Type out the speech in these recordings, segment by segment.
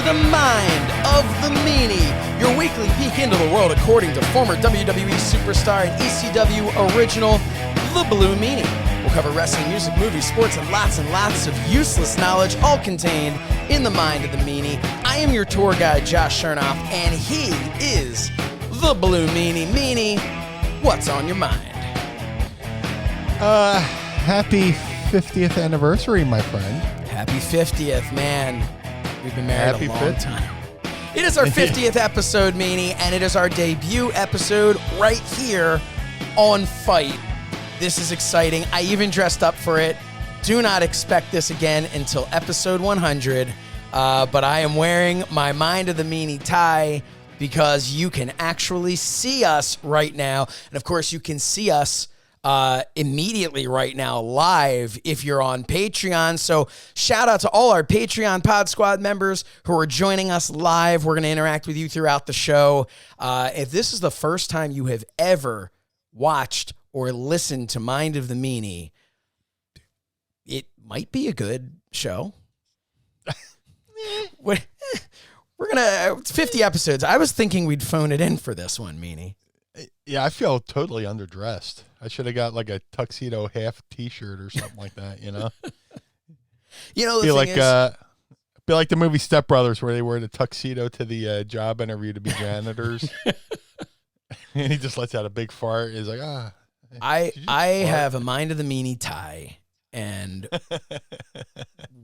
the mind of the Meanie, your weekly peek into the world according to former WWE superstar and ECW original, the Blue Meanie. We'll cover wrestling, music, movies, sports, and lots of useless knowledge, all contained in the mind of the Meanie. I am your tour guide, Josh Shernoff, and he is the Blue Meanie. Meanie, what's on your mind? Happy 50th anniversary, my friend. Happy 50th, man. We've been married Happy a long 50th. time. It is our 50th episode, Meanie, and it is our debut episode right here on FITE. This is exciting. I even dressed up for it. Do not expect this again until episode 100, but I am wearing my Mind of the Meanie tie because you can actually see us right now. And, of course, you can see us immediately right now live if you're on Patreon. So shout out to all our Patreon Pod Squad members who are joining us live. We're going to interact with you throughout the show. If this is the first time you have ever watched or listened to Mind of the Meanie, it might be a good show. We're gonna, it's 50 episodes. I was thinking we'd phone it in for this one, Meanie. Yeah, I feel totally underdressed. I should have got like a tuxedo half t-shirt or something like that, you know? You know, the Be thing like is, be like the movie Step Brothers where they wear the tuxedo to the job interview to be janitors. And he just lets out a big fart. He's like, I did you fart? have a Mind of the Meanie tie, and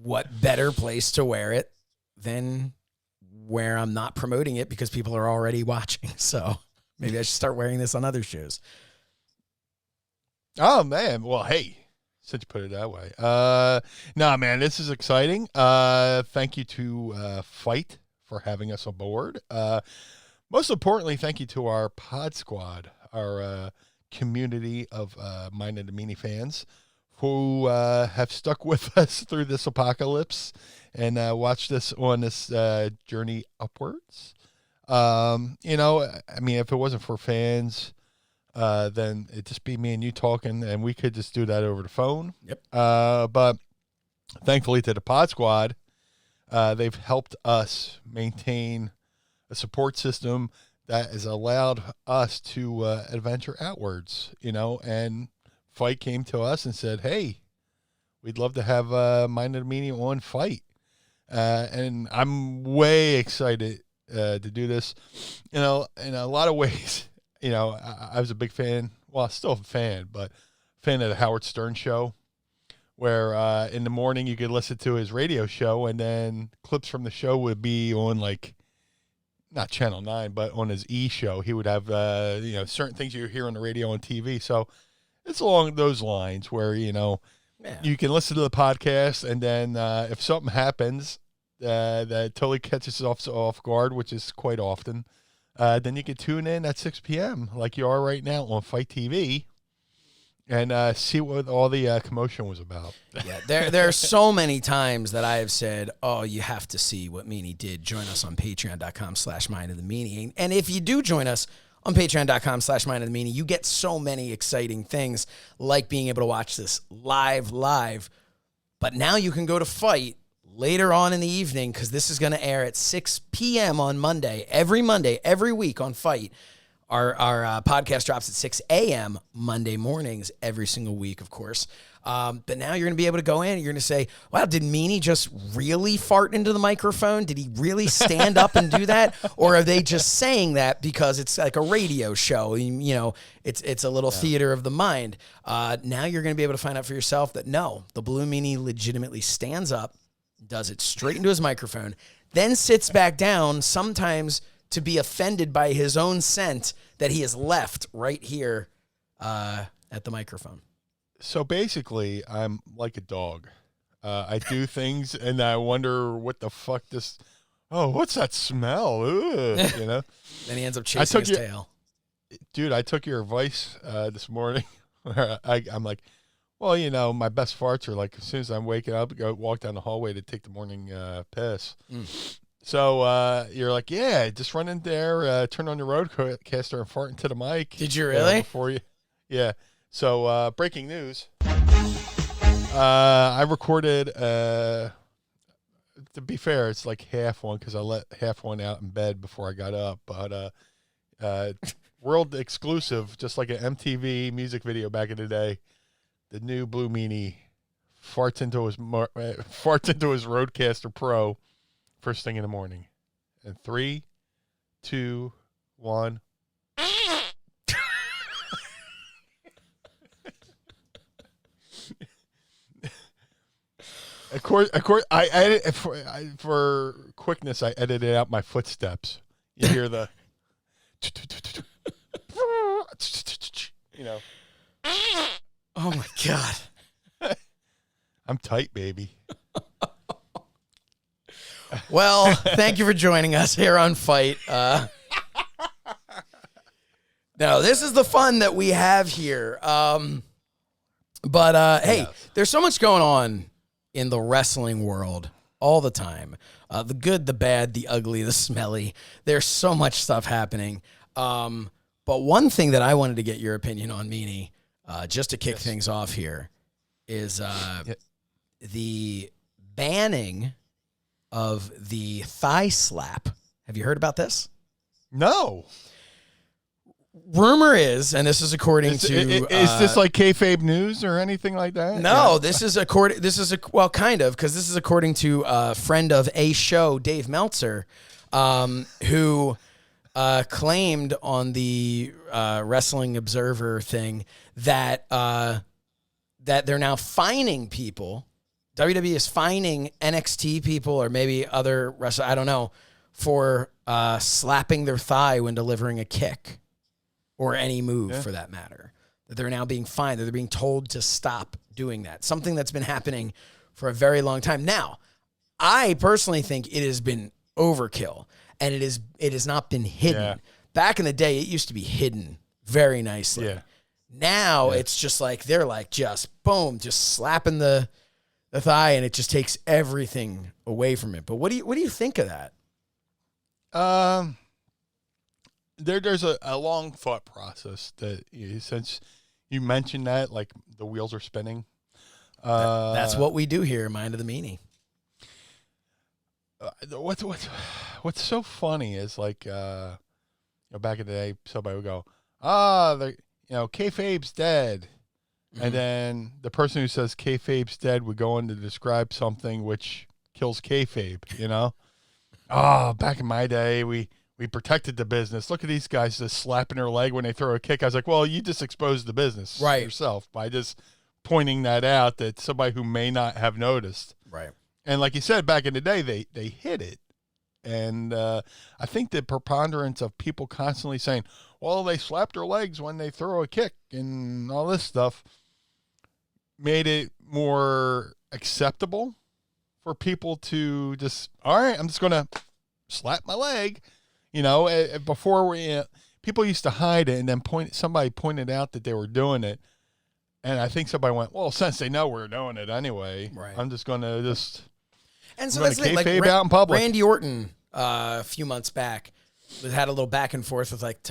what better place to wear it than where I'm not promoting it because people are already watching. So maybe I should start wearing this on other shows. Oh, man. Well, hey, since you put it that way. No, man, this is exciting. Thank you to FITE for having us aboard. Most importantly, thank you to our Pod Squad, our community of Mind of the Meanie fans who have stuck with us through this apocalypse and watched us on this journey upwards. You know, I mean, if it wasn't for fans, then it'd just be me and you talking, and we could just do that over the phone. Yep. But thankfully to the Pod Squad, they've helped us maintain a support system that has allowed us to adventure outwards, you know, and FITE came to us and said, hey, we'd love to have Mind of the Meanie on FITE. And I'm way excited to do this. You know, in a lot of ways, you know, I was a big fan, well, still a fan, but fan of the Howard Stern show, where in the morning you could listen to his radio show, and then clips from the show would be on, like, not Channel 9, but on his E show. He would have, you know, certain things you hear on the radio and TV. So it's along those lines where, you know, you can listen to the podcast, and then if something happens that totally catches us off guard, which is quite often, then you can tune in at 6 p.m. like you are right now on FITE TV and see what all the commotion was about. Yeah, there are so many times that I have said, oh, you have to see what Meanie did. Join us on patreon.com/Mind of the Meanie. And if you do join us on patreon.com/Mind of the Meanie, you get so many exciting things like being able to watch this live. But now you can go to FITE later on in the evening because this is going to air at 6 p.m. on Monday, every week on FITE. Our podcast drops at 6 a.m. Monday mornings every single week, of course. But now you're going to be able to go in and you're going to say, wow, did Meanie just really fart into the microphone? Did he really stand up and do that? Or are they just saying that because it's like a radio show? You know, it's a little theater of the mind. Now you're going to be able to find out for yourself that no, the Blue Meanie legitimately stands up, does it straight into his microphone, then sits back down, sometimes to be offended by his own scent that he has left right here at the microphone. So basically, I'm like a dog. I do things, and I wonder what the fuck what's that smell? Ugh, you know? Then he ends up chasing his tail. Dude, I took your advice this morning. Where I'm like, well, you know, my best farts are like as soon as I'm waking up, go walk down the hallway to take the morning piss. So you're like, yeah, just run in there, turn on your roadcaster and fart into the mic. Did you really? Before you, yeah. So breaking news. I recorded to be fair, it's like half one because I let half one out in bed before I got up. But world exclusive, just like an MTV music video back in the day. The new Blue Meanie farts into his Roadcaster Pro first thing in the morning. And 3, 2, 1. Of course, I edit for quickness. I edited out my footsteps. You hear the, you know. Oh my God. I'm tight, baby. Well, thank you for joining us here on FITE. No, this is the fun that we have here. Hey, there's so much going on in the wrestling world all the time. The good, the bad, the ugly, the smelly. There's so much stuff happening. But one thing that I wanted to get your opinion on, Meanie, just to kick things off here, is the banning of the thigh slap. Have you heard about this? No. Rumor is, and this is according to... Is this like kayfabe news or anything like that? No, this is according to a friend of a show, Dave Meltzer, who claimed on the Wrestling Observer thing that they're now fining people. WWE is fining NXT people or maybe other wrestlers, I don't know, for slapping their thigh when delivering a kick or any move for that matter. That they're now being fined. That they're being told to stop doing that. Something that's been happening for a very long time. Now, I personally think it has been overkill and it has not been hidden. Yeah. Back in the day, it used to be hidden very nicely. Yeah. Now it's just like they're like just boom, just slapping the thigh, and it just takes everything away from it. But what do you think of that? There's a long thought process that since you mentioned that, like the wheels are spinning. That's what we do here, Mind of the Meanie. What's so funny is like back in the day, somebody would go, kayfabe's dead. Mm-hmm. And then the person who says kayfabe's dead would go on to describe something which kills kayfabe, back in my day, we protected the business. Look at these guys just slapping their leg when they throw a kick. I was like, well, you just exposed the business yourself by just pointing that out that somebody who may not have noticed. Right. And like you said, back in the day, they hid it. And I think the preponderance of people constantly saying, well, they slap their legs when they throw a kick and all this stuff made it more acceptable for people to just, all right, I'm just going to slap my leg. Before people used to hide it and then somebody pointed out that they were doing it. And I think somebody went, well, since they know we're doing it anyway, I'm just going to just... And so that's the thing, like out in public. Randy Orton a few months back had a little back and forth with like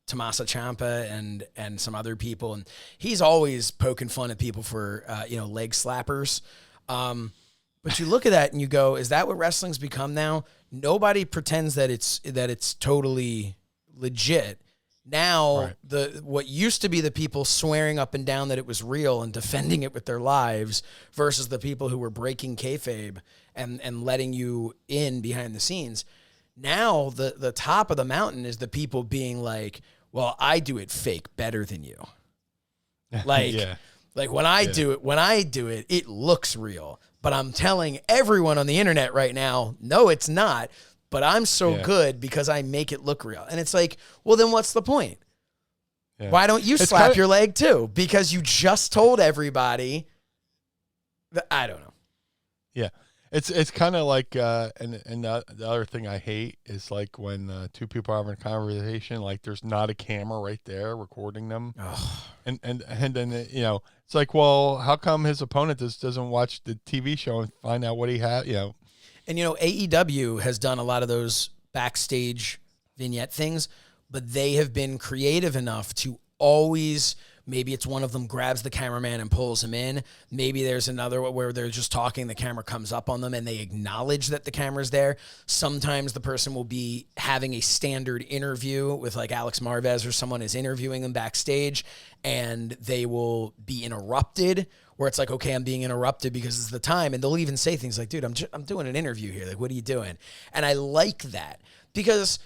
Tommaso Ciampa and some other people, and he's always poking fun at people for leg slappers. But you look at that and you go, is that what wrestling's become now? Nobody pretends that it's totally legit. Now, what used to be the people swearing up and down that it was real and defending it with their lives versus the people who were breaking kayfabe and letting you in behind the scenes. Now, the top of the mountain is the people being like, well, I do it fake better than you. Like, like when I do it, it looks real. But I'm telling everyone on the internet right now, no, it's not. But I'm so good because I make it look real. And it's like, well, then what's the point? Yeah. Why don't you slap your leg too? Because you just told everybody that, I don't know. Yeah. It's kind of like, and the other thing I hate is like when two people are having a conversation, like there's not a camera right there recording them. Oh. And then, it's like, well, how come his opponent just doesn't watch the TV show and find out what he had, And, AEW has done a lot of those backstage vignette things, but they have been creative enough to always Maybe it's one of them grabs the cameraman and pulls him in. Maybe there's another where they're just talking, the camera comes up on them and they acknowledge that the camera's there. Sometimes the person will be having a standard interview with like Alex Marvez or someone is interviewing them backstage, and they will be interrupted, where it's like, okay, I'm being interrupted because it's the time. And they'll even say things like, dude, I'm doing an interview here. Like, what are you doing? And I like that because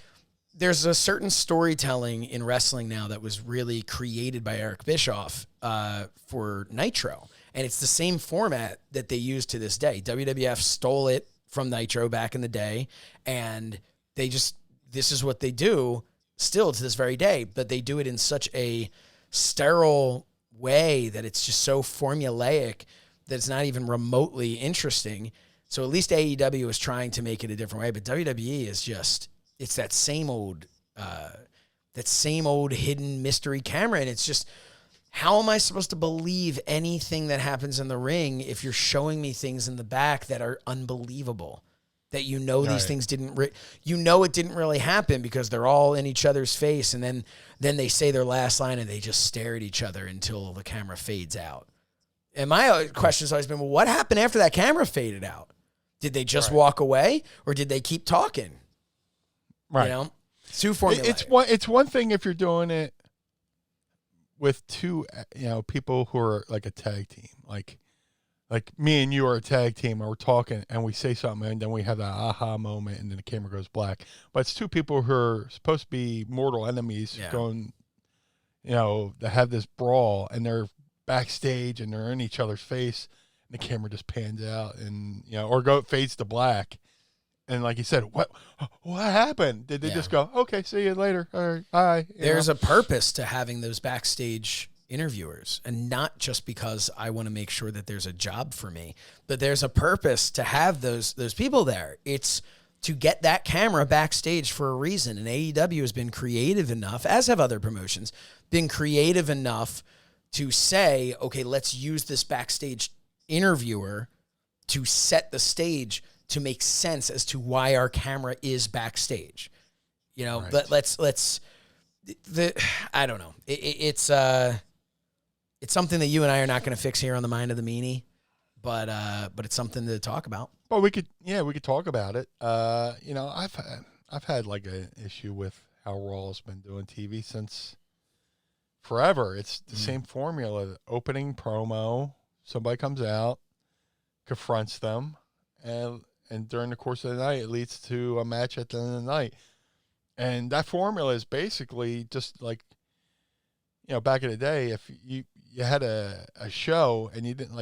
there's a certain storytelling in wrestling now that was really created by Eric Bischoff for Nitro. And it's the same format that they use to this day. WWF stole it from Nitro back in the day, and this is what they do still to this very day, but they do it in such a sterile way that it's just so formulaic that it's not even remotely interesting. So at least AEW is trying to make it a different way, but WWE is just, it's that same old hidden mystery camera. And it's just, how am I supposed to believe anything that happens in the ring if you're showing me things in the back that are unbelievable? That these things didn't, it didn't really happen because they're all in each other's face, and then they say their last line and they just stare at each other until the camera fades out. And my question has always been, well, what happened after that camera faded out? Did they just walk away, or did they keep talking? Right. You know, it's too formulaic. It's one thing if you're doing it with two, people who are like a tag team, like me and you are a tag team and we're talking and we say something and then we have that aha moment and then the camera goes black. But it's two people who are supposed to be mortal enemies going, to have this brawl, and they're backstage and they're in each other's face and the camera just pans out and, or fades to black. And like you said, what happened? Did they just go, okay, see you later. All right, bye. There's a purpose to having those backstage interviewers, and not just because I want to make sure that there's a job for me, but there's a purpose to have those people there. It's to get that camera backstage for a reason. And AEW has been creative enough, as have other promotions, been creative enough to say, okay, let's use this backstage interviewer to set the stage to make sense as to why our camera is backstage. But I don't know. It's something that you and I are not going to fix here on the Mind of the Meanie, but it's something to talk about. Well, we could talk about it. I've had like an issue with how Raw's been doing TV since forever. It's the same formula. Opening promo, somebody comes out, confronts them, and during the course of the night, it leads to a match at the end of the night. And that formula is basically just like, back in the day, if you had a show and you didn't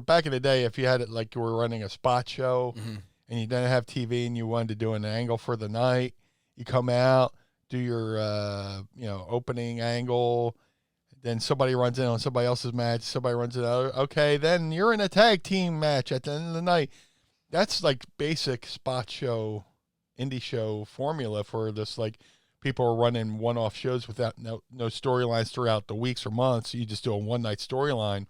back in the day, if you had it like you were running a spot show and you didn't have TV and you wanted to do an angle for the night, you come out, do your, opening angle, then somebody runs in on somebody else's match, somebody runs in, okay, then you're in a tag team match at the end of the night. That's like basic spot show, indie show formula for this, like, people are running one-off shows without no storylines throughout the weeks or months. You just do a one-night storyline.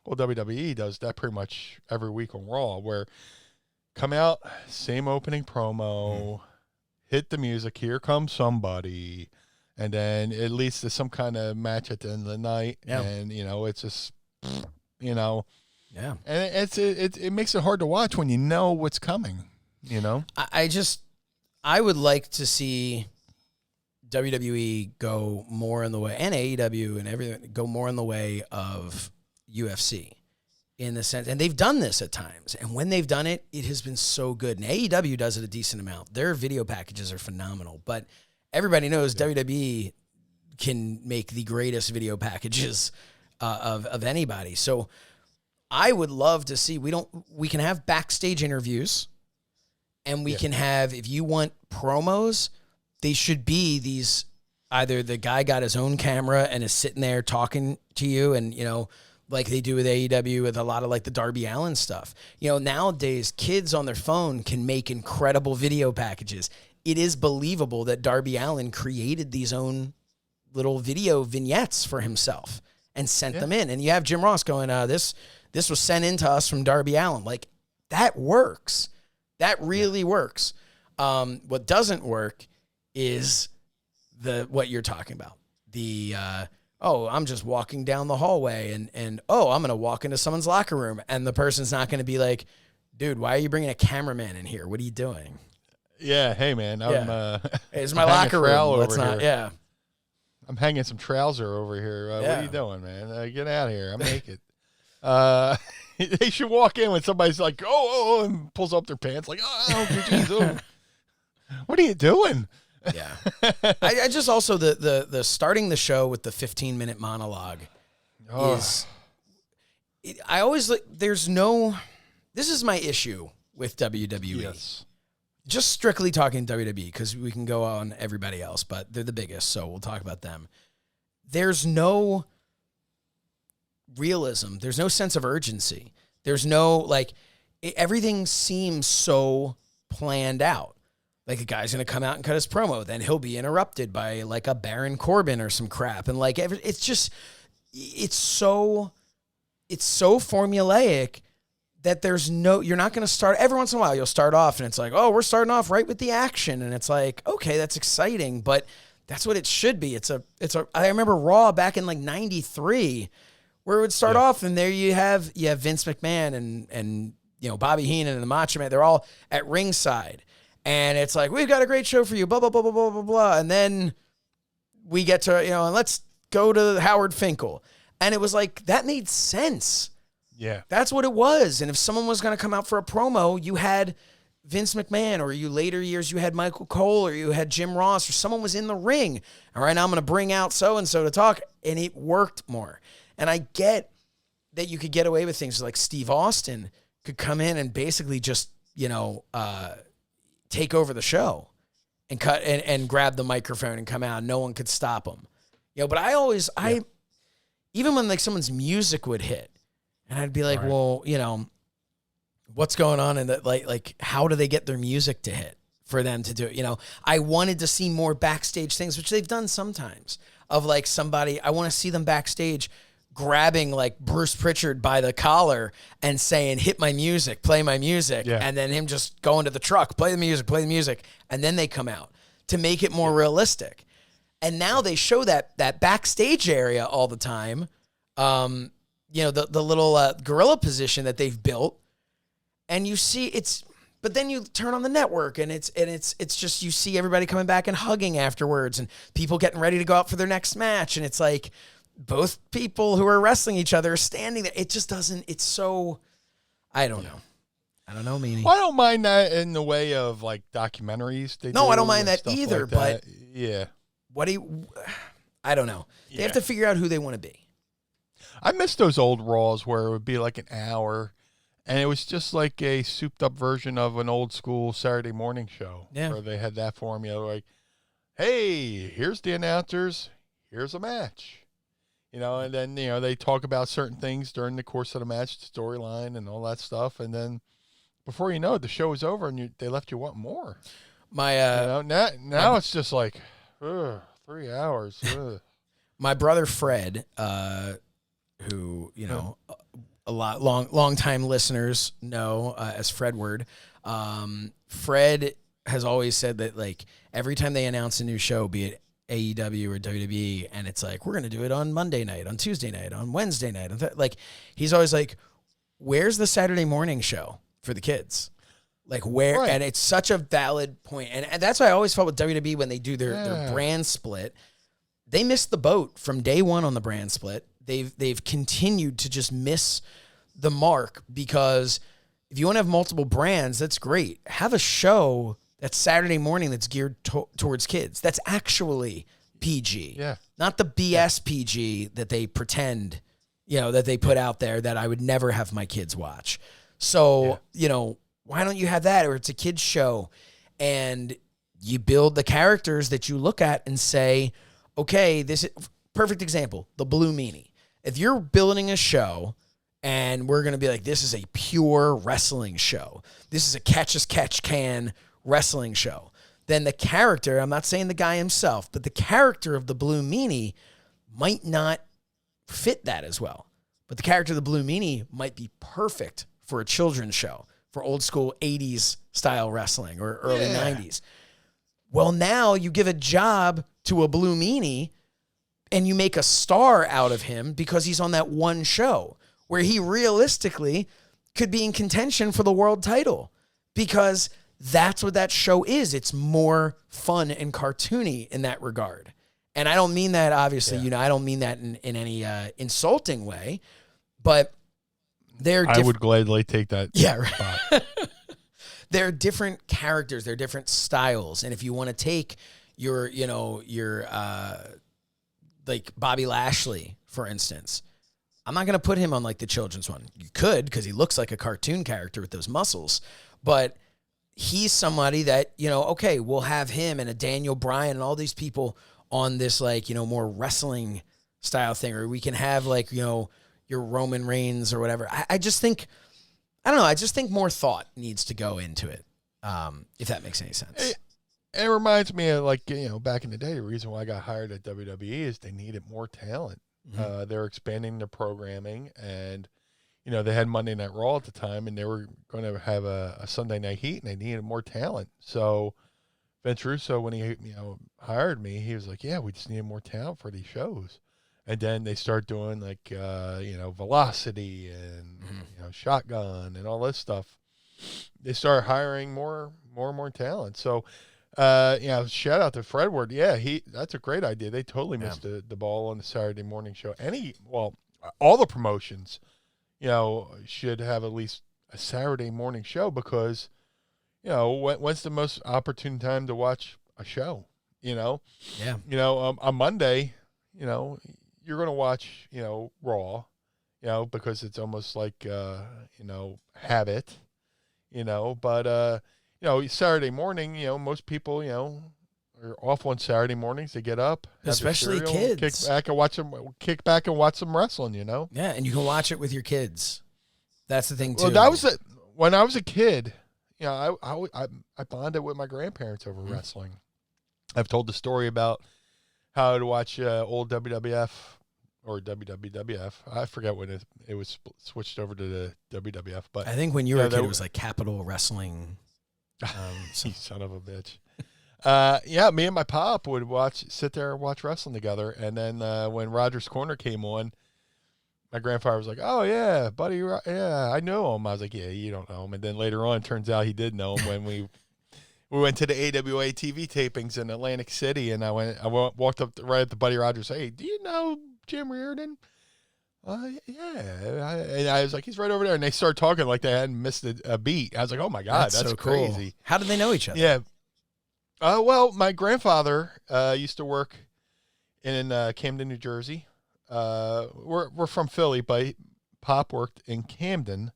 Well, WWE does that pretty much every week on Raw, where come out, same opening promo, hit the music, here comes somebody, and then it leads to some kind of match at the end of the night, and, it's just, Yeah. And it makes it hard to watch when you know what's coming, I would like to see WWE go more in the way, and AEW and everything, go more in the way of UFC in the sense, and they've done this at times, and when they've done it, it has been so good. And AEW does it a decent amount. Their video packages are phenomenal, but everybody knows WWE can make the greatest video packages of anybody. So I would love to see, we can have backstage interviews, and we can have, if you want promos, they should be these, either the guy got his own camera and is sitting there talking to you, and, like they do with AEW with a lot of like the Darby Allin stuff. Nowadays, kids on their phone can make incredible video packages. It is believable that Darby Allin created these own little video vignettes for himself and sent them in. And you have Jim Ross going, this was sent in to us from Darby Allin. Like, that works. That really works. What doesn't work is what you're talking about. The oh, I'm just walking down the hallway and oh, I'm going to walk into someone's locker room. And the person's not going to be like, dude, why are you bringing a cameraman in here? What are you doing? Yeah. Hey, man. Hey, it's my I'm hanging locker a room. trowel Let's over not, here. yeah. I'm hanging some trouser over here. What Yeah. are you doing, man? Get out of here. I'm naked. They should walk in when somebody's like, oh, and pulls up their pants like, oh, geez, oh. What are you doing? Yeah. I just also, the starting the show with the 15-minute monologue is, I always like, this is my issue with WWE. Yes. Just strictly talking WWE, because we can go on everybody else, but they're the biggest, so we'll talk about them. There's no realism. There's no sense of urgency. There's no, like, everything seems so planned out. Like, a guy's going to come out and cut his promo, then he'll be interrupted by, like, a Baron Corbin or some crap. And, like, it's so formulaic that you're not going to start, every once in a while, you'll start off and it's like, oh, we're starting off right with the action. And it's like, okay, that's exciting, but that's what it should be. I remember Raw back in like 93 where it would start off and there you have Vince McMahon and Bobby Heenan and the Macho Man. They're all at ringside and it's like, we've got a great show for you, blah, blah, blah, blah, blah, blah, blah. And then we get to, and let's go to Howard Finkel. And it was like, that made sense. Yeah. That's what it was. And if someone was going to come out for a promo, you had Vince McMahon, or later years, you had Michael Cole, or you had Jim Ross, or someone was in the ring. All right, now I'm going to bring out so-and-so to talk. And it worked more. And I get that you could get away with things like Steve Austin could come in and basically just, take over the show and cut and grab the microphone and come out. No one could stop him. But even when like someone's music would hit, and I'd be like, right. Well, what's going on in that? Like, how do they get their music to hit for them to do it? I wanted to see more backstage things, which they've done sometimes, of like somebody, I want to see them backstage grabbing like Bruce Pritchard by the collar and saying, hit my music, play my music. Yeah. And then him just going to the truck, play the music. And then they come out to make it more realistic. And now they show that backstage area all the time. The little gorilla position that they've built, and you see but then you turn on the network and it's just, you see everybody coming back and hugging afterwards and people getting ready to go out for their next match. And it's like both people who are wrestling each other are standing there. It just doesn't, it's so, I don't know. I don't know, Meanie. Well, I don't mind that in the way of like documentaries. I don't mind that either, like that. But yeah. I don't know. They have to figure out who they want to be. I miss those old Raws where it would be like an hour, and it was just like a souped-up version of an old-school Saturday morning show. Yeah. Where they had that formula, like, hey, here's the announcers, here's a match. And then, they talk about certain things during the course of the match, the storyline and all that stuff, and then before you know it, the show is over, and they left you wanting more. Now it's just like, 3 hours. My brother Fred, who, a lot long time listeners know as Fredward. Fred has always said that like every time they announce a new show, be it AEW or WWE, and it's like, we're going to do it on Monday night, on Tuesday night, on Wednesday night. Like, he's always like, where's the Saturday morning show for the kids? Like where, right. And it's such a valid point. And that's why I always felt with WWE when they do their brand split, they missed the boat from day one on the brand split. They've continued to just miss the mark, because if you want to have multiple brands, that's great. Have a show that's Saturday morning that's geared towards kids. That's actually PG. Yeah. Not the BS PG that they pretend, that they put out there that I would never have my kids watch. So, why don't you have that? Or it's a kid's show and you build the characters that you look at and say, okay, this is perfect example, the Blue Meanie. If you're building a show and we're going to be like, this is a pure wrestling show, this is a catch-as-catch-can wrestling show, then the character, I'm not saying the guy himself, but the character of the Blue Meanie might not fit that as well. But the character of the Blue Meanie might be perfect for a children's show, for old school 80s style wrestling or early 90s. Well, now you give a job to a Blue Meanie and you make a star out of him because he's on that one show where he realistically could be in contention for the world title, because that's what that show is. It's more fun and cartoony in that regard. And I don't mean that, obviously, I don't mean that in any insulting way, but I would gladly take that. Yeah, right. They're different characters. They're different styles. And if you want to take your like Bobby Lashley, for instance, I'm not going to put him on like the children's one. You could, because he looks like a cartoon character with those muscles, but he's somebody that, okay, we'll have him and a Daniel Bryan and all these people on this, like, more wrestling style thing, or we can have like, your Roman Reigns or whatever. I just think, I don't know. I just think more thought needs to go into it. If that makes any sense. It reminds me of, like, back in the day, the reason why I got hired at WWE is they needed more talent. Mm-hmm. They're expanding their programming, and, they had Monday Night Raw at the time, and they were going to have a Sunday Night Heat, and they needed more talent. So Vince Russo, when he, hired me, he was like, yeah, we just needed more talent for these shows. And then they start doing like, Velocity and, Shotgun and all this stuff. They start hiring more and more talent. So, shout out to Fred Ward. Yeah, that's a great idea. They totally missed the ball on the Saturday morning show. All the promotions, should have at least a Saturday morning show, because, when's the most opportune time to watch a show, Yeah. On Monday, you're going to watch, Raw, because it's almost like, habit, but, Saturday morning, most people, are off on Saturday mornings. They get up, especially kids, kick back and watch some wrestling, Yeah. And you can watch it with your kids. That's the thing too. Well, that was when I was a kid, I bonded with my grandparents over wrestling. I've told the story about how I'd watch old WWF or WWF. I forget when it was switched over to the WWF. But I think when you were a kid, it was like Capital Wrestling. You son of a bitch. Me and my pop would sit there and watch wrestling together. And then when Rogers Corner came on, my grandfather was like, oh, yeah, buddy, yeah, I know him. I was like, yeah, you don't know him. And then later on, it turns out he did know him when we went to the AWA TV tapings in Atlantic City, and I walked up right at the Buddy Rogers. Hey, do you know Jim Reardon? Yeah. And I was like, he's right over there. And they started talking like they hadn't missed a beat. I was like, oh, my God, that's so crazy. Cool. How did they know each other? Yeah. Well, my grandfather used to work in Camden, New Jersey. We're from Philly, but Pop worked in Camden,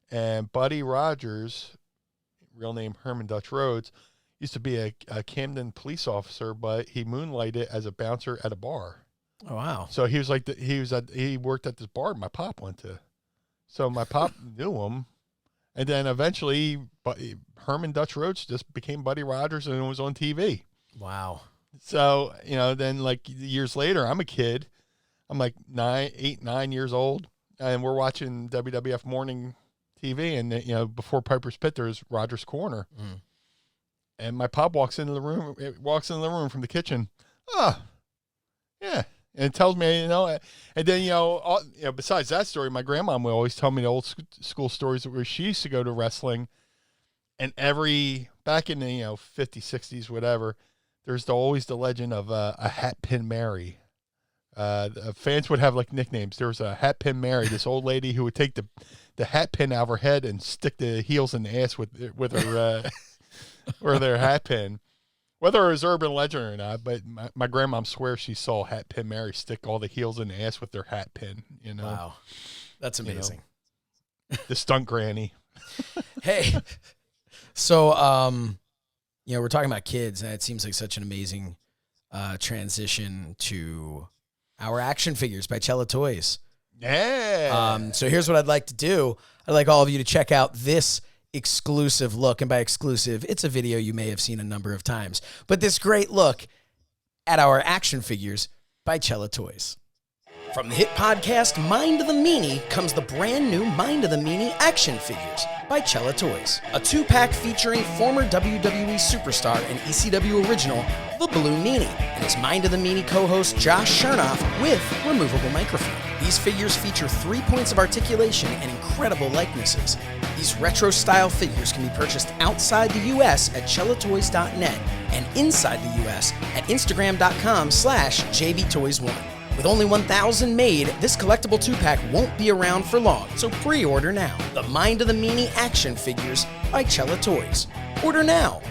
and Buddy Rogers, real name Herman Dutch Rhodes, used to be a Camden police officer, but he moonlighted as a bouncer at a bar. Oh wow! So he was like he worked at this bar my pop went to. So my pop knew him, and then eventually, Herman Dutch Rhodes just became Buddy Rogers, and it was on TV. Wow! So then like years later, I'm a kid. I'm like 8, 9 years old, and we're watching WWF morning TV, and before Piper's Pit, there's Rogers Corner, and my pop walks into the room from the kitchen. Oh, yeah, and it tells me, and then besides that story, my grandma would always tell me the old school stories where she used to go to wrestling, and back in the 50s, 60s, whatever, there's always the legend of a Hat Pin Mary. Fans would have like nicknames. There was a Hat Pin Mary, this old lady who would take the hat pin out of her head and stick the heels in the ass with her or their hat pin. Whether it was urban legend or not, but my grandma swears she saw Hat Pin Mary stick all the heels in the ass with their hat pin. Wow, that's amazing. The stunt granny. Hey, so we're talking about kids, and it seems like such an amazing transition to our action figures by Cella Toys. Yeah. So here's what I'd like to do. I'd like all of you to check out this exclusive look. And by exclusive, it's a video you may have seen a number of times. But this great look at our action figures by Cella Toys. From the hit podcast Mind of the Meanie comes the brand new Mind of the Meanie action figures by Cella Toys. A 2-pack featuring former WWE superstar and ECW original, the Blue Meanie, and his Mind of the Meanie co-host Josh Shernoff with removable microphone. These figures feature 3 points of articulation and incredible likenesses. These retro-style figures can be purchased outside the U.S. at cellatoys.net and inside the U.S. at instagram.com/jbtoys1. With only 1,000 made, this collectible 2-pack won't be around for long, so pre-order now. The Mind of the Meanie action figures by Cella Toys. Order now.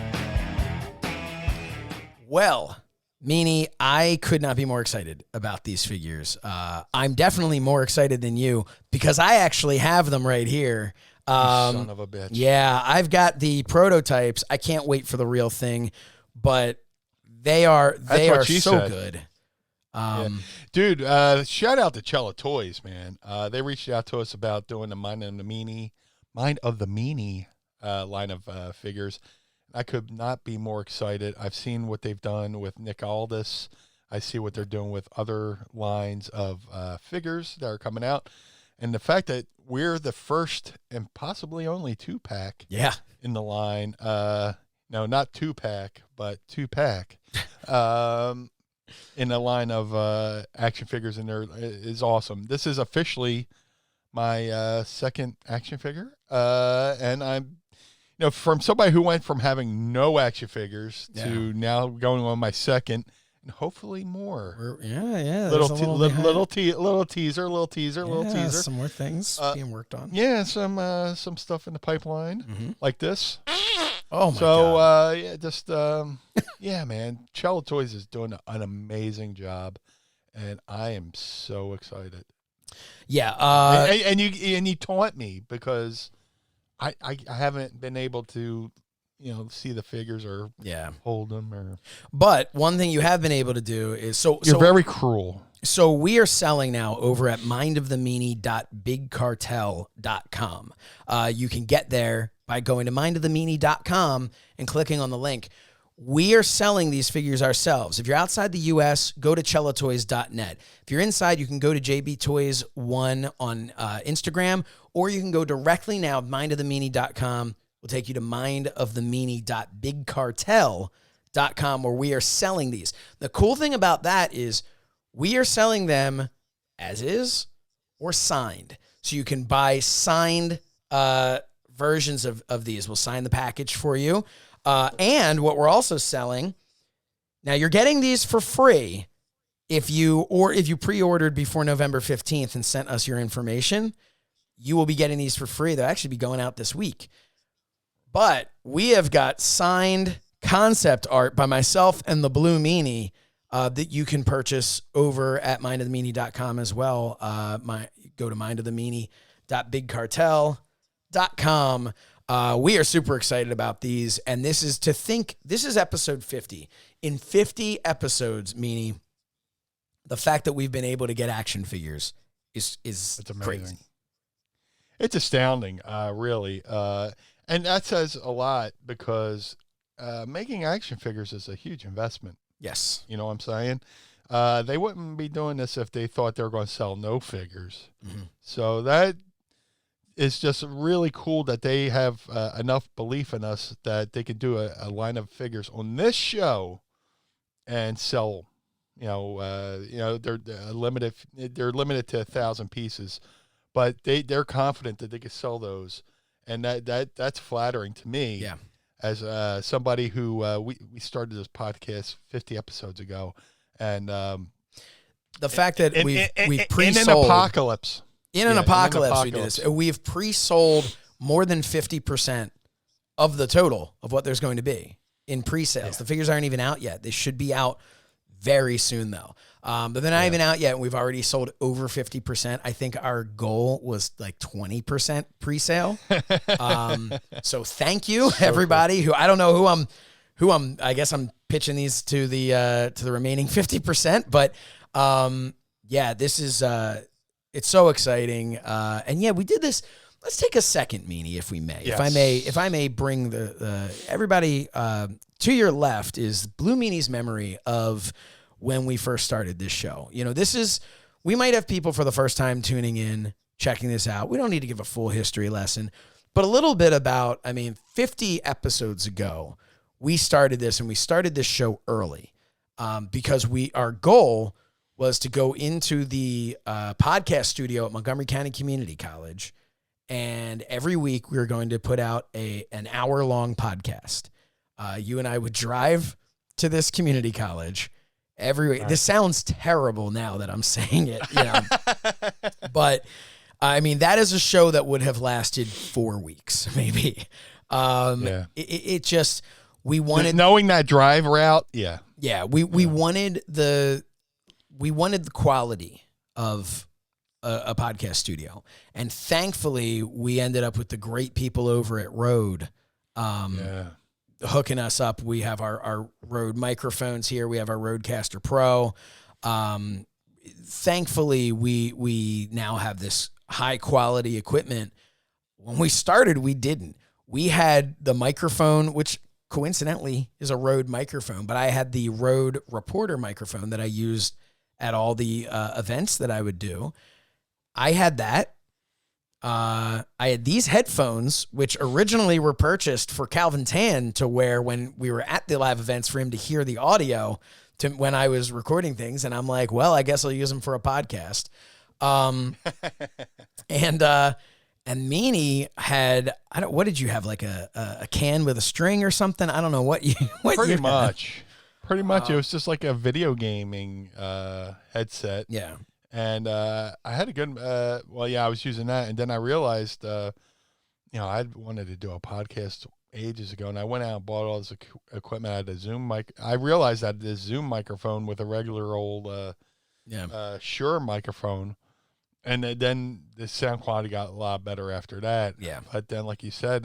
Well, Meanie, I could not be more excited about these figures. I'm definitely more excited than you because I actually have them right here. Son of a bitch. Yeah, I've got the prototypes. I can't wait for the real thing, but they are so said. good. Yeah. Dude, shout out to Cella Toys, man. They reached out to us about doing the Mind of the Meanie line of figures. I could not be more excited. I've seen what they've done with Nick Aldis. I see what they're doing with other lines of figures that are coming out. And the fact that we're the first and possibly only 2-pack in the line. No, not 2-pack, but 2-pack. In a line of action figures in there is awesome. This is officially my second action figure. And I'm, from somebody who went from having no action figures to now going on my second and hopefully more. Little teaser. Some more things being worked on. Yeah, some stuff in the pipeline like this. Oh my God. Man, Cella Toys is doing an amazing job, and I am so excited. Yeah, and you taunt me because I haven't been able to, see the figures or hold them But one thing you have been able to do is you're very cruel. So we are selling now over at mindofthemeanie.bigcartel.com. You can get there by going to mindofthemeanie.com and clicking on the link. We are selling these figures ourselves. If you're outside the U.S., go to cellatoys.net. If you're inside, you can go to jbtoys1 on Instagram, or you can go directly now to mindofthemeanie.com. We'll take you to mindofthemeanie.bigcartel.com, where we are selling these. The cool thing about that is we are selling them as is or signed. So you can buy signed versions of these. We'll sign the package for you. And what we're also selling, now you're getting these for free if you pre-ordered before November 15th and sent us your information, you will be getting these for free. They'll actually be going out this week. But we have got signed concept art by myself and the Blue Meanie that you can purchase over at mindofthemeanie.com as well. Go to mindofthemeanie.bigcartel.com. We are super excited about these, and this is episode 50. In 50 episodes, Meanie, the fact that we've been able to get action figures is crazy. It's astounding, really. And that says a lot because making action figures is a huge investment. Yes. You know what I'm saying? They wouldn't be doing this if they thought they were going to sell no figures. Mm-hmm. So that is just really cool that they have enough belief in us that they can do a line of figures on this show and sell. They're limited. They're limited to 1,000 pieces, but they're confident that they can sell those, and that's flattering to me. Yeah. As somebody who we started this podcast 50 episodes ago, and the fact that we pre-sold in an apocalypse. In an apocalypse, we did this. We've pre-sold more than 50% of the total of what there's going to be in pre-sales. Yeah. The figures aren't even out yet. They should be out very soon, though. But they're not even out yet, and we've already sold over 50%. I think our goal was like 20% pre-sale. So thank you, everybody. Cool. Who I don't know who I'm. I guess I'm pitching these to the remaining 50%. But this is. It's so exciting. And we did this. Let's take a second, Meanie, if we may. Yes. If I may bring the everybody to your left is Blue Meanie's memory of when we first started this show. This is we might have people for the first time tuning in, checking this out. We don't need to give a full history lesson, but a little bit about, 50 episodes ago, we started this, and we started this show early because our goal was to go into the podcast studio at Montgomery County Community College, and every week we were going to put out an hour-long podcast. You and I would drive to this community college every week. Right. This sounds terrible now that I'm saying it, but that is a show that would have lasted 4 weeks, maybe. It just, we wanted, knowing that drive route. Yeah. We wanted the quality of a podcast studio, and thankfully we ended up with the great people over at Rode, hooking us up. We have our Rode microphones here. We have our Rodecaster Pro. Thankfully we now have this high quality equipment. When we started, we didn't. We had the microphone, which coincidentally is a Rode microphone, but I had the Rode Reporter microphone that I used at all the events that I would do. I had that. I had these headphones, which originally were purchased for Calvin Tan to wear when we were at the live events for him to hear the audio when I was recording things. And I'm like, well, I guess I'll use them for a podcast. And Meanie had, what did you have? Like a can with a string or something? I don't know what you, pretty much. It was just like a video gaming, headset. Yeah. And I had a good, I was using that. And then I realized, I wanted to do a podcast ages ago, and I went out and bought all this equipment. I had a Zoom mic. I realized I had this Zoom microphone with a regular old Shure microphone. And then the sound quality got a lot better after that. Yeah. But then, like you said,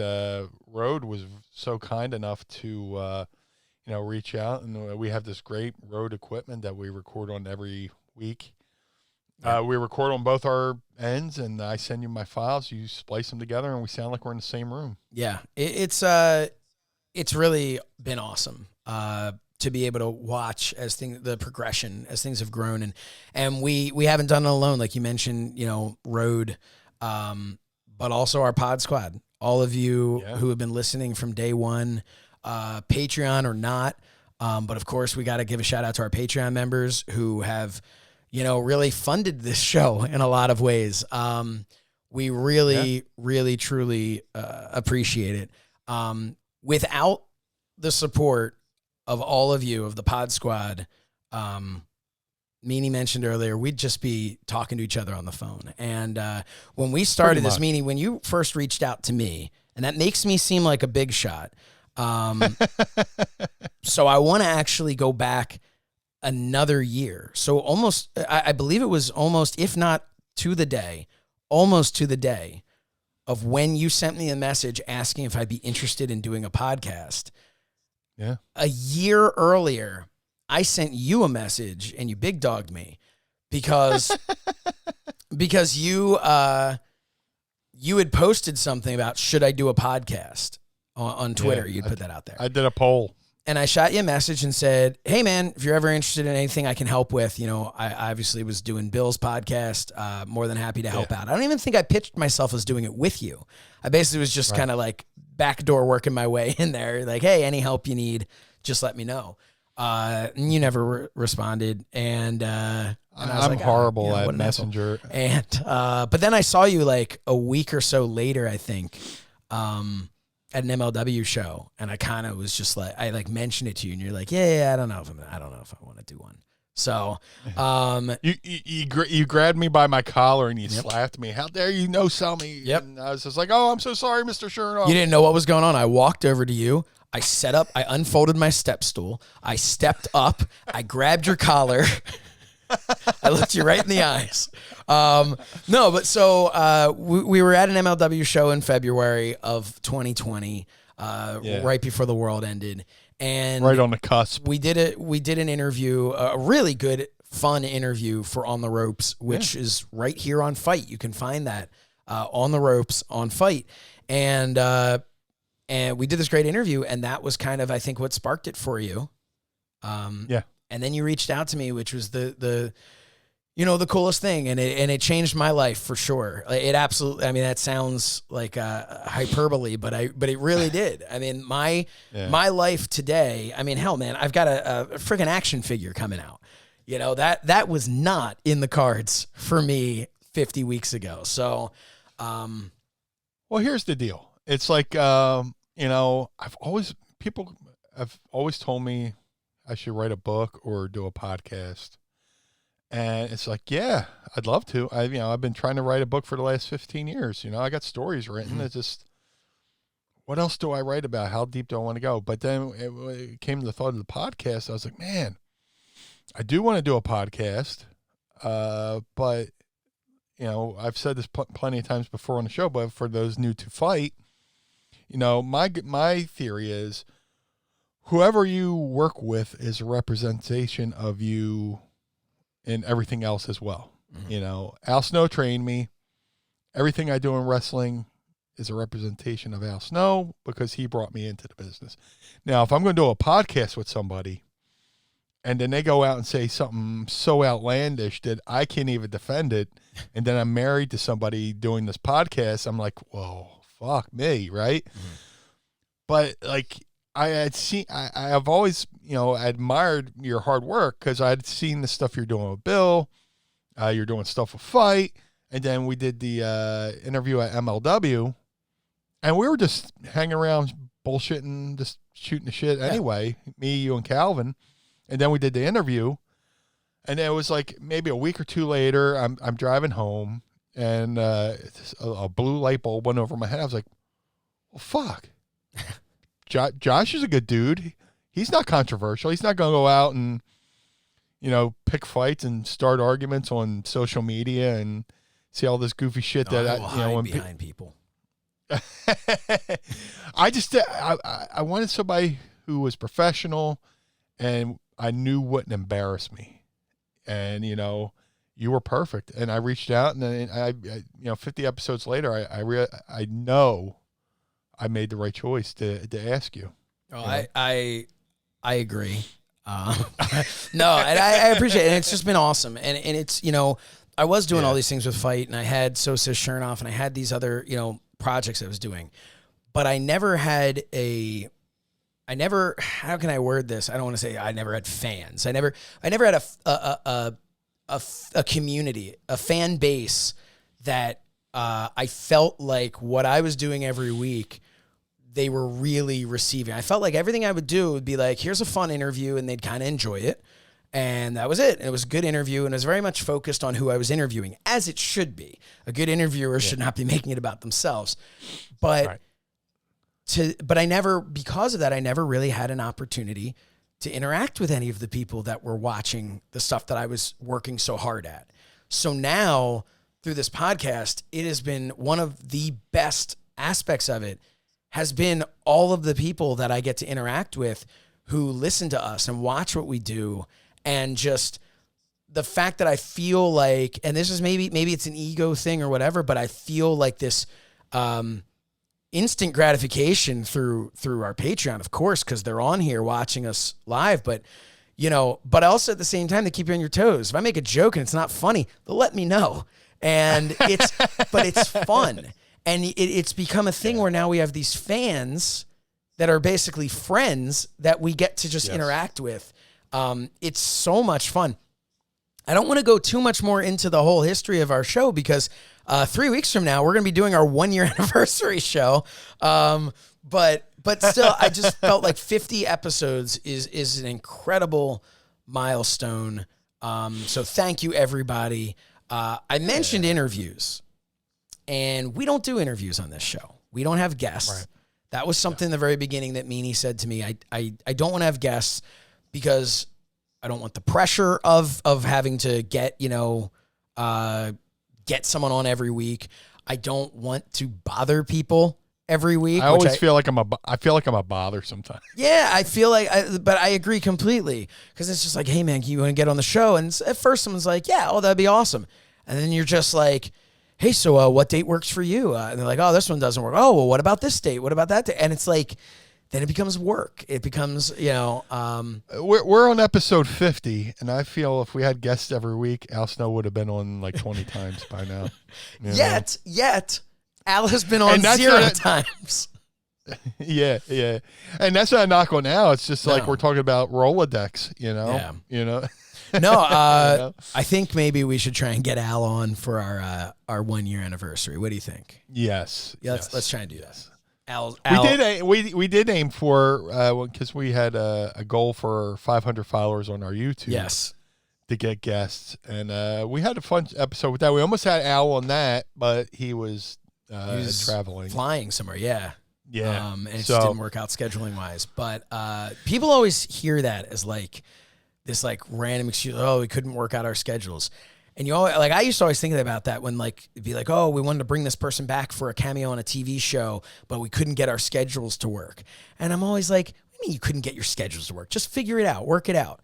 Rode was so kind enough to, reach out. And we have this great Rode equipment that we record on every week. Yeah. We record on both our ends, and I send you my files. You splice them together, and we sound like we're in the same room. Yeah, it's really been awesome to be able to watch the progression as things have grown, and we haven't done it alone, like you mentioned, Rode, but also our Pod Squad. All of you who have been listening from day one, Patreon or not, but of course we got to give a shout out to our Patreon members who have, really funded this show in a lot of ways. We really, really, truly appreciate it. Without the support of all of you, of the Pod Squad, Meanie mentioned earlier, we'd just be talking to each other on the phone. And when we started this, Meanie, when you first reached out to me, and that makes me seem like a big shot. So I want to actually go back another year. So almost, I believe it was almost, if not to the day, almost to the day of when you sent me a message asking if I'd be interested in doing a podcast. Yeah. A year earlier, I sent you a message and you big dogged me because you had posted something about, should I do a podcast on Twitter? You'd put that out there. I did a poll. And I shot you a message and said, hey, man, if you're ever interested in anything I can help with, I obviously was doing Bill's podcast, more than happy to help out. I don't even think I pitched myself as doing it with you. I basically was just kind of like backdoor working my way in there. Like, hey, any help you need, just let me know. And you never responded. And I was I'm horrible at Messenger. And but then I saw you like a week or so later, I think, at an MLW show, and I kind of was just like, I like mentioned it to you, and you're like, yeah, I don't know if I want to do one. So, you grabbed me by my collar and you slapped me. How dare you no-sell me? Yep. And I was just like, oh, I'm so sorry, Mr. Shernoff. You didn't know what was going on. I walked over to you. I set up. I unfolded my step stool. I stepped up. I grabbed your collar. I looked you right in the eyes. No, but so we were at an MLW show in February of 2020, right before the world ended, and right on the cusp. We did an interview, a really good, fun interview for On the Ropes, which is right here on FITE. You can find that On the Ropes on FITE, and we did this great interview, and that was kind of, I think, what sparked it for you. And then you reached out to me, which was the the coolest thing, and it changed my life for sure. It absolutely. I mean, that sounds like hyperbole, but it really did. I mean, my life today. I mean, hell, man, I've got a freaking action figure coming out. That was not in the cards for me 50 weeks ago. So, well, here's the deal. It's like I've always told me I should write a book or do a podcast. And it's like, yeah, I'd love to. I've been trying to write a book for the last 15 years. I got stories written. Mm-hmm. It's just, what else do I write about? How deep do I want to go? But then it came to the thought of the podcast. I was like, man, I do want to do a podcast. But, I've said this plenty of times before on the show, but for those new to FITE, my theory is whoever you work with is a representation of you and everything else as well. Mm-hmm. Al Snow trained me. Everything I do in wrestling is a representation of Al Snow because he brought me into the business. Now, if I'm going to do a podcast with somebody and then they go out and say something so outlandish that I can't even defend it, and then I'm married to somebody doing this podcast, I'm like, whoa, fuck me, right? Mm-hmm. But like, I've always, admired your hard work because I'd seen the stuff you're doing with Bill. You're doing stuff with FITE. And then we did the interview at MLW. And we were just hanging around bullshitting, just shooting the shit anyway. Me, you, and Calvin. And then we did the interview. And it was like maybe a week or two later, I'm driving home. And a blue light bulb went over my head. I was like, well, fuck. Josh is a good dude. He's not controversial. He's not going to go out and, pick fights and start arguments on social media and see all this goofy shit that hide behind people. I wanted somebody who was professional and I knew wouldn't embarrass me. And, you were perfect. And I reached out, and then 50 episodes later, I know I made the right choice to ask you. Oh, I agree. No, and I appreciate it. And it's just been awesome. And it's, I was doing all these things with FITE, and I had So Says Shernoff, and I had these other, projects I was doing. But I never had how can I word this? I don't want to say I never had fans. I never had a community, a fan base that I felt like what I was doing every week, they were really receiving. I felt like everything I would do would be like, here's a fun interview, and they'd kind of enjoy it. And that was it. And it was a good interview, and it was very much focused on who I was interviewing, as it should be. A good interviewer should not be making it about themselves. But I never, because of that, I never really had an opportunity to interact with any of the people that were watching the stuff that I was working so hard at. So now, through this podcast, it has been one of the best aspects of it has been all of the people that I get to interact with who listen to us and watch what we do. And just the fact that I feel like, and this is maybe it's an ego thing or whatever, but I feel like this instant gratification through our Patreon, of course, because they're on here watching us live, but but also at the same time, they keep you on your toes. If I make a joke and it's not funny, they'll let me know. And but it's fun. And it's become a thing where now we have these fans that are basically friends that we get to just interact with. It's so much fun. I don't want to go too much more into the whole history of our show because 3 weeks from now, we're going to be doing our 1-year anniversary show. But still, I just felt like 50 episodes is an incredible milestone. So thank you, everybody. I mentioned interviews, and we don't do interviews on this show. We don't have guests. Right. That was something in the very beginning that Meanie said to me. I don't want to have guests because I don't want the pressure of having to get someone on every week. I don't want to bother people every week. I feel like I'm a bother sometimes. Yeah, I feel like, but I agree completely because it's just like, hey man, you want to get on the show? And at first someone's like, yeah, oh, that'd be awesome. And then you're just like, hey, so what date works for you? And they're like, oh, this one doesn't work. Oh, well, what about this date? What about that date? And it's like, then it becomes work. It becomes, we're on episode 50, and I feel if we had guests every week, Al Snow would have been on like 20 times by now. Yet, Al has been on 0 times. Yeah. And that's not a knock on Al. It's just like we're talking about Rolodex, No, I think maybe we should try and get Al on for our 1 year anniversary. What do you think? Yes. Yeah, let's try and do that. Al, we did aim for because we had a goal for 500 followers on our YouTube. Yes, to get guests, and we had a fun episode with that. We almost had Al on that, but he was traveling, flying somewhere. Yeah. And it just didn't work out scheduling wise. But people always hear that as like this like random excuse. Oh, we couldn't work out our schedules. And you always, like, I used to always think about that when like it'd be like, oh, we wanted to bring this person back for a cameo on a TV show, but we couldn't get our schedules to work. And I'm always like, what do you mean you couldn't get your schedules to work? Just figure it out, work it out.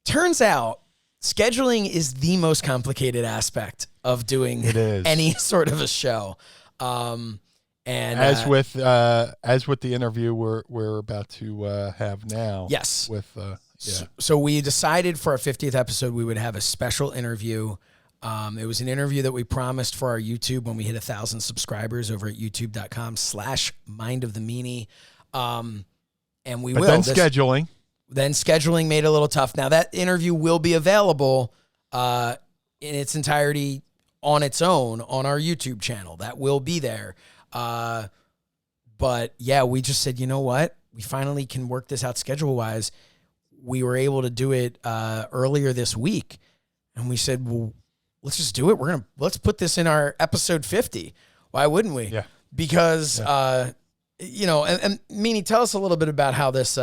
Turns out scheduling is the most complicated aspect of doing any sort of a show. And as with the interview we're about to have now. Yes. Yeah. So we decided for our 50th episode, we would have a special interview. It was an interview that we promised for our YouTube when we hit 1,000 subscribers over at youtube.com/mindofthemeanie. And we will. Then scheduling made it a little tough. Now that interview will be available in its entirety on its own on our YouTube channel. That will be there. But yeah, we just said, you know what? We finally can work this out schedule-wise. We were able to do it earlier this week, and we said, well, let's just do it. Let's put this in our episode 50. Why wouldn't we? Yeah. Because, and Meanie, tell us a little bit about how this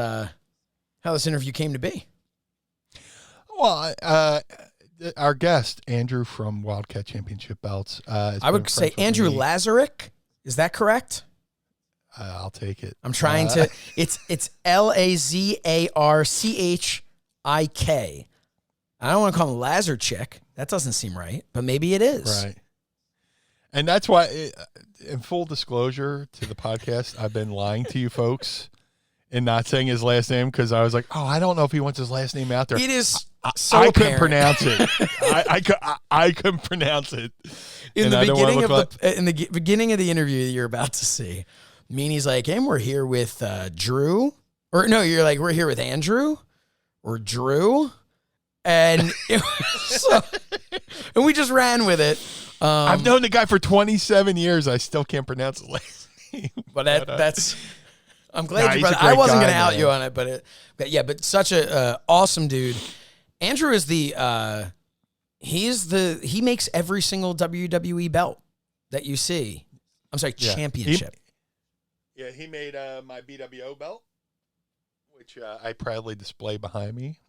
interview came to be. Well, our guest, Andrew from Wildcat Championship Belts. I would say Andrew Lazarchik. Is that correct? I'll take it. I'm trying to. It's Lazarchik. I don't want to call him Lazarchik. That doesn't seem right, but maybe it is. Right. And that's why, in full disclosure to the podcast, I've been lying to you folks and not saying his last name because I was like, oh, I don't know if he wants his last name out there. It is I couldn't pronounce it. I couldn't pronounce it. In the beginning of the interview that you're about to see, Meanie's like, and we're here with Drew. Or no, you're like, we're here with Andrew or Drew. And and we just ran with it. I've known the guy for 27 years. I still can't pronounce his last name. But that's I'm glad you brought it. I wasn't going to out you on it, but such a awesome dude. Andrew is he makes every single WWE belt that you see. I'm sorry, championship. He made my BWO belt, which I proudly display behind me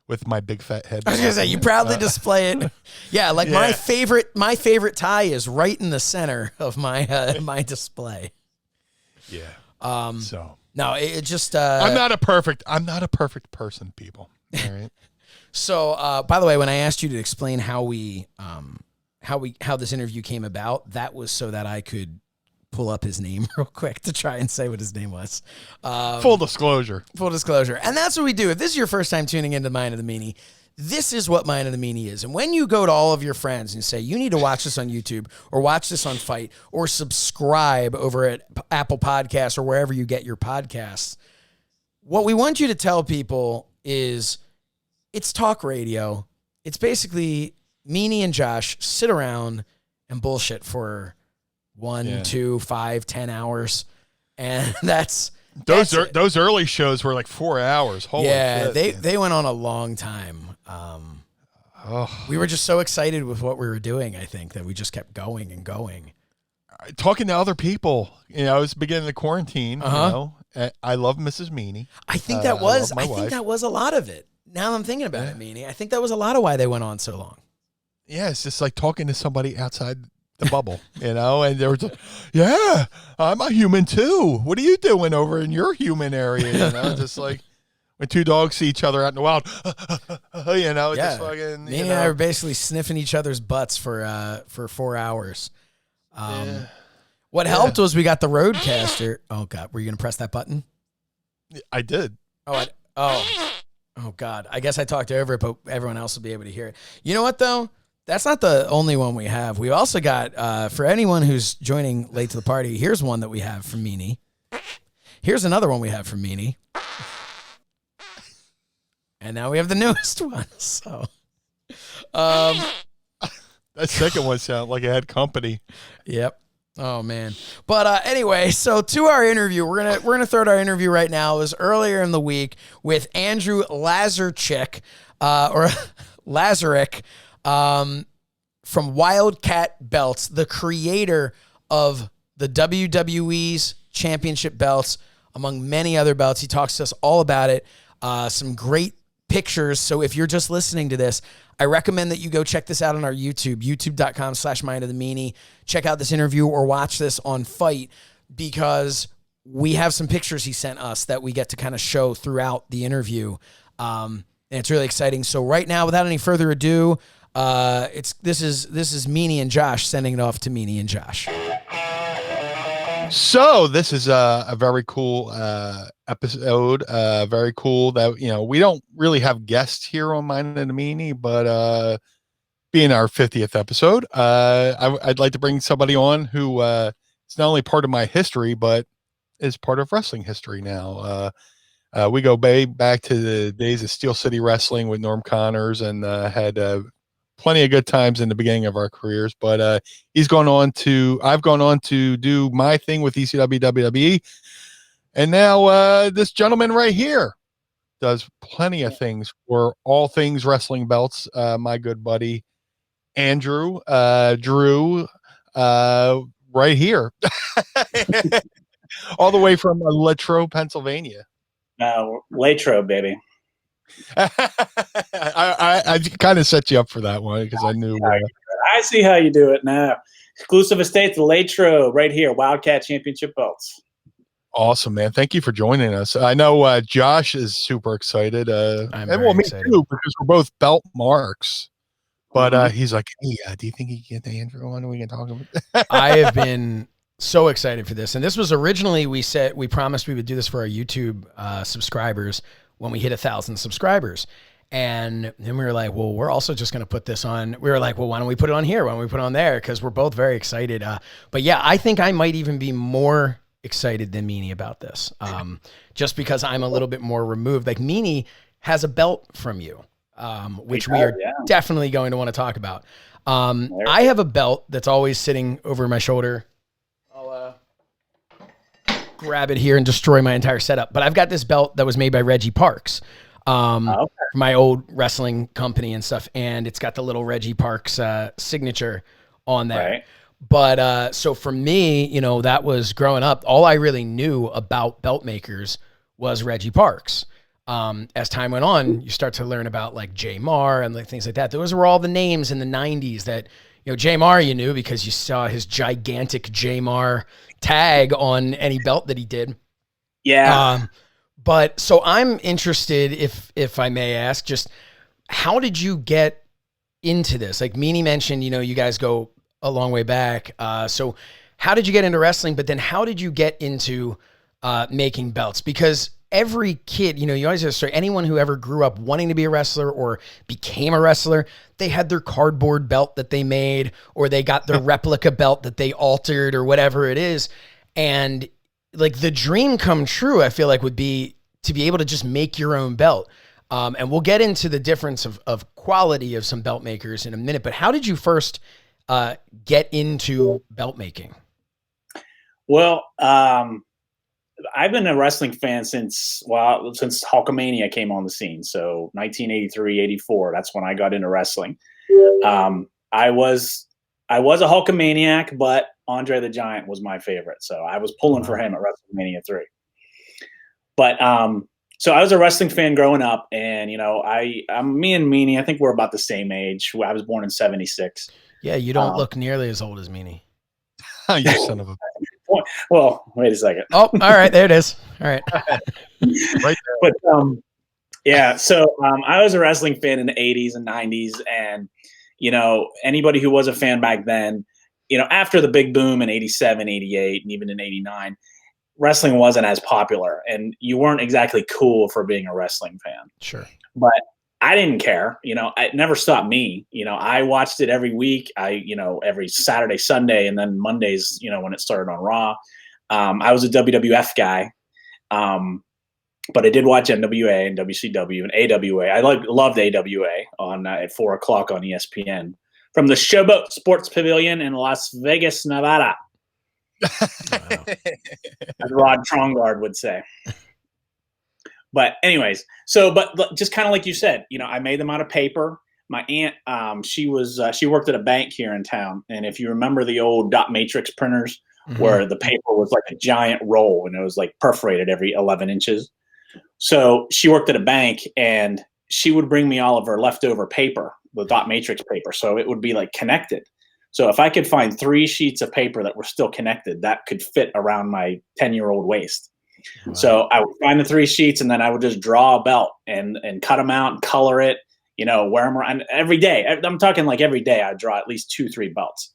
with my big fat head. I was going to say, you proudly display it. Yeah, my favorite tie is right in the center of my my display. Yeah. No, it just I'm not a perfect person, people. All right. So, by the way, when I asked you to explain how this interview came about, that was so that I could pull up his name real quick to try and say what his name was. Full disclosure. And that's what we do. If this is your first time tuning into Mind of the Meanie, this is what Mind of the Meanie is. And when you go to all of your friends and say, you need to watch this on YouTube or watch this on FITE or subscribe over at Apple Podcasts or wherever you get your podcasts, what we want you to tell people is it's talk radio. It's basically Meanie and Josh sit around and bullshit for 1, 2, 5, 10 hours. And that's those early shows were like 4 hours. Holy shit, they went on a long time. We were just so excited with what we were doing, I think, that we just kept going and going. Talking to other people. I was beginning the quarantine, I love Mrs. Meanie. I think that was a lot of it. Now that I'm thinking about it, Meanie, I think that was a lot of why they went on so long. Yeah, it's just like talking to somebody outside the bubble, and they were just, yeah, I'm a human too. What are you doing over in your human area? Just like when two dogs see each other out in the wild, just fucking. Meanie and I were basically sniffing each other's butts for 4 hours. What helped was we got the Roadcaster. Oh God, were you gonna press that button? I did. Oh God. I guess I talked over it, but everyone else will be able to hear it. You know what though? That's not the only one we have. We also got for anyone who's joining late to the party. Here's one that we have from Meanie. Here's another one we have from Meanie. And now we have the newest one. So, that second one sounded like it had company. Yep. Oh man. But anyway, so to our interview, we're gonna throw our interview right now. It was earlier in the week with Andrew Lazarchik, or Lazarchik, from Wildcat Belts, the creator of the WWE's championship belts, among many other belts. He talks to us all about it. Some great pictures. So if you're just listening to this, I recommend that you go check this out on our YouTube, youtube.com/mindofthemeanie. Check out this interview or watch this on FITE, because we have some pictures he sent us that we get to kind of show throughout the interview. And it's really exciting. So right now, without any further ado, this is Meanie and Josh sending it off to Meanie and Josh. So this is a very cool episode. Very cool that, we don't really have guests here on Mind and the Meanie, but being our 50th episode, I'd like to bring somebody on who is not only part of my history, but is part of wrestling history now. We go back to the days of Steel City Wrestling with Norm Connors, and had plenty of good times in the beginning of our careers, but I've gone on to do my thing with ECW WWE, and now this gentleman right here does plenty of things for all things wrestling belts. My good buddy Andrew Drew, right here, all the way from Latrobe, Pennsylvania. Latrobe, baby. I kind of set you up for that one because I knew. I see how you do it now. Exclusive estates, Latrobe, right here. Wildcat Championship belts. Awesome, man! Thank you for joining us. I know Josh is super excited. I'm very excited too, because we're both belt marks. But he's like, "Hey, do you think he can get the Andrew on? We can talk about." I have been so excited for this, and this was originally we promised we would do this for our YouTube subscribers when we hit 1,000 subscribers. And then we were like, well, we're also just going to put this on. We were like, well, why don't we put it on here? Why don't we put it on there? Because we're both very excited. But yeah, I think I might even be more excited than Meanie about this, just because I'm a little bit more removed. Like Meanie has a belt from you, which we are definitely going to want to talk about. I have a belt that's always sitting over my shoulder. I'll grab it here and destroy my entire setup. But I've got this belt that was made by Reggie Parks, my old wrestling company and stuff. And it's got the little Reggie Parks signature on there. Right. But so for me, that was growing up. All I really knew about belt makers was Reggie Parks. As time went on, you start to learn about like J Mar and like things like that. Those were all the names in the 90s that, J Mar you knew because you saw his gigantic J Mar tag on any belt that he did. Yeah. But so I'm interested, if I may ask, just how did you get into this? Like Meanie mentioned, you guys go a long way back. So how did you get into wrestling? But then how did you get into making belts? Because every kid, you always have a story. Anyone who ever grew up wanting to be a wrestler or became a wrestler, they had their cardboard belt that they made, or they got their replica belt that they altered or whatever it is. And like the dream come true, I feel like would be to be able to just make your own belt. And we'll get into the difference of quality of some belt makers in a minute, but how did you first get into belt making? Well, I've been a wrestling fan since Hulkamania came on the scene. So 1983, 84, that's when I got into wrestling. I was a Hulkamaniac, but Andre the Giant was my favorite. So I was pulling for him at WrestleMania 3. But so I was a wrestling fan growing up, and me and Meanie, I think we're about the same age. I was born in 76. Yeah, you don't look nearly as old as Meanie. You son of a. Well, wait a second. Oh, all right, there it is. All right. Right there. But yeah, so I was a wrestling fan in the 80s and 90s, and anybody who was a fan back then after the big boom in 87, 88, and even in 89, wrestling wasn't as popular, and you weren't exactly cool for being a wrestling fan. Sure. But I didn't care. It never stopped me. I watched it every week. Every Saturday, Sunday, and then Mondays, when it started on Raw. I was a WWF guy. But I did watch NWA and WCW and AWA. I loved AWA on at 4:00 on ESPN from the Showboat Sports Pavilion in Las Vegas, Nevada. Wow. As Rod Trongard would say. But anyways, but just kind of like you said, I made them out of paper. My aunt, she worked at a bank here in town, and if you remember the old dot matrix printers, where the paper was like a giant roll and it was like perforated every 11 inches. So she worked at a bank, and she would bring me all of her leftover paper, the dot matrix paper. So it would be like connected. So if I could find 3 sheets of paper that were still connected, that could fit around my 10-year-old waist. Wow. So I would find the 3 sheets, and then I would just draw a belt and cut them out and color it, wear them around every day. I'm talking like every day I'd draw at least 2-3 belts.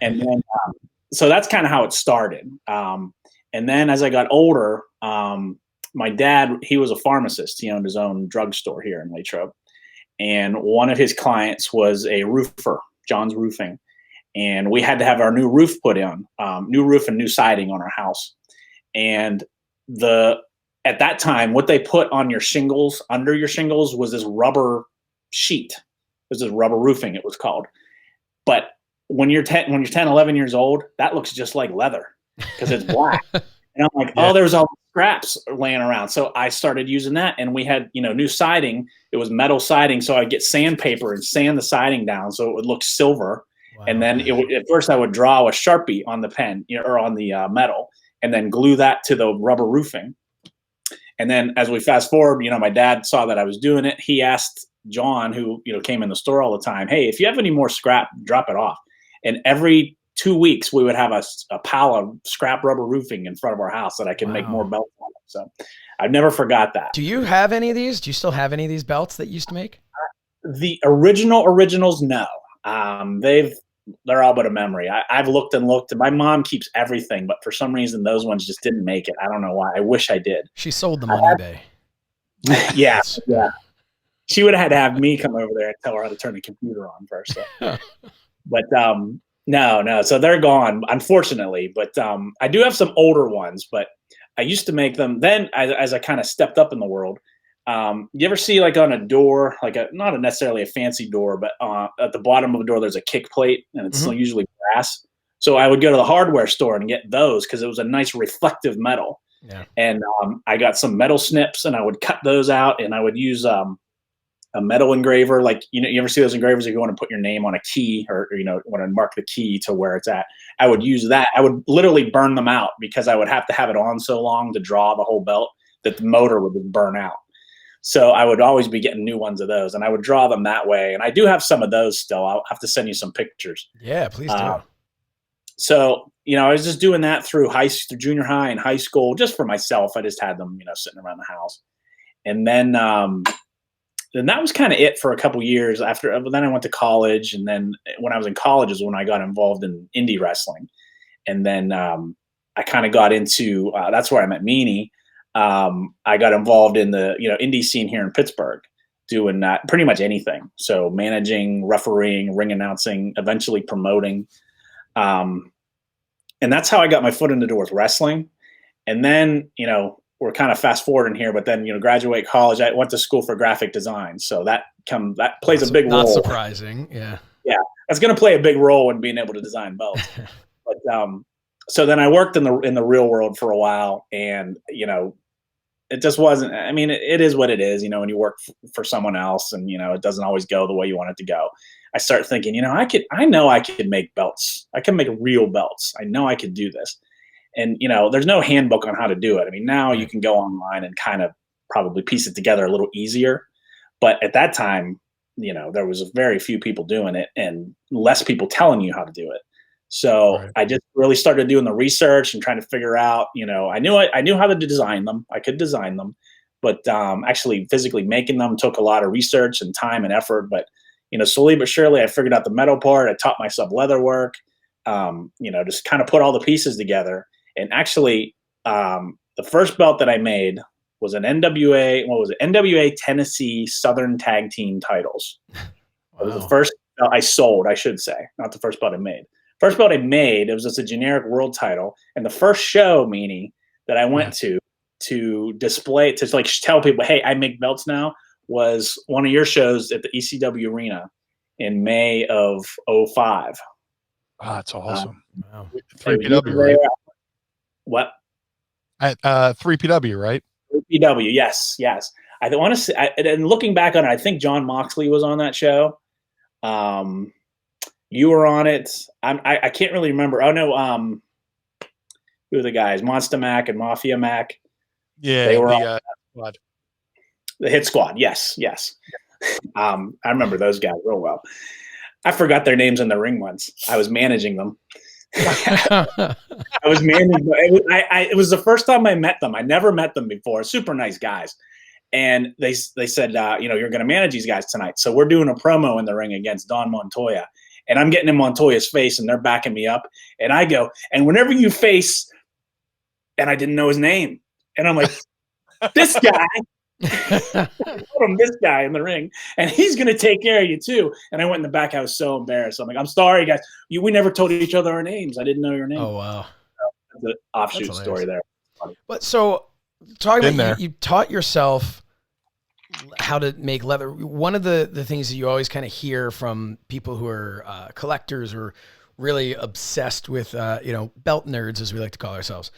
And then, so that's kind of how it started. And then as I got older, my dad, he was a pharmacist. He owned his own drugstore here in Latrobe. And one of his clients was a roofer, John's Roofing. And we had to have our new roof put in, new roof and new siding on our house. And at that time, what they put on your shingles, under your shingles, was this rubber sheet. It was this rubber roofing, it was called. But when you're 10, 11 years old, that looks just like leather because it's black. And I'm like, oh, there's all scraps laying around. So I started using that, and we had, new siding. It was metal siding. So I'd get sandpaper and sand the siding down so it would look silver. Wow. And then at first I would draw a Sharpie on the pen or on the metal, and then glue that to the rubber roofing. And then as we fast forward, my dad saw that I was doing it. He asked John, who, came in the store all the time, hey, if you have any more scrap, drop it off. And every 2 weeks we would have a pile of scrap rubber roofing in front of our house that I could make more belts on it. So I've never forgot that. Do you have any of these? Do you still have any of these belts that you used to make? The originals, no. They're all but a memory. I've looked and looked, and my mom keeps everything, but for some reason those ones just didn't make it. I don't know why. I wish I did. She sold them on eBay. Yeah. She would have had to have me come over there and tell her how to turn the computer on first. So. But no. So they're gone, unfortunately. But I do have some older ones, but I used to make them. Then as I kind of stepped up in the world, you ever see like on a door, like not necessarily a fancy door, but at the bottom of the door, there's a kick plate, and it's usually brass. So I would go to the hardware store and get those because it was a nice reflective metal. Yeah. And I got some metal snips, and I would cut those out, and I would use a metal engraver. Like, you ever see those engravers if you want to put your name on a key or, want to mark the key to where it's at. I would use that. I would literally burn them out because I would have to have it on so long to draw the whole belt that the motor would burn out. So I would always be getting new ones of those, and I would draw them that way. And I do have some of those still. I'll have to send you some pictures. Yeah, please do. So, I was just doing that through junior high and high school, just for myself. I just had them, sitting around the house. And then that was kind of it for a couple years after. Then I went to college, and then when I was in college is when I got involved in indie wrestling. And then I kind of got into, that's where I met Meanie. I got involved in the indie scene here in Pittsburgh, doing pretty much anything. So managing, refereeing, ring announcing, eventually promoting, and that's how I got my foot in the door with wrestling. And then we're kind of fast forwarding here, but then graduate college. I went to school for graphic design, so that plays a big role. Not surprising, yeah. That's going to play a big role in being able to design belts. But so then I worked in the real world for a while, and it just wasn't. I mean, it is what it is. When you work for someone else, and it doesn't always go the way you want it to go. I start thinking, I know I could make belts. I can make real belts. I know I could do this. And there's no handbook on how to do it. I mean, now you can go online and kind of probably piece it together a little easier. But at that time, there was very few people doing it, and less people telling you how to do it. So I just really started doing the research and trying to figure out, I knew how to design them. I could design them, but actually physically making them took a lot of research and time and effort. But, slowly but surely I figured out the metal part. I taught myself leather work. just kind of put all the pieces together. And actually, the first belt that I made was an NWA Tennessee Southern Tag Team titles. It was the first belt I sold, I should say, not the first belt I made. First belt I made, it was just a generic world title. And the first show, Meanie, that I went to display, to like tell people, hey, I make belts now, was one of your shows at the ECW Arena in May of 05. Oh, that's awesome. Wow. 3PW, right? What? At 3PW, right? 3PW, yes. I want to say, and looking back on it, I think John Moxley was on that show. You were on it. I can't really remember. Oh no, who are the guys? Monster Mac and Mafia Mac. Yeah, they were on squad. The Hit Squad. Yes. I remember those guys real well. I forgot their names in the ring once. I was managing them. I was managing them. It was the first time I met them. I never met them before. Super nice guys. And they said, you're going to manage these guys tonight. So we're doing a promo in the ring against Don Montoya. And I'm getting in Montoya's face, and they're backing me up. And I go, and whenever you face, and I didn't know his name. And I'm like, this guy. I told him this guy in the ring, and he's going to take care of you too. And I went in the back. I was so embarrassed. I'm like, I'm sorry, guys. We never told each other our names. I didn't know your name. Oh, wow. That's an offshoot story there. But so talking about you taught yourself how to make leather. One of the things that you always kind of hear from people who are collectors or really obsessed with, belt nerds, as we like to call ourselves,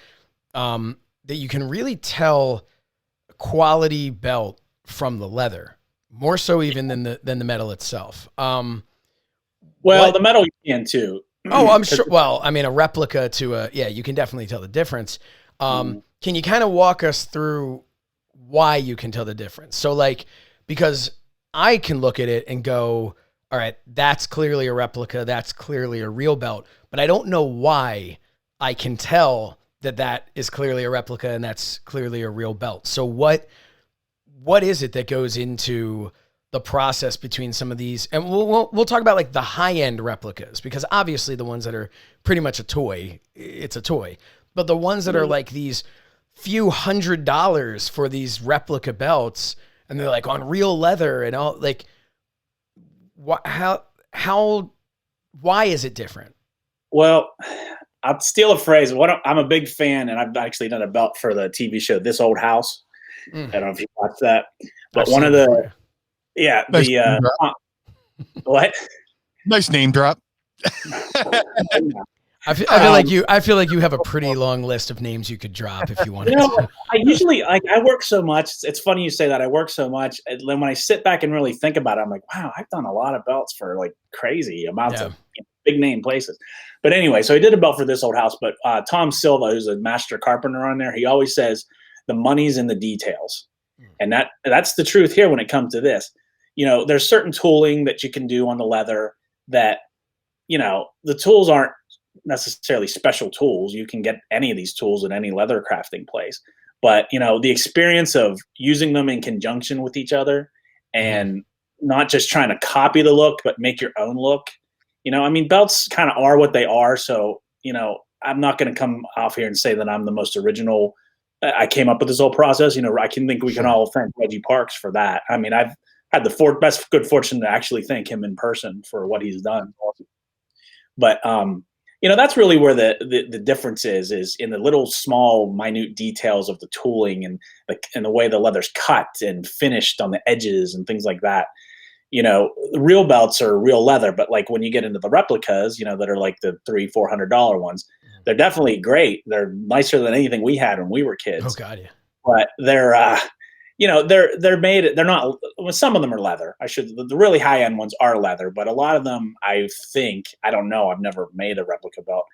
that you can really tell quality belt from the leather, more so even than the metal itself. The metal you can too. Oh, I'm sure. Well, I mean, a replica to you can definitely tell the difference. Can you kind of walk us through why you can tell the difference? So because I can look at it and go, all right, that's clearly a replica. That's clearly a real belt, but I don't know why I can tell that is clearly a replica and that's clearly a real belt. So what is it that goes into the process between some of these? And we'll talk about like the high end replicas, because obviously the ones that are pretty much a toy, it's a toy, but the ones that are like these few $100s for these replica belts, and they're like on real leather and all, like why is it different? Well, I'll steal a phrase. I'm a big fan, and I've actually done a belt for the TV show This Old House. I don't know if you watched that, but one of the what? Nice name drop. I feel like you have a pretty long list of names you could drop if you wanted to. I usually I work so much. It's funny you say that. I work so much, and then when I sit back and really think about it, I'm like, wow, I've done a lot of belts for like crazy amounts of big name places. But anyway, so I did a belt for This Old House. But Tom Silva, who's a master carpenter on there, he always says the money's in the details, and that's the truth here when it comes to this. There's certain tooling that you can do on the leather that the tools aren't necessarily special tools. You can get any of these tools in any leather crafting place, but the experience of using them in conjunction with each other and not just trying to copy the look but make your own look. Belts kind of are what they are, so I'm not going to come off here and say that I'm the most original. I came up with this whole process. I can think we can all thank Reggie Parks for that. I mean, I've had the good fortune to actually thank him in person for what he's done. But that's really where the difference is in the little small minute details of the tooling and the way the leather's cut and finished on the edges and things like that. The real belts are real leather, but like when you get into the replicas, that are like the $300-$400 ones, they're definitely great. They're nicer than anything we had when we were kids. Oh God, yeah. But they're they're made. They're not. Well, some of them are leather. The really high end ones are leather, but a lot of them, I think, I don't know. I've never made a replica belt.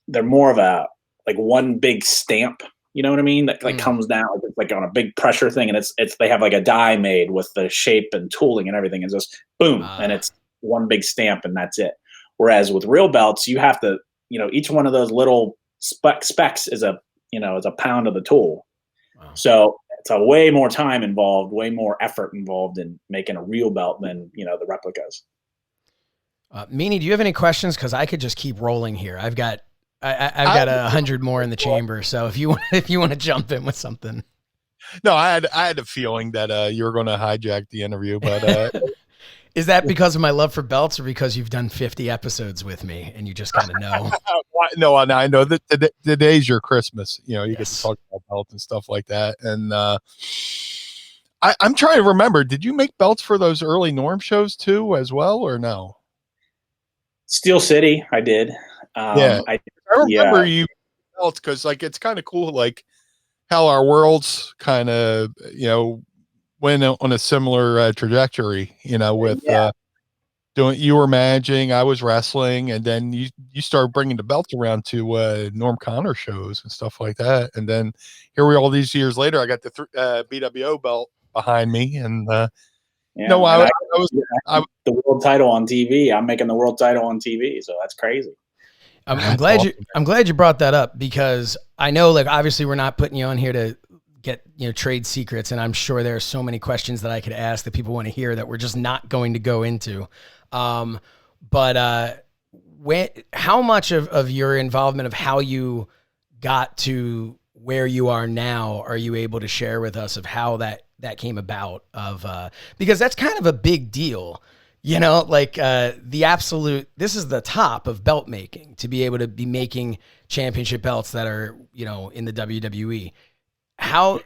They're more of a like one big stamp. You know what I mean? That comes down like on a big pressure thing, and it's they have like a die made with the shape and tooling and everything, and just boom, and it's one big stamp, and that's it. Whereas with real belts, you have to, each one of those little specks is a pound of the tool. Wow. So it's a way more time involved, way more effort involved in making a real belt than the replicas. Meanie, do you have any questions? Because I could just keep rolling here. I've got 100 more in the chamber. So if you want to jump in with something. No, I had a feeling that you were going to hijack the interview, but is that because of my love for belts, or because you've done 50 episodes with me and you just kind of know? No, I know that today's your Christmas. You Yes. get to talk about belts and stuff like that. And I'm trying to remember. Did you make belts for those early Norm shows too, as well, or no? Steel City, I did. Yeah, I remember you belts because it's kind of cool, how our worlds kind of went on a similar trajectory. With you were managing, I was wrestling, and then you started bringing the belts around to Norm Connor shows and stuff like that. And then here we are all these years later. I got the BWO belt behind me, and I was the world title on TV. I'm making the world title on TV, so that's crazy. I'm glad you brought that up, because I know, obviously we're not putting you on here to get trade secrets, and I'm sure there are so many questions that I could ask that people want to hear that we're just not going to go into. But how much of your involvement of how you got to where you are now are you able to share with us, of how that came about, because that's kind of a big deal, the absolute, this is the top of belt making, to be able to be making championship belts that are, in the WWE. How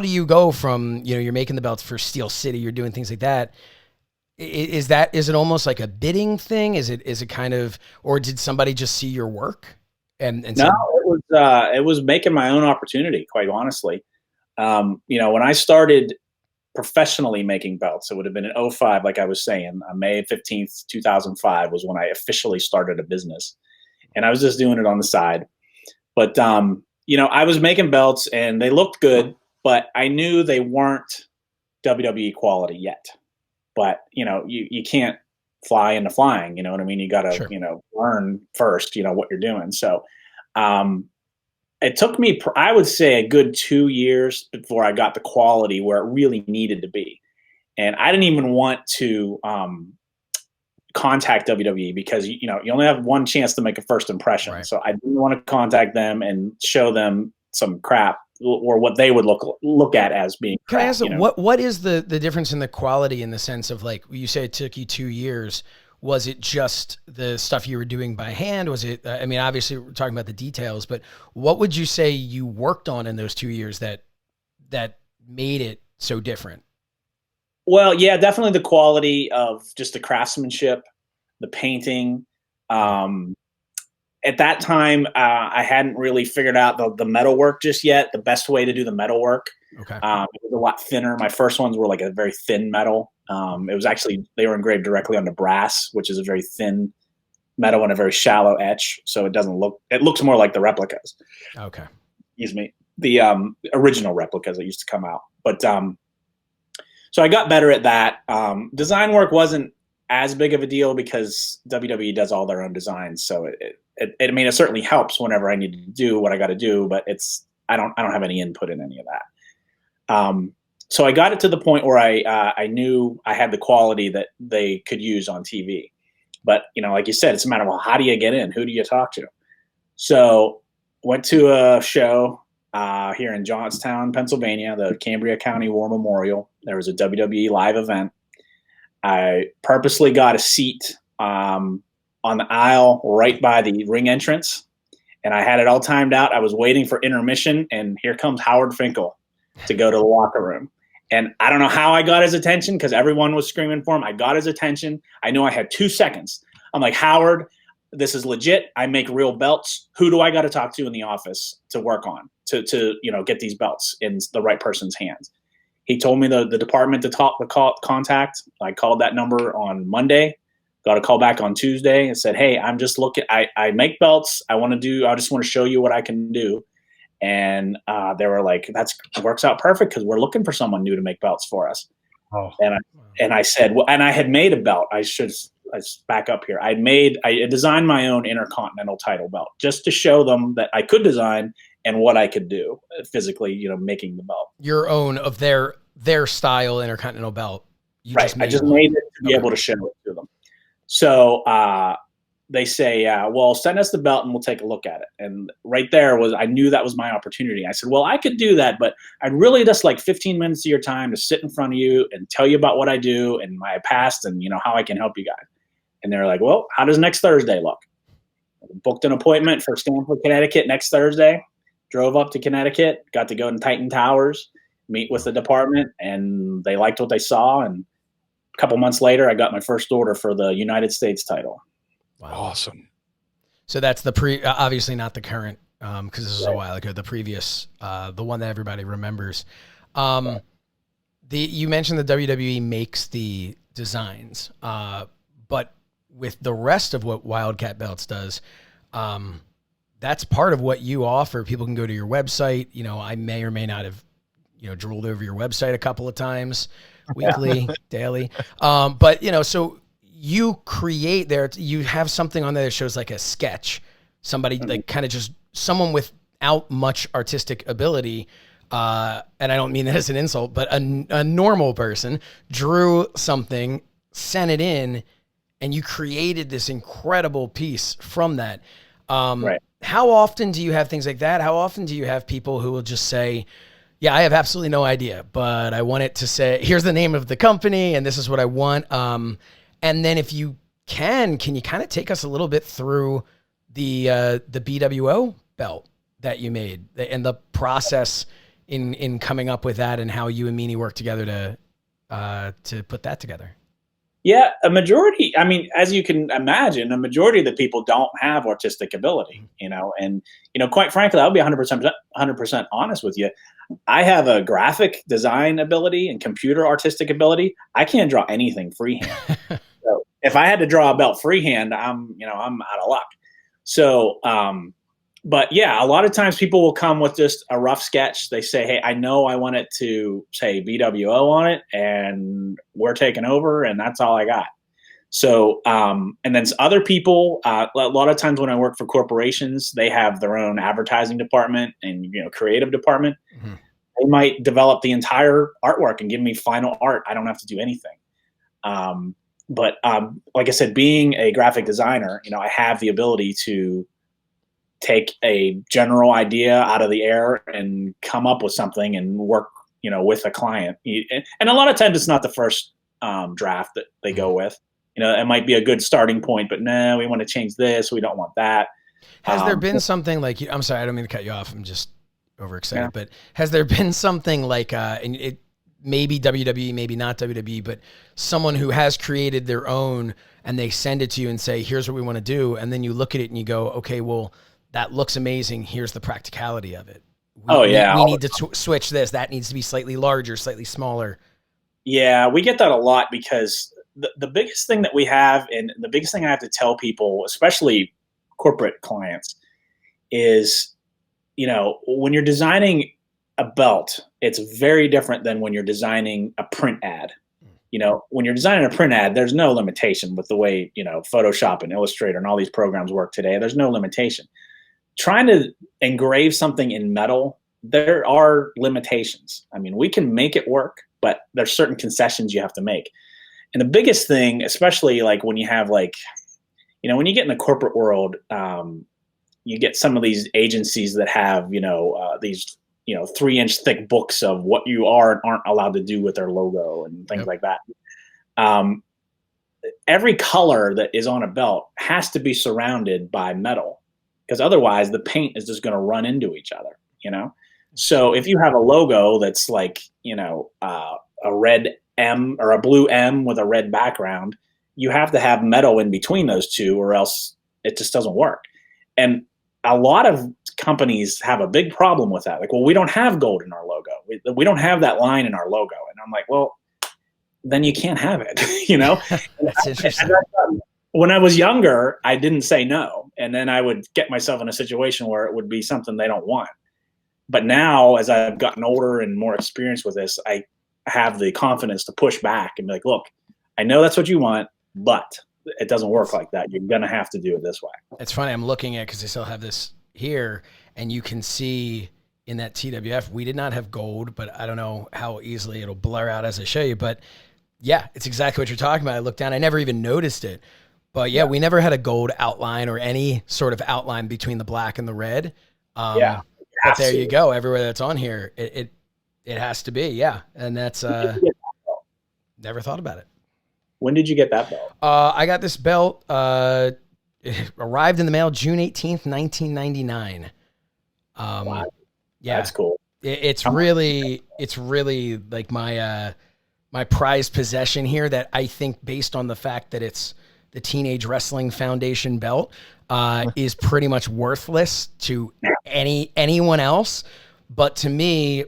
do you go from, you're making the belts for Steel City, you're doing things like that. Is it almost like a bidding thing? Is it kind of, or did somebody just see your work? And no, it was making my own opportunity, quite honestly. When I started professionally making belts, it would have been in 2005, like I was saying. May 15th, 2005 was when I officially started a business, and I was just doing it on the side. But I was making belts and they looked good, but I knew they weren't WWE quality yet. But you can't fly into flying, you know what I mean? You got to Sure. Learn first, what you're doing. So it took me, I would say, a good 2 years before I got the quality where it really needed to be. And I didn't even want to contact WWE, because you only have one chance to make a first impression. Right. So I didn't want to contact them and show them some crap, or what they would look at as being crap. Can I ask, what is the difference in the quality, in the sense of, you say it took you 2 years? Was it just the stuff you were doing by hand? Was it, obviously we're talking about the details, but what would you say you worked on in those 2 years that made it so different? Well, yeah, definitely the quality of just the craftsmanship, the painting. At that time, I hadn't really figured out the metal work just yet, the best way to do the metal work. Okay. It was a lot thinner. My first ones were a very thin metal. It was actually, they were engraved directly onto brass, which is a very thin metal and a very shallow etch. So it looks more like the replicas. Okay. Excuse me. The original replicas that used to come out. But so I got better at that. Design work wasn't as big of a deal, because WWE does all their own designs. So it certainly helps whenever I need to do what I got to do, but I don't have any input in any of that. So I got it to the point where I knew I had the quality that they could use on TV. But, like you said, it's a matter of, well, how do you get in? Who do you talk to? So went to a show here in Johnstown, Pennsylvania, the Cambria County War Memorial. There was a WWE live event. I purposely got a seat on the aisle right by the ring entrance, and I had it all timed out. I was waiting for intermission, and here comes Howard Finkel to go to the locker room. And I don't know how I got his attention, because everyone was screaming for him. I got his attention. I knew I had 2 seconds. I'm like, Howard, this is legit. I make real belts. Who do I got to talk to in the office to work on to get these belts in the right person's hands? He told me the department to contact. I called that number on Monday, got a call back on Tuesday, and said, hey, I'm just looking, I make belts. I just want to show you what I can do. And they were like, that works out perfect, because we're looking for someone new to make belts for us. Oh. And I said, well, and I had made a belt. I back up here. I designed my own Intercontinental title belt, just to show them that I could design and what I could do physically, making the belt. Your own, of their style Intercontinental belt. I just made it to be able to show it to them. So they say, well, send us the belt and we'll take a look at it. And right there I knew that was my opportunity. I said, well, I could do that, but I'd really just like 15 minutes of your time to sit in front of you and tell you about what I do and my past and, how I can help you guys. And they're like, well, how does next Thursday look? Booked an appointment for Stamford, Connecticut next Thursday, drove up to Connecticut, got to go to Titan Towers, meet with the department, and they liked what they saw. And a couple months later, I got my first order for the United States title. Wow. Awesome. So that's the obviously not the current, because this was a while ago, the previous, the one that everybody remembers. You mentioned the WWE makes the designs, but with the rest of what Wildcat Belts does, that's part of what you offer. People can go to your website. I may or may not have, drooled over your website a couple of times, weekly, daily. But, so you create there, you have something on there that shows like a sketch, somebody like kind of just someone without much artistic ability. And I don't mean that as an insult, but a normal person drew something, sent it in, and you created this incredible piece from that. Right. How often do you have things like that? How often do you have people who will just say, yeah, I have absolutely no idea, but I want it to say, here's the name of the company and this is what I want. And then if you can you kind of take us a little bit through the BWO belt that you made and the process in coming up with that and how you and Meanie work together to put that together? Yeah, a majority, as you can imagine, a majority of the people don't have artistic ability, and, quite frankly, I'll be 100% honest with you. I have a graphic design ability and computer artistic ability. I can't draw anything freehand. So if I had to draw a belt freehand, I'm out of luck. So, but yeah, a lot of times people will come with just a rough sketch. They say, hey, I know I want it to say BWO on it and we're taking over and that's all I got. So, and then other people, a lot of times when I work for corporations, they have their own advertising department and, creative department. Mm-hmm. They might develop the entire artwork and give me final art. I don't have to do anything. But like I said, being a graphic designer, I have the ability to take a general idea out of the air and come up with something and work, with a client. And a lot of times it's not the first draft that they go with. It might be a good starting point, but no, we want to change this. We don't want that. Has there been something like, I'm sorry, I don't mean to cut you off. I'm just overexcited, but has there been something like, and it maybe WWE, maybe not WWE, but someone who has created their own and they send it to you and say, here's what we want to do. And then you look at it and you go, okay, well, that looks amazing. Here's the practicality of it. We need to switch this. That needs to be slightly larger, slightly smaller. Yeah, we get that a lot because the biggest thing that we have, and the biggest thing I have to tell people, especially corporate clients, is, when you're designing a belt, it's very different than when you're designing a print ad. When you're designing a print ad, there's no limitation with the way, Photoshop and Illustrator and all these programs work today. There's no limitation. Trying to engrave something in metal, there are limitations. We can make it work, but there's certain concessions you have to make. And the biggest thing, especially like when you have when you get in the corporate world, you get some of these agencies that have, these, 3-inch thick books of what you are and aren't allowed to do with their logo and things like that. Every color that is on a belt has to be surrounded by metal, because otherwise the paint is just going to run into each other, So if you have a logo that's like, a red M or a blue M with a red background, you have to have metal in between those two or else it just doesn't work. And a lot of companies have a big problem with that. Like, well, we don't have gold in our logo. We don't have that line in our logo. And I'm like, well, then you can't have it, That's interesting. When I was younger, I didn't say no. And then I would get myself in a situation where it would be something they don't want. But now, as I've gotten older and more experienced with this, I have the confidence to push back and be like, look, I know that's what you want, but it doesn't work like that. You're going to have to do it this way. It's funny. I'm looking at, because I still have this here, and you can see in that TWF, we did not have gold, but I don't know how easily it'll blur out as I show you. But yeah, it's exactly what you're talking about. I looked down. I never even noticed it. But yeah, we never had a gold outline or any sort of outline between the black and the red. Yeah. But there you go. Everywhere that's on here, it has to be. Yeah. And that's, never thought about it. When did you get that belt? I got this belt, it arrived in the mail June 18th, 1999. Wow. Yeah, that's cool. It's really like my prized possession here, that I think, based on the fact that it's the Teenage Wrestling Foundation belt, is pretty much worthless to anyone else. But to me,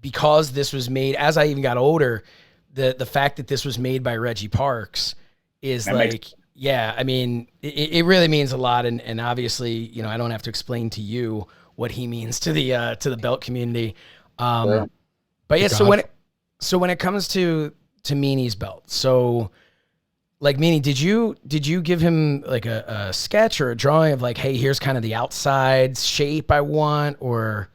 because this was made, as I even got older, the fact that this was made by Reggie Parks is yeah, I mean, it really means a lot. And obviously, you know, I don't have to explain to you what he means to the belt community. But yeah, so when it comes to Meanie's belt, so like, Meanie, did you give him like a sketch or a drawing of like, hey, here's kind of the outside shape I want? Or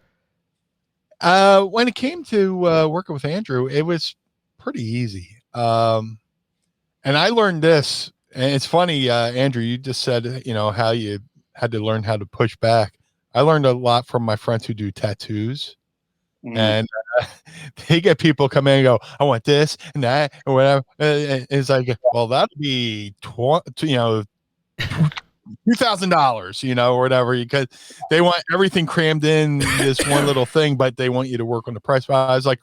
when it came to working with Andrew, it was pretty easy. And I learned this, and it's funny, Andrew, you just said, you know, how you had to learn how to push back. I learned a lot from my friends who do tattoos. And they get people come in and go, I want this and that or whatever. It's like, well, that'd be $2,000, you know, or whatever, because they want everything crammed in this one little thing, but they want you to work on the price. But I was like,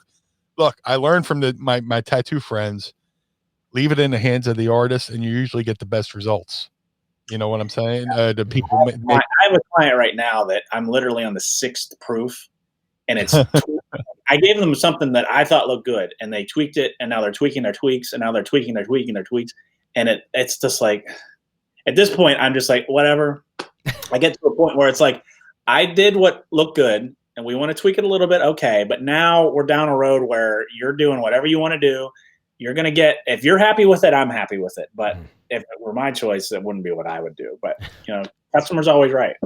look, I learned from my tattoo friends, leave it in the hands of the artist, and you usually get the best results. You know what I'm saying? The people. I have a client right now that I'm literally on the 6th proof, and it's. I gave them something that I thought looked good, and they tweaked it, and now they're tweaking their tweaks, and now they're tweaking their tweaks, and it's just like, at this point, I'm just like, whatever. I get to a point where it's like, I did what looked good, and we want to tweak it a little bit, okay, but now we're down a road where you're doing whatever you want to do. You're going to get, if you're happy with it, I'm happy with it. But if it were my choice, it wouldn't be what I would do. But, you know, customer's always right.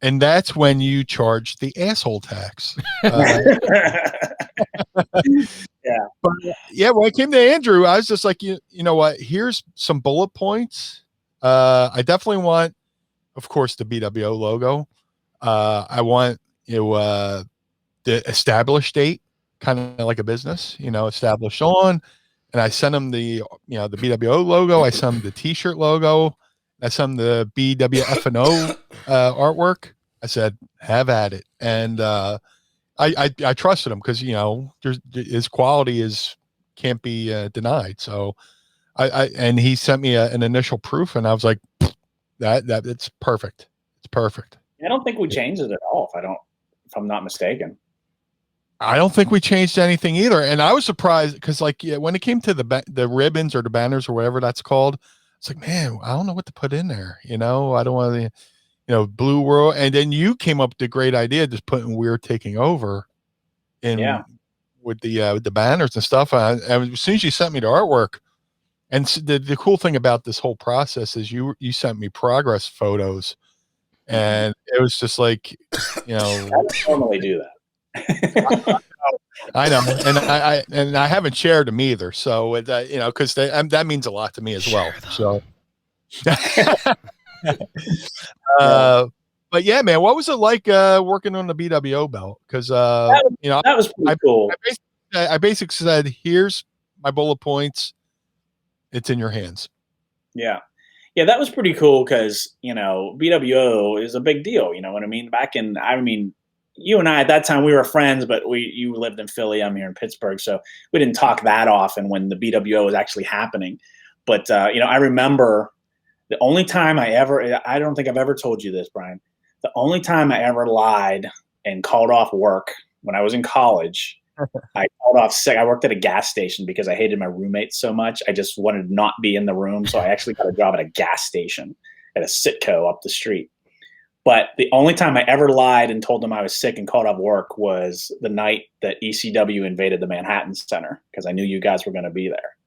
And that's when you charge the asshole tax. Yeah. But, yeah, when it came to Andrew, I was just like, you know what? Here's some bullet points. I definitely want, of course, the BWO logo. I want, the established date, kind of like a business, you know, established on. And I sent him the BWO logo. I sent him the T-shirt logo. I sent him the BWF&O artwork. I said, have at it. And I trusted him because, you know, his quality can't be denied. So and he sent me an initial proof, and I was like, that it's perfect. It's perfect. I don't think we changed it at all. If I'm not mistaken. I don't think we changed anything either. And I was surprised because, like, when it came to the ribbons or the banners or whatever that's called, it's like, man, I don't know what to put in there. You know, I don't want to, you know, Blue World. And then you came up with the great idea, just putting We're Taking Over with the banners and stuff. And as soon as you sent me the artwork, and the cool thing about this whole process is you sent me progress photos, and it was just like, you know, I don't normally do that. I know, and I haven't shared them either. So you know, because that means a lot to me as well. So, but yeah, man, what was it like working on the BWO belt? Because you know, that was pretty cool. I basically said, "Here's my bullet points. It's in your hands." Yeah. Yeah, that was pretty cool because, you know, BWO is a big deal. You know what I mean? You and I, at that time, we were friends, but you lived in Philly, I'm here in Pittsburgh, so we didn't talk that often when the BWO was actually happening. But, you know, I remember the only time I don't think I've ever told you this, Brian, the only time I ever lied and called off work when I was in college, I called off sick. I worked at a gas station because I hated my roommates so much. I just wanted to not be in the room, so I actually got a job at a gas station at a Citco up the street. But the only time I ever lied and told them I was sick and called off work was the night that ECW invaded the Manhattan Center, because I knew you guys were going to be there.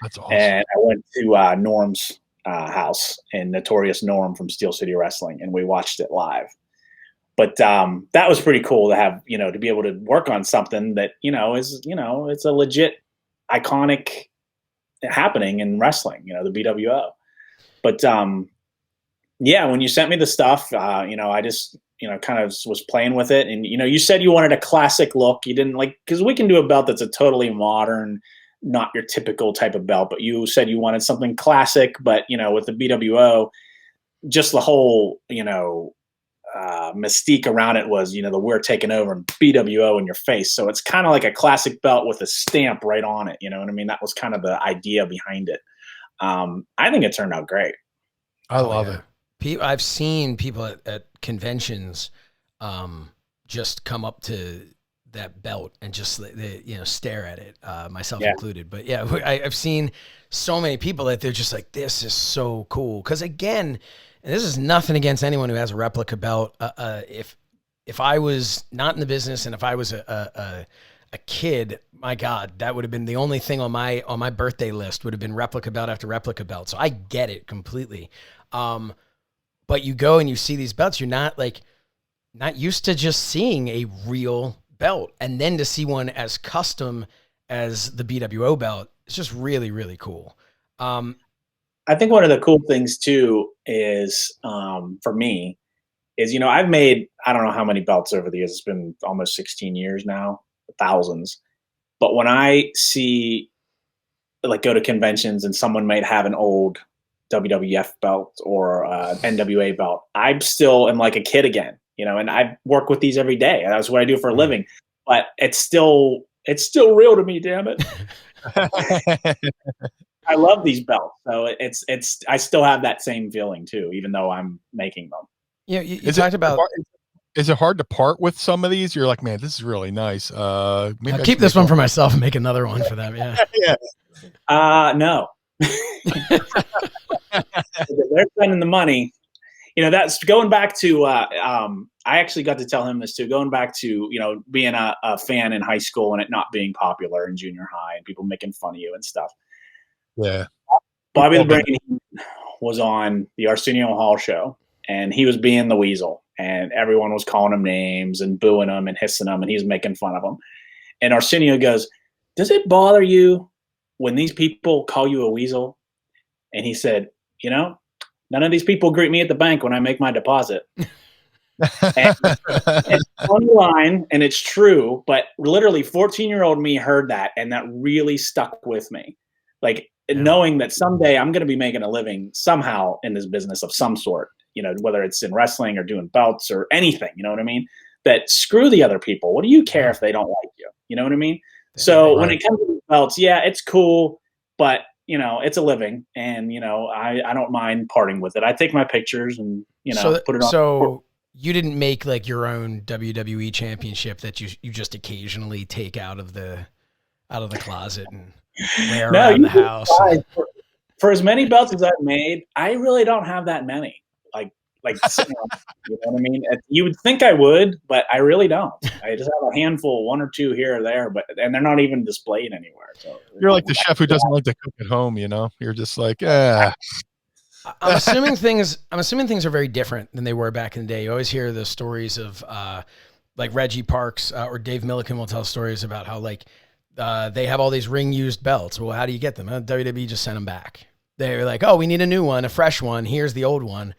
That's awesome. And I went to Norm's house, and Notorious Norm from Steel City Wrestling, and we watched it live. But that was pretty cool to have, you know, to be able to work on something that, you know, is, you know, it's a legit iconic happening in wrestling, you know, the BWO. But yeah, when you sent me the stuff, I just, kind of was playing with it. And, you said you wanted a classic look. You didn't because we can do a belt that's a totally modern, not your typical type of belt, but you said you wanted something classic, but, with the BWO, just the whole, mystique around it was, the we're taking over and BWO in your face. So it's kind of like a classic belt with a stamp right on it. You know what I mean? That was kind of the idea behind it. I think it turned out great. I love it. I've seen people at conventions just come up to that belt and just stare at it, myself included. But yeah, I've seen so many people that they're just like, this is so cool. Because again, and this is nothing against anyone who has a replica belt. If I was not in the business and if I was a kid, my God, that would have been the only thing on my birthday list would have been replica belt after replica belt. So I get it completely. But you go and you see these belts, you're not used to just seeing a real belt, and then to see one as custom as the BWO belt, it's just really, really cool. I think one of the cool things too is, for me, is, I've made, I don't know how many belts over the years. It's been almost 16 years now, thousands. But when I see, go to conventions and someone might have an old WWF belt or NWA belt, I'm still am like a kid again, and I work with these every day. That's what I do for a living, but it's still real to me, damn it. I love these belts. So I still have that same feeling too, even though I'm making them. Yeah. You talked about, is it hard to part with some of these? You're like, man, this is really nice. Maybe I'll keep this one for myself and make another one for them. Yeah. Yeah. No. They're spending the money. That's going back to, I actually got to tell him this too, going back to, being a fan in high school and it not being popular in junior high and people making fun of you and stuff. Yeah. Bobby the Brain was on the Arsenio Hall show and he was being the weasel and everyone was calling him names and booing him and hissing him and he was making fun of him. And Arsenio goes, does it bother you when these people call you a weasel? And he said, none of these people greet me at the bank when I make my deposit. And it's a funny line, and it's true, but literally 14-year-old me heard that, and that really stuck with me. Knowing that someday I'm going to be making a living somehow in this business of some sort, whether it's in wrestling or doing belts or anything, you know what I mean? That screw the other people. What do you care if they don't like you? You know what I mean? So when it comes to belts, yeah, it's cool, but it's a living, and I don't mind parting with it. I take my pictures and put it on. So you didn't make your own WWE championship that you just occasionally take out of the closet and wear around the house. For as many belts as I've made, I really don't have that many. You know what I mean? You would think I would, but I really don't. I just have a handful, one or two here or there, and they're not even displayed anywhere. So you're like the chef who doesn't like to cook at home. You're just like, I'm assuming things are very different than they were back in the day. You always hear the stories of Reggie Parks or Dave Milliken will tell stories about how they have all these ring used belts. Well, how do you get them? WWE just sent them back. They're like, oh, we need a new one, a fresh one. Here's the old one.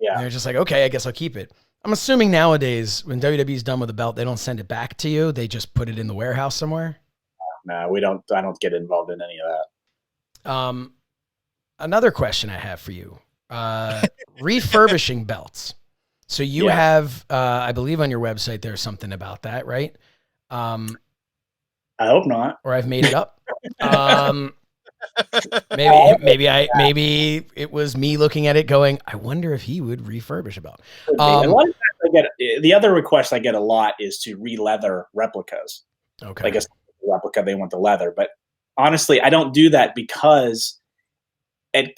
Yeah. And they're just like, okay, I guess I'll keep it. I'm assuming nowadays when WWE's done with the belt, they don't send it back to you. They just put it in the warehouse somewhere. No, we don't. I don't get involved in any of that. Another question I have for you, refurbishing belts. So you have, I believe on your website, there's something about that, right? I hope not. Or I've made it up. Maybe it was me looking at it going, I wonder if he would refurbish a belt. A lot of times the other request I get a lot is to re-leather replicas. Okay. Like a replica, they want the leather. But honestly, I don't do that because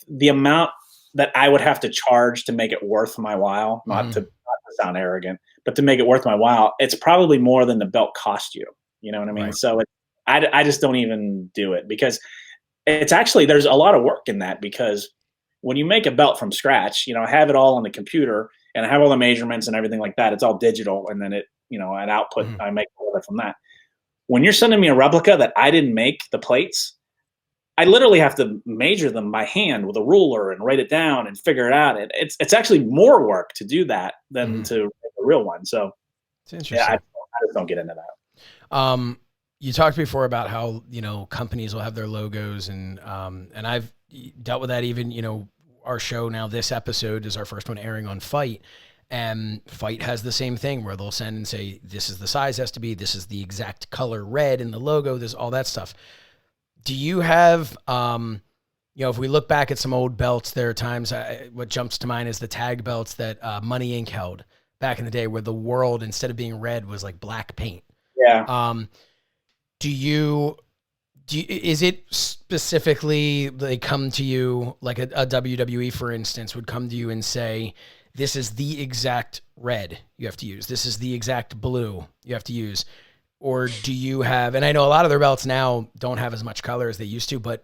the amount that I would have to charge to make it worth my while, not to sound arrogant, but to make it worth my while, it's probably more than the belt cost you. You know what I mean? Right. So I just don't even do it because it's actually, there's a lot of work in that because when you make a belt from scratch, I have it all on the computer and I have all the measurements and everything like that. It's all digital. And then an output, I make a little bit from that. When you're sending me a replica that I didn't make the plates, I literally have to measure them by hand with a ruler and write it down and figure it out. It's actually more work to do that than to make a real one. So it's interesting. I just don't get into that. You talked before about how, companies will have their logos and I've dealt with that even, our show now, this episode is our first one airing on FITE, and FITE has the same thing where they'll send and say, this is the size has to be, this is the exact color red in the logo, this, all that stuff. Do you have, if we look back at some old belts, there are times, what jumps to mind is the tag belts that Money Inc. held back in the day where the world, instead of being red, was like black paint. Yeah. Is it specifically they come to you, like a WWE, for instance, would come to you and say, this is the exact red you have to use, this is the exact blue you have to use? Or do you have, and I know a lot of their belts now don't have as much color as they used to, but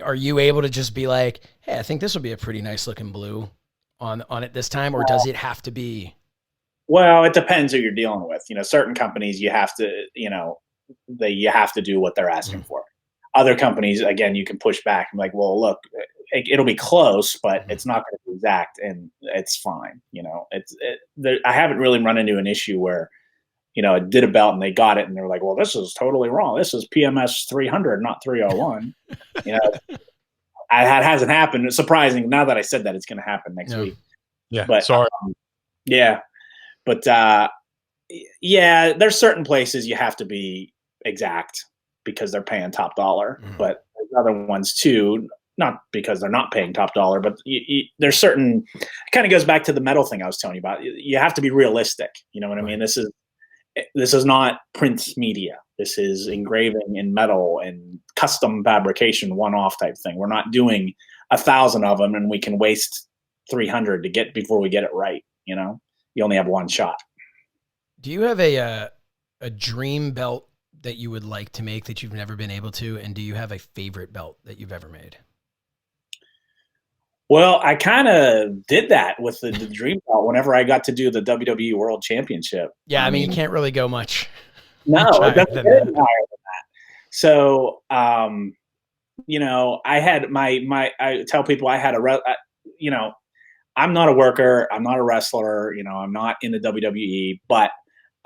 are you able to just be like, hey, I think this will be a pretty nice looking blue on it this time? Or does it have to be? Well, it depends who you're dealing with. Certain companies you have to, you have to do what they're asking for. Other companies, again, you can push back and be like, well, look, it'll be close, but it's not going to be exact, and it's fine. I haven't really run into an issue where, I did a belt and they got it and they were like, well, this is totally wrong. This is PMS 300, not 301. That hasn't happened. It's surprising. Now that I said that, it's going to happen next week. Yeah. But sorry. Yeah. But there's certain places you have to be exact because they're paying top dollar. But there's other ones too, not because they're not paying top dollar, but there's certain, it kind of goes back to the metal thing I was telling you about. You have to be realistic. You know what I mean? This is not print media. This is engraving in metal and custom fabrication, one-off type thing. We're not doing 1,000 of them and we can waste 300 to get before we get it right. You only have one shot. Do you have a dream belt that you would like to make that you've never been able to? And do you have a favorite belt that you've ever made? Well, I kind of did that with the dream belt whenever I got to do the WWE World Championship. Yeah, I mean, you can't really go much. No, it doesn't get higher than that. So, I had I tell people I had I'm not a worker, I'm not a wrestler, I'm not in the WWE, but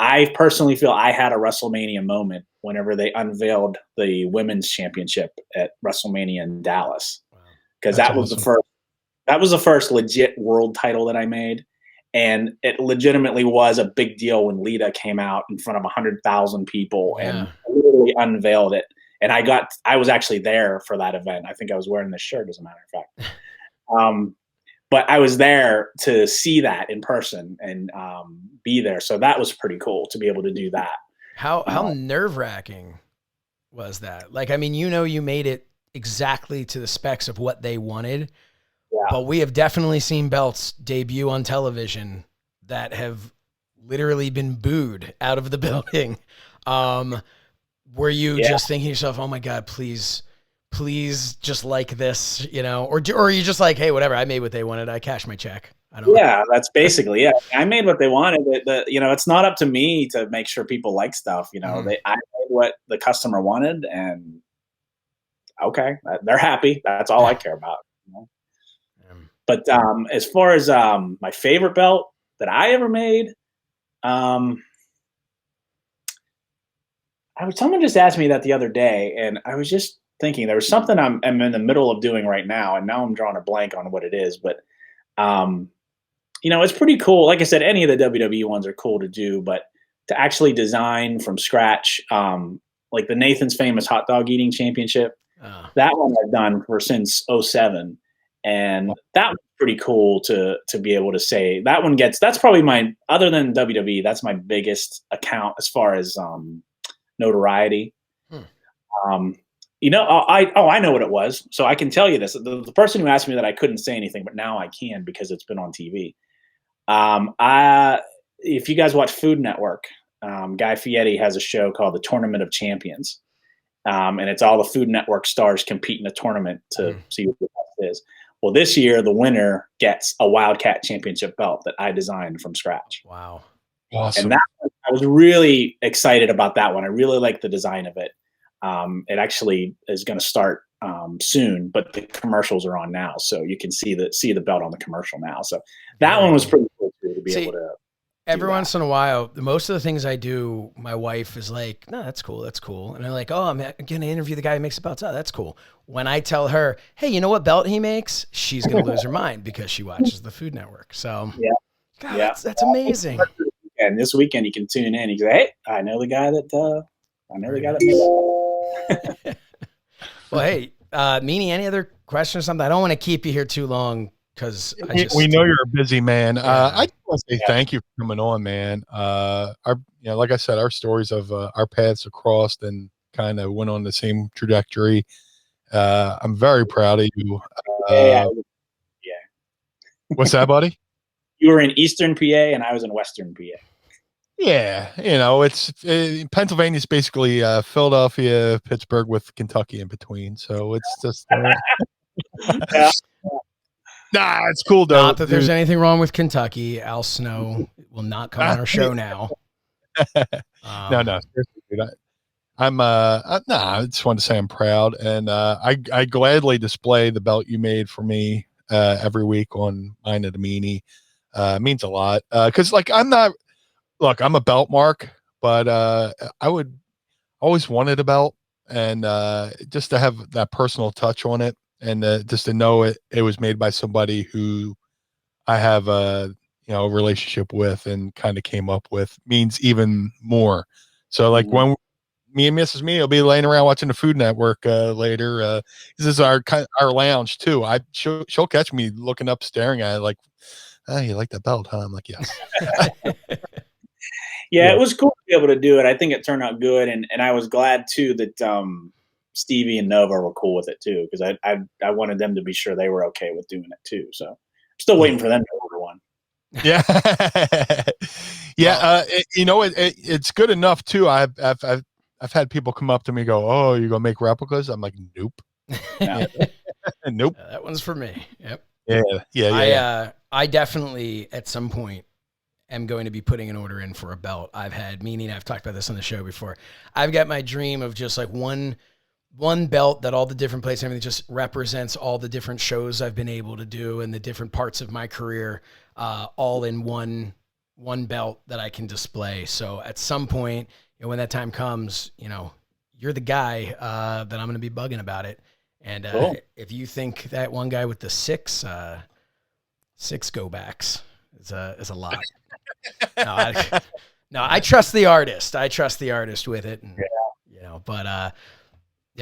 I personally feel I had a WrestleMania moment whenever they unveiled the women's championship at WrestleMania in Dallas. Because that was awesome. That was the first legit world title that I made. And it legitimately was a big deal when Lita came out in front of 100,000 people and literally unveiled it. And I was actually there for that event. I think I was wearing this shirt, as a matter of fact. But I was there to see that in person and be there. So that was pretty cool to be able to do that. How nerve-wracking was that? Like, I mean, you made it exactly to the specs of what they wanted. Yeah. But we have definitely seen belts debut on television that have literally been booed out of the building. Were you just thinking to yourself, oh my God, please just like this, or are you just like, hey, whatever, I made what they wanted, I cashed my check? I don't know. That's basically it. I made what they wanted. It's not up to me to make sure people like stuff. I made what the customer wanted, and okay, they're happy. That's all I care about. But as far as my favorite belt that I ever made, someone just asked me that the other day, and I was just thinking there was something I'm in the middle of doing right now, and now I'm drawing a blank on what it is. But it's pretty cool. Like I said, any of the WWE ones are cool to do, but to actually design from scratch, like the Nathan's Famous Hot Dog Eating Championship, that one I've done since 2007. And that was pretty cool to be able to say that one that's probably other than WWE, that's my biggest account as far as notoriety. I know what it was. So I can tell you this. The person who asked me that, I couldn't say anything, but now I can because it's been on TV. If you guys watch Food Network, Guy Fieri has a show called The Tournament of Champions. And it's all the Food Network stars compete in a tournament to see what the best is. Well, this year, the winner gets a Wildcat Championship belt that I designed from scratch. Wow. Awesome. And I was really excited about that one. I really liked the design of it. It actually is going to start soon, but the commercials are on now, so you can see the belt on the commercial now. So that one was pretty cool too, to be able to. Every once in a while, most of the things I do, my wife is like, no, that's cool. That's cool. And I'm like, oh, I'm going to interview the guy who makes the belts. Oh, that's cool. When I tell her, hey, you know what belt he makes? She's going to lose her mind because she watches the Food Network. So, God, that's amazing. And this weekend you can tune in. You say, hey, I know the guy that makes it. Well, hey, Meanie, any other questions or something? I don't want to keep you here too long. Because we know you're a busy man. Yeah. I just want to say thank you for coming on, man. Like I said, our stories of our paths crossed and kind of went on the same trajectory. I'm very proud of you. What's that, buddy? You were in Eastern PA and I was in Western PA. Yeah, it's Pennsylvania's basically Philadelphia, Pittsburgh with Kentucky in between. So it's just. Nah, it's cool though. Not that there's anything wrong with Kentucky. Al Snow will not come on our show now. No, seriously, dude. I just want to say I'm proud, and I gladly display the belt you made for me every week on Mind of the Meanie. It means a lot because I'm a belt mark, but I would always wanted a belt, and just to have that personal touch on it. And just to know it was made by somebody who I have a relationship with and kind of came up with means even more. So when me and Mrs. Me will be laying around watching the Food Network later. This is our lounge too. She'll catch me looking up, staring at it like, oh, you like that belt, huh? I'm like, yes. Yeah, it was cool to be able to do it. I think it turned out good, and I was glad too that Stevie and Nova were cool with it too, because I wanted them to be sure they were okay with doing it too. So I'm still waiting for them to order one. Yeah, yeah. It's good enough too. I've had people come up to me and go, "Oh, you gonna make replicas?" I'm like, "Nope, nope." That one's for me. Yep. Yeah. I definitely at some point am going to be putting an order in for a belt. I've had Meanie and I've talked about this on the show before. I've got my dream of just like one belt that all the different places, everything just represents all the different shows I've been able to do and the different parts of my career, all in one belt that I can display. So at some point, when that time comes, you're the guy that I'm going to be bugging about it. And cool. If you think that one guy with the six go backs is a lot. No, I trust the artist. I trust the artist with it. And, yeah,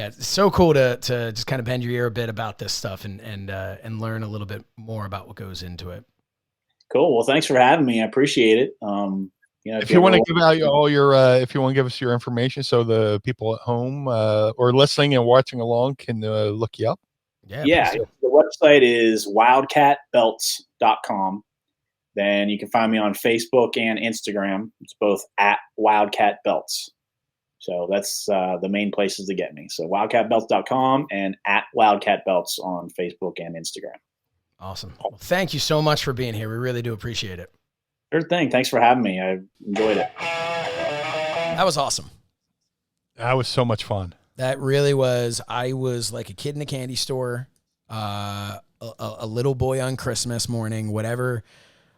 it's so cool to just kind of bend your ear a bit about this stuff and learn a little bit more about what goes into it. Cool. Well, thanks for having me. I appreciate it. If you want to give out all your, if you want to give us your information, so the people at home or listening and watching along can look you up. Yeah. The website is wildcatbelts.com. Then you can find me on Facebook and Instagram. It's both at Wildcat Belts. So that's the main places to get me. So wildcatbelts.com and at Wildcat Belts on Facebook and Instagram. Awesome. Well, thank you so much for being here. We really do appreciate it. Sure thing. Thanks for having me. I enjoyed it. That was awesome. That was so much fun. That really was. I was like a kid in a candy store, a little boy on Christmas morning, whatever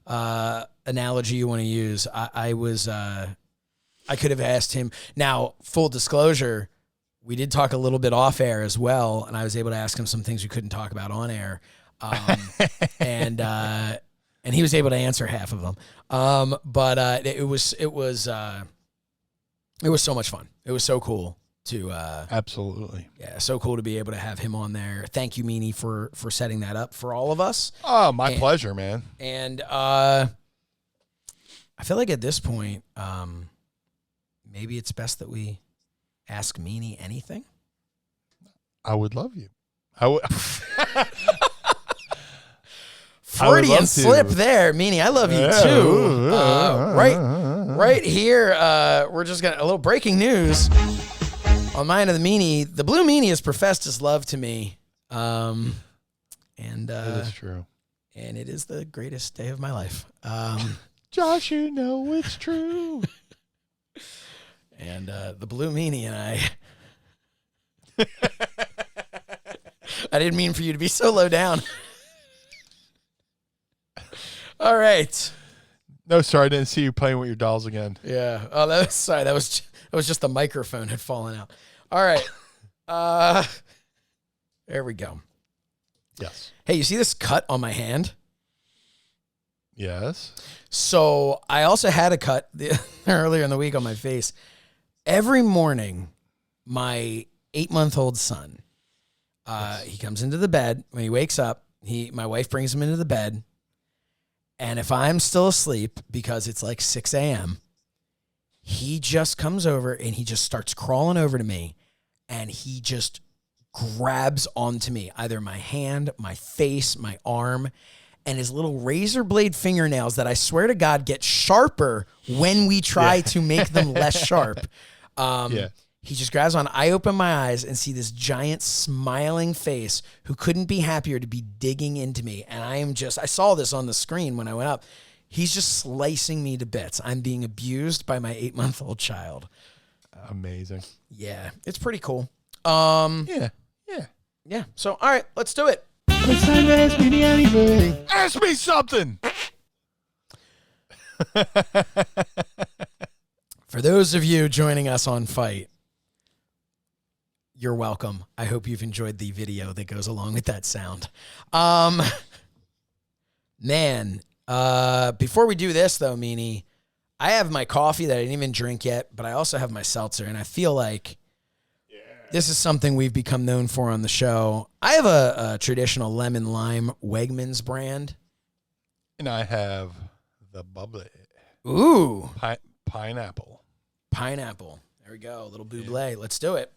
analogy you want to use. I could have asked him. Now, full disclosure, we did talk a little bit off air as well, and I was able to ask him some things we couldn't talk about on air. And he was able to answer half of them. But it was so much fun. It was so cool to absolutely. Yeah, so cool to be able to have him on there. Thank you, Meanie, for setting that up for all of us. Oh, my pleasure, man. And I feel like at this point, maybe it's best that we ask Meanie anything. I would love you. I would. Freudian slip there, Meanie. I love you too. Right here, we're just gonna a little breaking news on Mind of the Meanie. The Blue Meanie has professed his love to me, and that is true. And it is the greatest day of my life. Josh, you know it's true. And the Blue Meanie and I I didn't mean for you to be so low down. All right. No, sorry, I didn't see you playing with your dolls again. Yeah. Oh, that was just the microphone had fallen out. All right. There we go. Yes. Hey, you see this cut on my hand? Yes. So I also had a cut earlier in the week on my face. Every morning, my 8-month-old son, he comes into the bed. When he wakes up, my wife brings him into the bed. And if I'm still asleep, because it's like 6 a.m., he just comes over and he just starts crawling over to me. And he just grabs onto me, either my hand, my face, my arm, and his little razor blade fingernails that I swear to God get sharper when we try to make them less sharp. He just grabs on. I open my eyes and see this giant smiling face who couldn't be happier to be digging into me. And I saw this on the screen when I went up. He's just slicing me to bits. I'm being abused by my 8-month-old child. Amazing. Yeah, it's pretty cool. Yeah. So, all right, let's do it. It's time to ask me anything. Ask me something. For those of you joining us on FITE, you're welcome. I hope you've enjoyed the video that goes along with that sound. Before we do this, though, Meanie, I have my coffee that I didn't even drink yet, but I also have my seltzer, and I feel like this is something we've become known for on the show. I have a traditional lemon lime Wegmans brand. And I have the bubbly. Ooh. Pineapple. Pineapple. There we go. A little buble. Let's do it.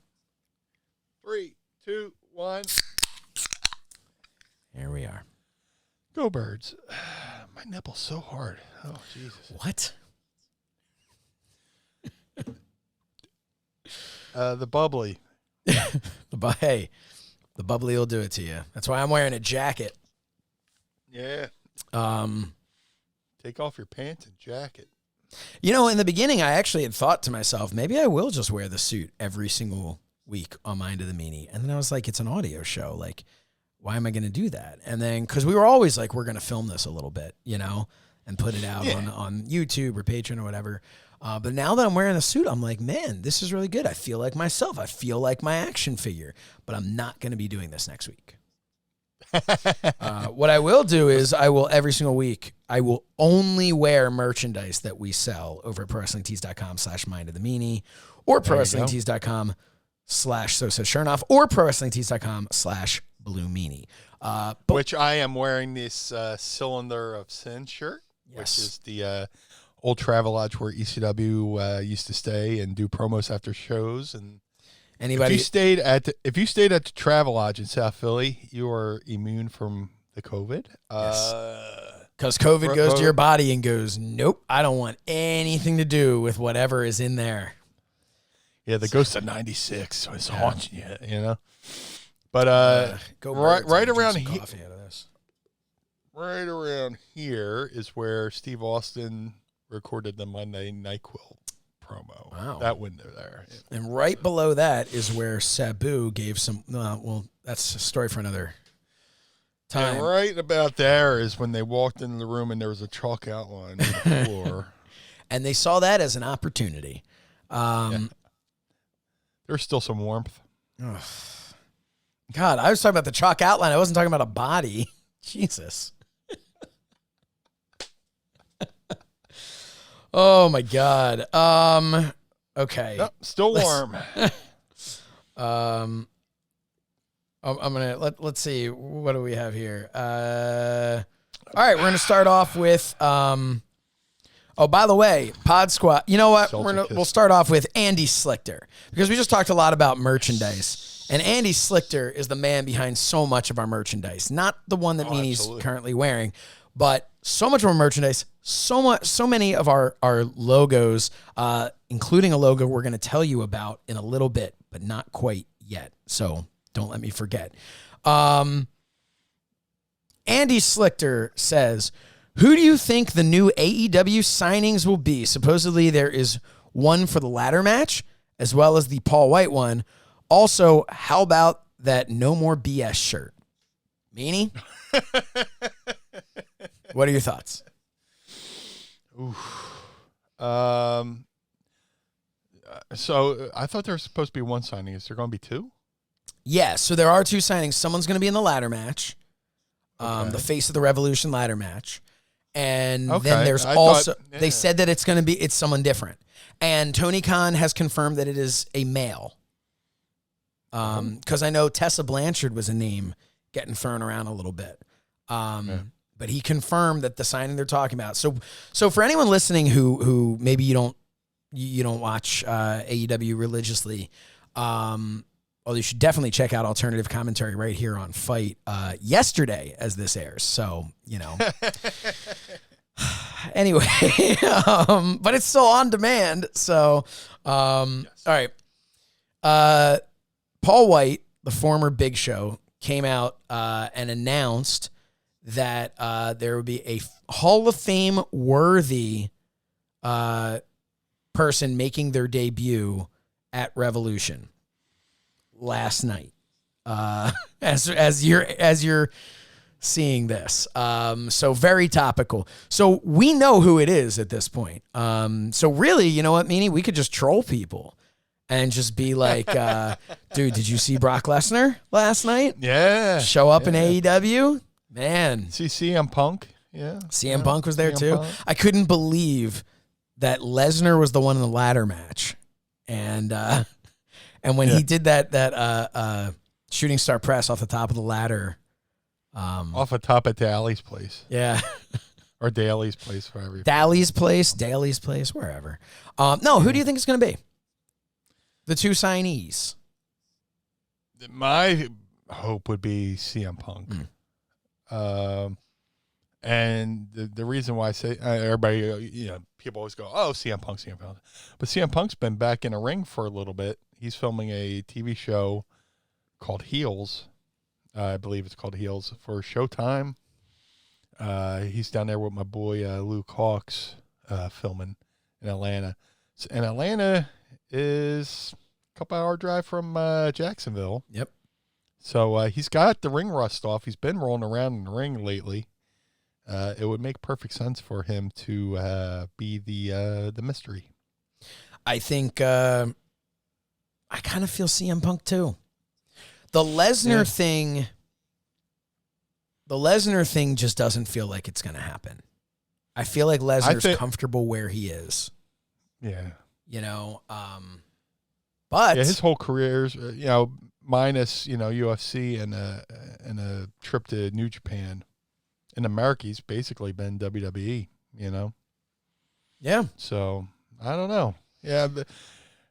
3, 2, 1. Here we are. Go Birds. My nipple's so hard. Oh, Jesus. What? The bubbly. Hey, the bubbly will do it to you. That's why I'm wearing a jacket. Yeah. Take off your pants and jacket. You know, in the beginning, I actually had thought to myself, maybe I will just wear the suit every single week on Mind of the Meanie. And then I was like, it's an audio show. Like, why am I going to do that? And then, because we were always like, we're going to film this a little bit, and put it out on YouTube or Patreon or whatever. But now that I'm wearing the suit, I'm like, man, this is really good. I feel like myself. I feel like my action figure. But I'm not going to be doing this next week. What I will do is every single week, I will only wear merchandise that we sell over at ProWrestlingTees.com/Mind of the Meanie or ProWrestlingTees.com/So Says Shernoff or ProWrestlingTees.com/Blue Meanie. Which I am wearing this Cylinder of Sin shirt, which is the old Travelodge where ECW used to stay and do promos after shows. And if you stayed at the Travelodge in South Philly, you are immune from the COVID. Because COVID goes to your body and goes, nope, I don't want anything to do with whatever is in there. Yeah, the ghost of '96 is haunting you, But right around here, right around here is where Steve Austin recorded the Monday Night Quill promo. Wow. That window there. And right below that is where Sabu gave some, that's a story for another time. And right about there is when they walked into the room and there was a chalk outline on the floor. And they saw that as an opportunity. There's still some warmth. God, I was talking about the chalk outline. I wasn't talking about a body. Jesus. Oh my God. Okay. Nope, still warm. I'm gonna let's see. What do we have here? All right, we're gonna start off with oh, by the way, Pod Squad. You know what? We'll start off with Andy Slichter because we just talked a lot about merchandise, and Andy Slichter is the man behind so much of our merchandise. Not the one that Meanie's currently wearing, but so much of our merchandise, so many of our logos, including a logo we're going to tell you about in a little bit, but not quite yet. So don't let me forget. Andy Slichter says, who do you think the new AEW signings will be? Supposedly there is one for the ladder match, as well as the Paul White one. Also, how about that No More BS shirt? Meanie? What are your thoughts? Oof. So I thought there was supposed to be one signing. Is there going to be two? Yeah, so there are two signings. Someone's going to be in the ladder match, Okay. the Face of the Revolution ladder match. And Okay, then there's I also, thought- they said that it's someone different. And Tony Khan has confirmed that it is a male. Because I know Tessa Blanchard was a name getting thrown around a little bit. But he confirmed that the signing they're talking about. So for anyone listening who maybe you don't watch AEW religiously, well, you should definitely check out alternative commentary right here on FITE yesterday as this airs. So, anyway, but it's still on demand. So, yes. All right. Paul White, the former Big Show, came out and announced that there would be a Hall of Fame worthy person making their debut at Revolution last night. As you're seeing this, so very topical. So we know who it is at this point. So really, you know what, Meanie? We could just troll people and just be like, dude, did you see Brock Lesnar last night? Yeah. Show up in AEW? Man. See CM Punk? Yeah. CM Punk was there CM too. Punk. I couldn't believe that Lesnar was the one in the ladder match. And when he did that shooting star press off the top of the ladder. Off the top at Daly's place. Yeah. Or Daly's place, wherever. Daly's place, wherever. No, who do you think it's going to be? The two signees. My hope would be CM Punk. And the reason why I say everybody, people always go, oh, CM Punk. But CM Punk's been back in a ring for a little bit. He's filming a TV show called Heels. I believe it's called Heels for Showtime. He's down there with my boy Luke Hawks filming in Atlanta. And Atlanta is a couple-hour drive from Jacksonville. Yep. So he's got the ring rust off. He's been rolling around in the ring lately. It would make perfect sense for him to be the mystery. I think I kind of feel CM Punk too. The Lesnar thing just doesn't feel like it's going to happen. I feel like Lesnar's comfortable where he is. Yeah. But his whole career's, minus, UFC and a trip to New Japan. In America, he's basically been WWE, Yeah. So, I don't know. Yeah,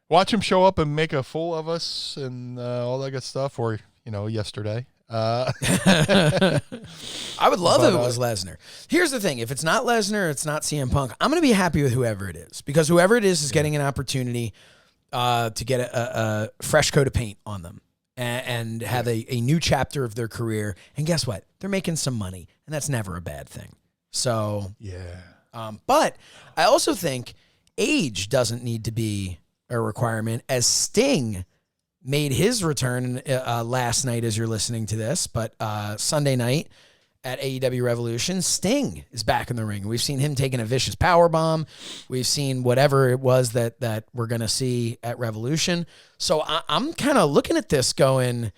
watch him show up and make a fool of us and all that good stuff, or, yesterday. I would love if it was Lesnar. Here's the thing. If it's not Lesnar, it's not CM Punk. I'm going to be happy with whoever it is, because whoever it is getting an opportunity to get a fresh coat of paint on them and have a new chapter of their career. And guess what? They're making some money, and that's never a bad thing. So, yeah. But I also think age doesn't need to be a requirement, as Sting made his return last night as you're listening to this, but Sunday night at AEW Revolution, Sting is back in the ring. We've seen him taking a vicious powerbomb. We've seen whatever it was that we're going to see at Revolution. So I'm kind of looking at this going,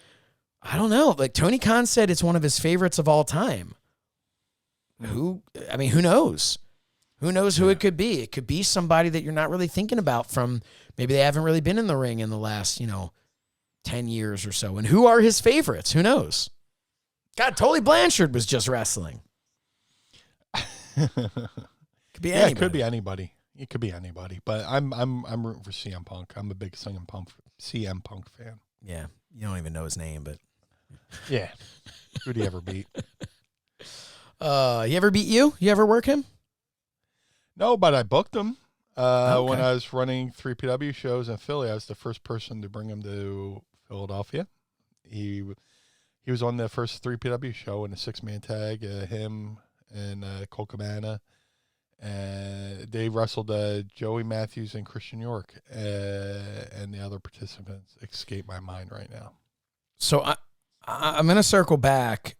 I don't know. Like Tony Khan said, it's one of his favorites of all time. Who knows? Who knows who it could be? It could be somebody that you're not really thinking about from maybe they haven't really been in the ring in the last, 10 years or so. And who are his favorites? Who knows? God, Tully Blanchard was just wrestling. Could be anybody. It could be anybody. It could be anybody. But I'm rooting for CM Punk. I'm a big CM Punk fan. Yeah. You don't even know his name, but yeah. Who'd he ever beat? He ever beat you? You ever work him? No, but I booked him. Okay. When I was running 3PW shows in Philly, I was the first person to bring him to Philadelphia. He was on the first 3PW show in a 6-man tag, him and Cole Cabana. They wrestled Joey Matthews and Christian York, and the other participants escape my mind right now. So I'm going to circle back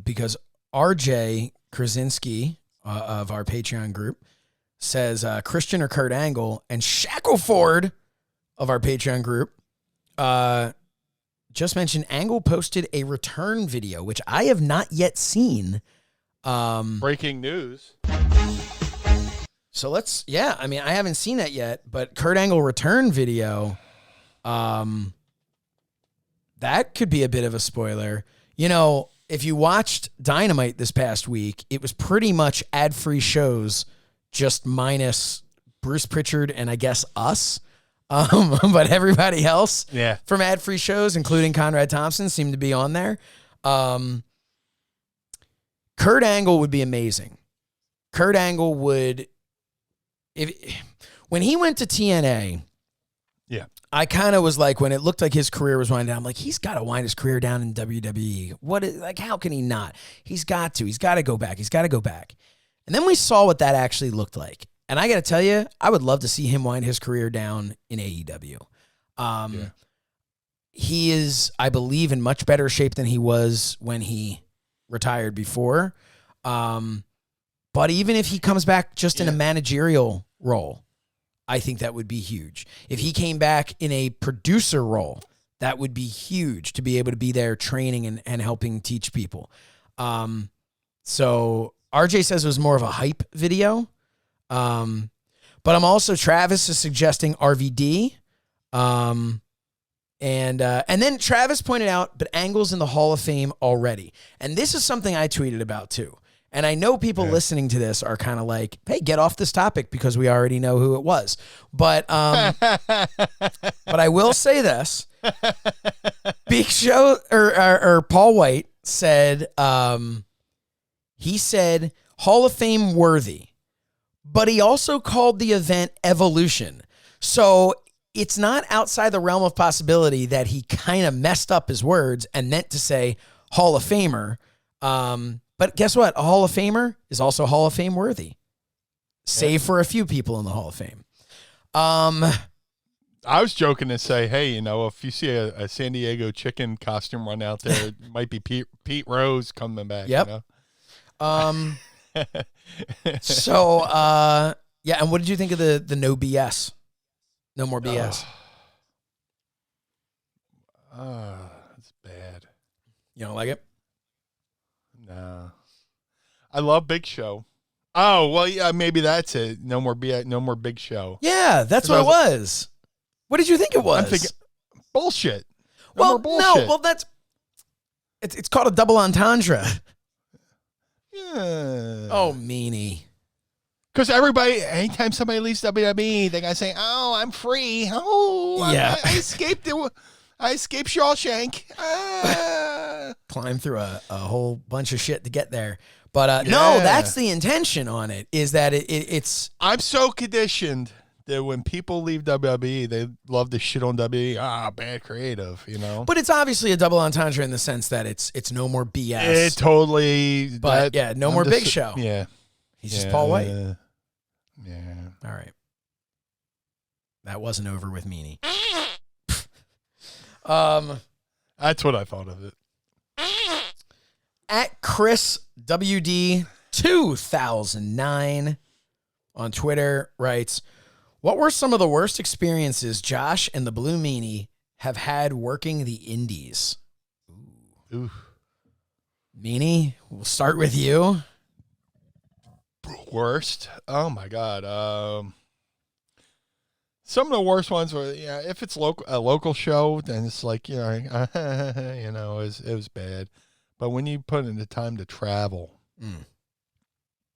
because RJ Krasinski of our Patreon group says Christian or Kurt Angle, and Shackleford of our Patreon group just mentioned Angle posted a return video, which I have not yet seen. Breaking news. So I mean, I haven't seen that yet, but Kurt Angle return video, that could be a bit of a spoiler. You know, if you watched Dynamite this past week, it was pretty much ad-free shows, just minus Bruce Pritchard and I guess us. But everybody else from ad-free shows, including Conrad Thompson, seemed to be on there. Kurt Angle would be amazing. Kurt Angle would, when he went to TNA, I kind of was like, when it looked like his career was winding down, I'm like, he's got to wind his career down in WWE. How can he not? He's got to go back. He's got to go back. And then we saw what that actually looked like. And I got to tell you, I would love to see him wind his career down in AEW. He is, I believe, in much better shape than he was when he retired before. But even if he comes back just in a managerial role, I think that would be huge. If he came back in a producer role, that would be huge to be able to be there training and helping teach people. So RJ says it was more of a hype video. But I'm also, Travis is suggesting RVD. And then Travis pointed out, but Angle's in the Hall of Fame already. And this is something I tweeted about too. And I know people listening to this are kind of like, hey, get off this topic because we already know who it was. But but I will say this. Big Show or Paul White said, he said Hall of Fame worthy, but he also called the event Evolution. So it's not outside the realm of possibility that he kind of messed up his words and meant to say Hall of Famer. But guess what? A Hall of Famer is also Hall of Fame worthy, save for a few people in the Hall of Fame. I was joking to say, hey, you know, if you see a San Diego chicken costume run out there, it might be Pete Rose coming back. Yep. You know? So, and what did you think of the no BS? No more BS. It's bad. You don't like it? Nah. I love Big Show. Oh, well, yeah, maybe that's it. No more Big Show. Yeah, that's what it was. What did you think it was? I'm thinking bullshit. Well, bullshit. it's called a double entendre. Yeah. Oh, meanie. Because anytime somebody leaves WWE, they gotta say, "Oh, I'm free. Oh, yeah. I escaped Shawshank." Climb through a whole bunch of shit to get there. But no, that's the intention on it. Is that it's? I'm so conditioned that when people leave WWE, they love to shit on WWE. Bad creative, you know. But it's obviously a double entendre in the sense that it's no more BS. It totally. But no more Big Show. Yeah. He's just Paul White. Yeah. All right. That wasn't over with Meanie. That's what I thought of it. At Chris WD 2009 on Twitter writes, what were some of the worst experiences Josh and the Blue Meanie have had working the indies? Ooh. Meanie, we'll start with you. Worst? Oh my God. Some of the worst ones were, if it's a local show, then it's like, it was bad. But when you put in the time to travel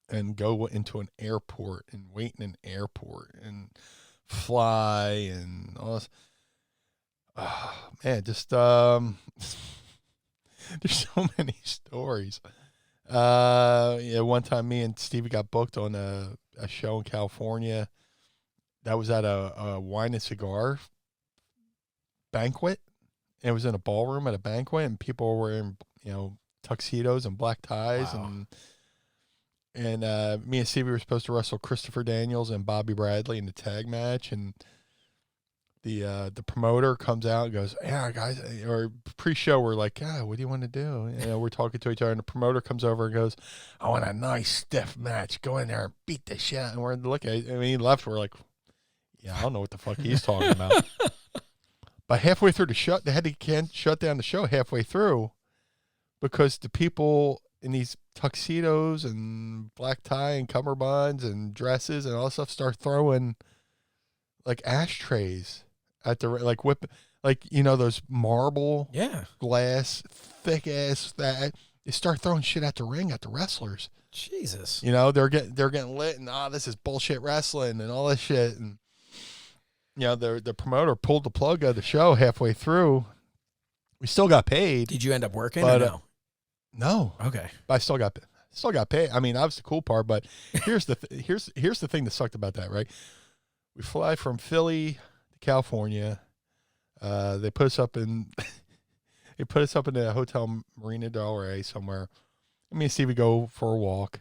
and go into an airport and wait in an airport and fly and all this, just there's so many stories. One time me and Stevie got booked on a show in California that was at a wine and cigar banquet. It was in a ballroom at a banquet, and people were wearing, tuxedos and black ties. Wow. And me and Stevie were supposed to wrestle Christopher Daniels and Bobby Bradley in the tag match, and the promoter comes out and goes, "Yeah, guys," or pre-show we're like, what do you want to do? We're talking to each other, and the promoter comes over and goes, "I want a nice stiff match. Go in there and beat the shit." And we're looking at, he left. We're like, "Yeah, I don't know what the fuck he's talking about." But halfway through the show, they had to shut down the show halfway through because the people in these tuxedos and black tie and cummerbunds and dresses and all that stuff start throwing like ashtrays at the those marble glass thick ass that they start throwing shit at the ring at the wrestlers. Jesus. They're getting lit and this is bullshit wrestling and all this shit, and the promoter pulled the plug of the show halfway through. We still got paid. Did you end up working or no? No. Okay. But I still got paid. I mean, that was the cool part, but here's the thing that sucked about that, right? We fly from Philly to California. They put us up in a hotel Marina Del Rey somewhere. Me and Stevie go for a walk,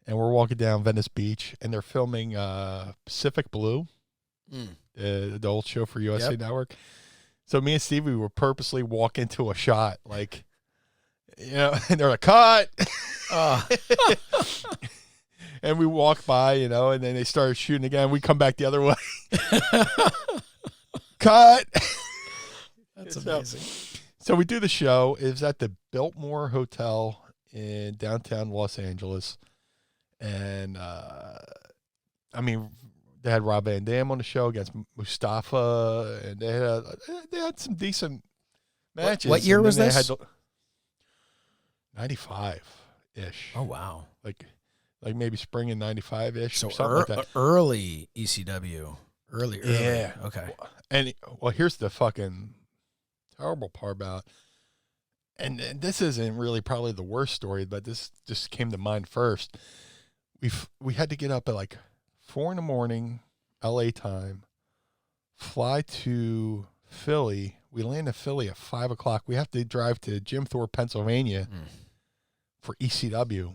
and we're walking down Venice Beach, and they're filming Pacific Blue, the old show for USA Network. So me and Stevie would purposely walk into a shot, like, and they're like, "Cut!" And we walk by, and then they started shooting again. We come back the other way. Cut. That's amazing. So we do the show. It was at the Biltmore Hotel in downtown Los Angeles. And, they had Rob Van Dam on the show against Mustafa, and they had some decent matches. What year was this? 95-ish. Oh, wow. Like maybe spring in 95-ish. So or something like that. Early ECW. Early. Yeah. Okay. And here's the fucking terrible part about, and this isn't really probably the worst story, but this just came to mind first. We had to get up at like 4 a.m, LA time, fly to Philly. We land in Philly at 5 o'clock. We have to drive to Jim Thorpe, Pennsylvania for ECW.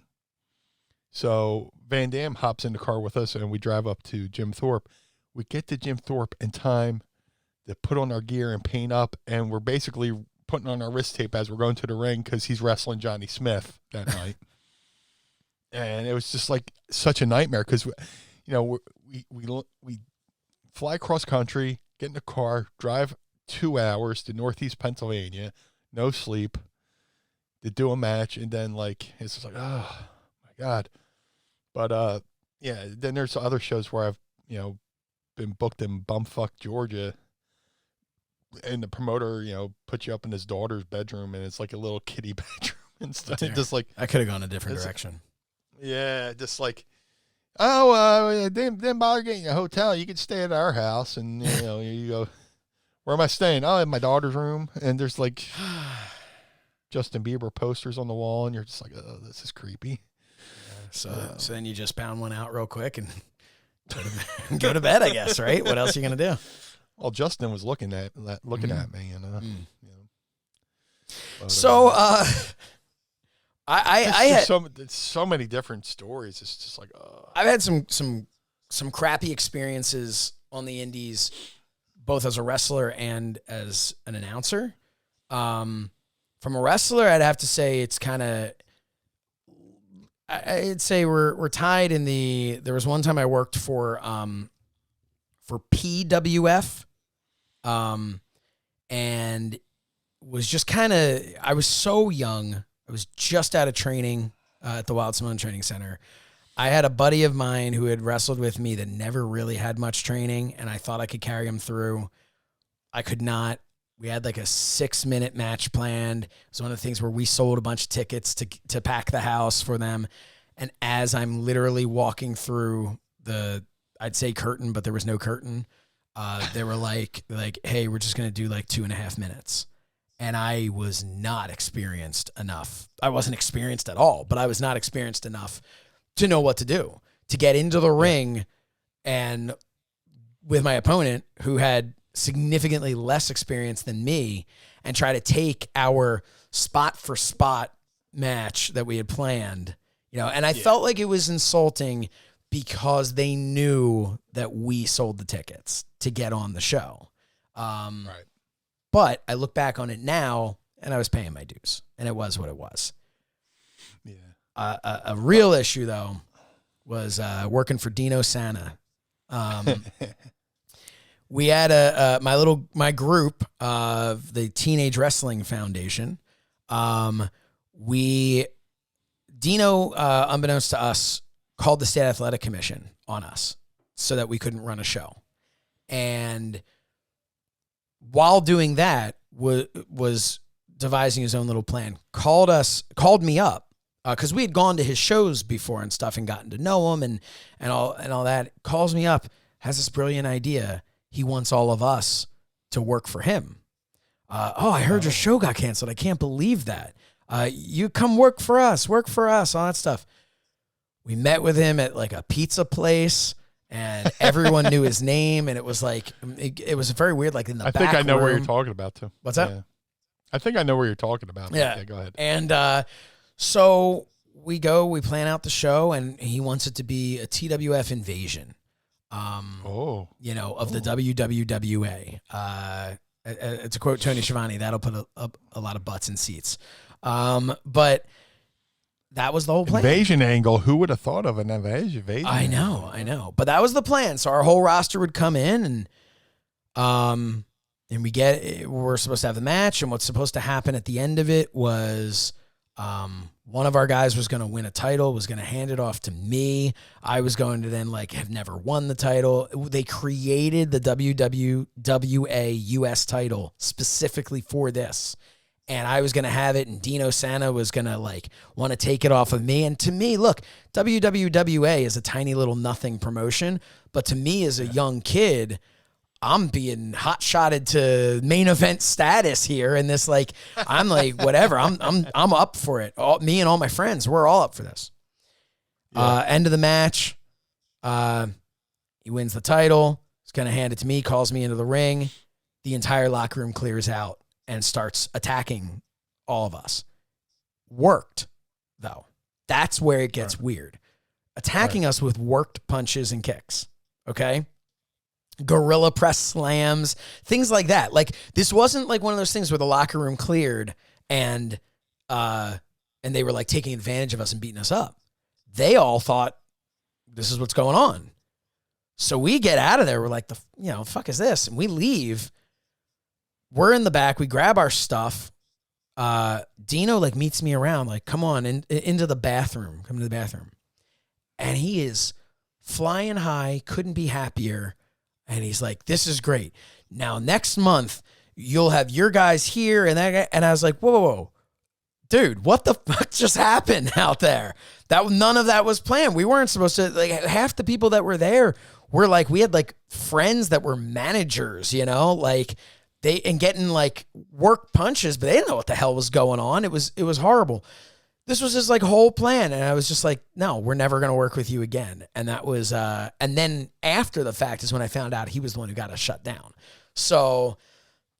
So Van Dam hops in the car with us, and we drive up to Jim Thorpe. We get to Jim Thorpe in time to put on our gear and paint up, and we're basically putting on our wrist tape as we're going to the ring because he's wrestling Johnny Smith that night. And it was just like such a nightmare because, we fly cross country, get in the car, drive 2 hours to Northeast Pennsylvania, no sleep, to do a match, and then it's just like, oh my God. But then there's other shows where I've been booked in bumfuck Georgia, and the promoter puts you up in his daughter's bedroom, and it's like a little kiddie bedroom and stuff. Just like I could have gone a different direction. Yeah, just like, they didn't bother getting a hotel. You could stay at our house, and you go, where am I staying? Oh, in my daughter's room, and there's like Justin Bieber posters on the wall, and you're just like, oh, this is creepy. So then you just pound one out real quick and go to bed, I guess, right? What else are you gonna do? Well, Justin was looking at me, But, I had so many different stories. It's just like, I've had some crappy experiences on the indies, both as a wrestler and as an announcer. From a wrestler, I'd have to say it's kind of, I'd say we're tied in there was one time I worked for PWF, and was just kind of, I was so young. I was just out of training at the Wild Simone Training Center. I had a buddy of mine who had wrestled with me that never really had much training, and I thought I could carry him through. I could not. We had like a 6-minute match planned. It was one of the things where we sold a bunch of tickets to pack the house for them. And as I'm literally walking through I'd say curtain, but there was no curtain. They were like, hey, we're just going to do like 2.5 minutes. And I was not experienced enough. I wasn't experienced at all, but I was not experienced enough to know what to do, to get into the ring and with my opponent who had significantly less experience than me and try to take our spot for spot match that we had planned And I felt like it was insulting because they knew that we sold the tickets to get on the show. Right. But I look back on it now, and I was paying my dues, and it was what it was. Yeah. A real issue, though, was working for Dino Santa. We had my group of the Teenage Wrestling Foundation. Dino, unbeknownst to us, called the State Athletic Commission on us so that we couldn't run a show. And while doing that, was devising his own little plan. Called me up because we had gone to his shows before and stuff and gotten to know him and all that. Calls me up, has this brilliant idea. He wants all of us to work for him. I heard your show got canceled. I can't believe that. You come work for us, all that stuff. We met with him at like a pizza place, and everyone knew his name, and it was like, it was very weird, like in the back I think I know room. where you're talking about, too. What's that? Yeah. I think I know where you're talking about. Yeah. Go ahead. And so we plan out the show, and he wants it to be a TWF invasion. Of the WWWA. It's a quote Tony Schiavone. That'll put a lot of butts in seats. But that was the whole plan. Invasion angle. Who would have thought of an invasion? I know. But that was the plan. So our whole roster would come in, and we're supposed to have the match. And what's supposed to happen at the end of it was, one of our guys was going to win a title, was going to hand it off to me. I was going to then have never won the title. They created the WWWA US specifically for this. And I was going to have it, and Dino Santa was going to want to take it off of me. And to me, look, WWWA is a tiny little nothing promotion, but to me as a young kid, I'm being hot-shotted to main event status here, and this I'm whatever. I'm up for it. Me and all my friends, we're all up for this. Yeah. End of the match, he wins the title. He's gonna hand it to me. Calls me into the ring. The entire locker room clears out and starts attacking all of us. Worked though. That's where it gets weird. Attacking us with worked punches and kicks. Okay. Gorilla press slams, things like that. This wasn't one of those things where the locker room cleared and they were taking advantage of us and beating us up. They all thought this is what's going on. So we get out of there. We're like, fuck is this? And we leave. We're in the back. We grab our stuff. Dino meets me around, come on into the bathroom. Come to the bathroom. And he is flying high. Couldn't be happier. And he's like, this is great. Now, next month, you'll have your guys here and that guy. And I was like, whoa. Dude, what the fuck just happened out there? None of that was planned. We weren't supposed to, half the people that were there were we had friends that were managers, and getting work punches, but they didn't know what the hell was going on. It was horrible. This was his whole plan. And I was just no, we're never going to work with you again. And that was, and then after the fact is when I found out he was the one who got us shut down. So